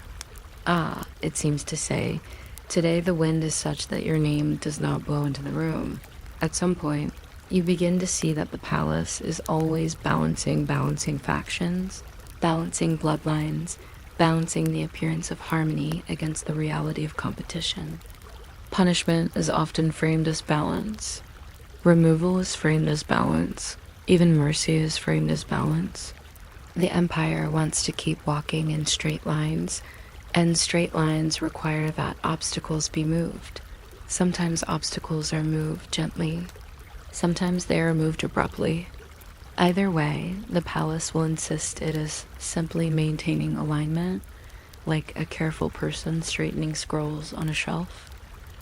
It seems to say, today the wind is such that your name does not blow into the room. At some point, you begin to see that the palace is always balancing factions, balancing bloodlines, balancing the appearance of harmony against the reality of competition. Punishment is often framed as balance. Removal is framed as balance. Even mercy is framed as balance. The Empire wants to keep walking in straight lines, and straight lines require that obstacles be moved. Sometimes obstacles are moved gently. Sometimes they are moved abruptly. Either way, the palace will insist it is simply maintaining alignment, like a careful person straightening scrolls on a shelf.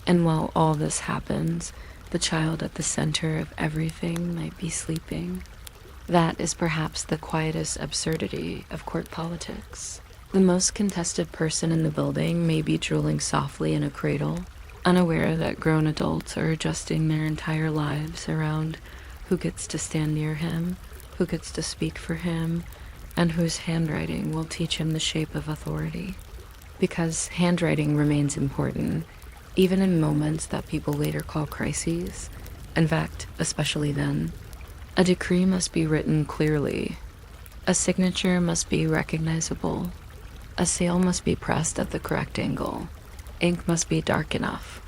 And while all this happens, the child at the center of everything might be sleeping. That is perhaps the quietest absurdity of court politics. The most contested person in the building may be drooling softly in a cradle, unaware that grown adults are adjusting their entire lives around who gets to stand near him, who gets to speak for him, and whose handwriting will teach him the shape of authority. Because handwriting remains important, even in moments that people later call crises. In fact, especially then. A decree must be written clearly. A signature must be recognizable. A seal must be pressed at the correct angle. Ink must be dark enough.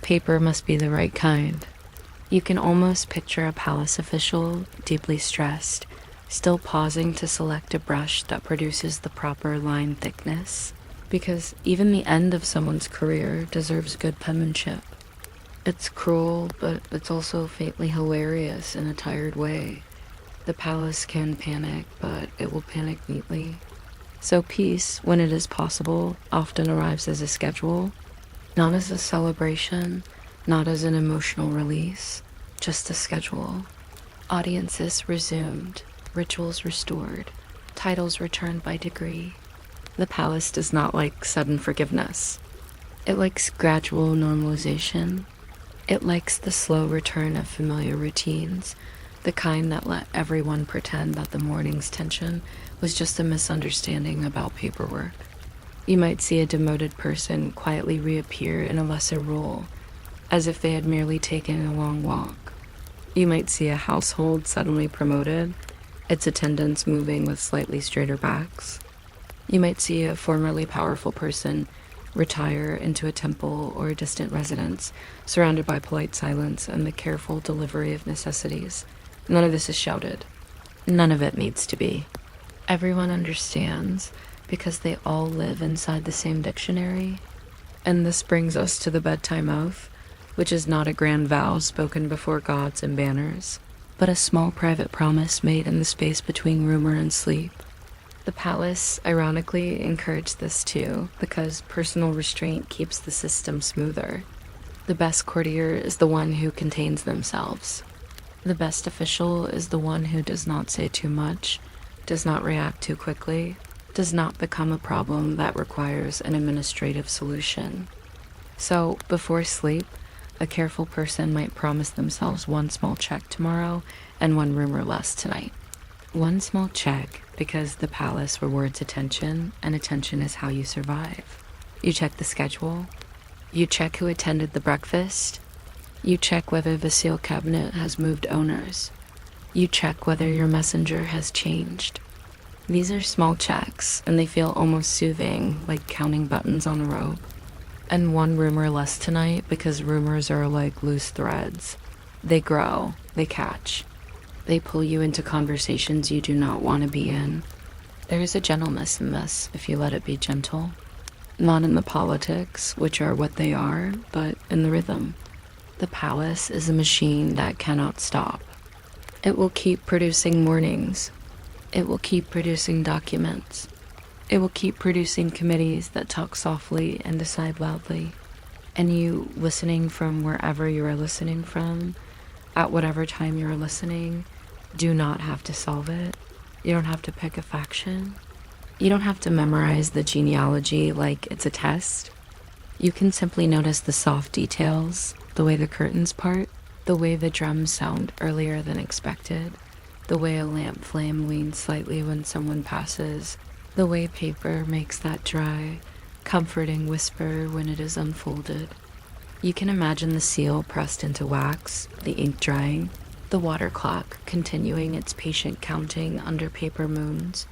Paper must be the right kind. You can almost picture a palace official, deeply stressed, still pausing to select a brush that produces the proper line thickness. Because even the end of someone's career deserves good penmanship. It's cruel, but it's also faintly hilarious in a tired way. The palace can panic, but it will panic neatly. So peace, when it is possible, often arrives as a schedule, not as a celebration, not as an emotional release, just a schedule. Audiences resumed, rituals restored, titles returned by degree. The palace does not like sudden forgiveness. It likes gradual normalization. It likes the slow return of familiar routines, the kind that let everyone pretend that the morning's tension was just a misunderstanding about paperwork. You might see a demoted person quietly reappear in a lesser role, as if they had merely taken a long walk. You might see a household suddenly promoted, its attendants moving with slightly straighter backs. You might see a formerly powerful person retire into a temple or a distant residence, surrounded by polite silence and the careful delivery of necessities. None of this is shouted. None of it needs to be. Everyone understands because they all live inside the same dictionary. And this brings us to the bedtime oath, which is not a grand vow spoken before gods and banners, but a small private promise made in the space between rumor and sleep. The palace, ironically, encouraged this too, because personal restraint keeps the system smoother. The best courtier is the one who contains themselves. The best official is the one who does not say too much, does not react too quickly, does not become a problem that requires an administrative solution. So, before sleep, a careful person might promise themselves one small check tomorrow and one rumor less tonight. One small check, because the palace rewards attention, and attention is how you survive. You check the schedule. You check who attended the breakfast. You check whether the seal cabinet has moved owners. You check whether your messenger has changed. These are small checks, and they feel almost soothing, like counting buttons on a rope. And one rumor less tonight, because rumors are like loose threads. They grow, they catch. They pull you into conversations you do not want to be in. There is a gentleness in this, if you let it be gentle. Not in the politics, which are what they are, but in the rhythm. The palace is a machine that cannot stop. It will keep producing mornings. It will keep producing documents. It will keep producing committees that talk softly and decide loudly. And you, listening from wherever you are listening from, at whatever time you're listening, do not have to solve it. You don't have to pick a faction. You don't have to memorize the genealogy like it's a test. You can simply notice the soft details, the way the curtains part, the way the drums sound earlier than expected, the way a lamp flame leans slightly when someone passes, the way paper makes that dry, comforting whisper when it is unfolded. You can imagine the seal pressed into wax, the ink drying, the water clock continuing its patient counting under paper moons,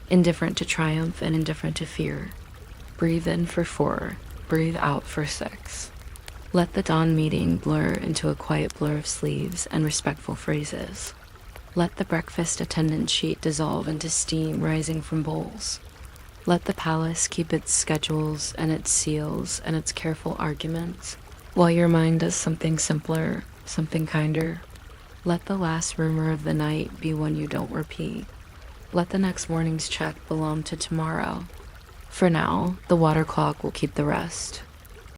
indifferent to triumph and indifferent to fear. Breathe in for 4, breathe out for 6. Let the dawn meeting blur into a quiet blur of sleeves and respectful phrases. Let the breakfast attendance sheet dissolve into steam rising from bowls. Let the palace keep its schedules and its seals and its careful arguments, while your mind does something simpler, something kinder. Let the last rumor of the night be one you don't repeat. Let the next morning's check belong to tomorrow. For now, the water clock will keep the rest.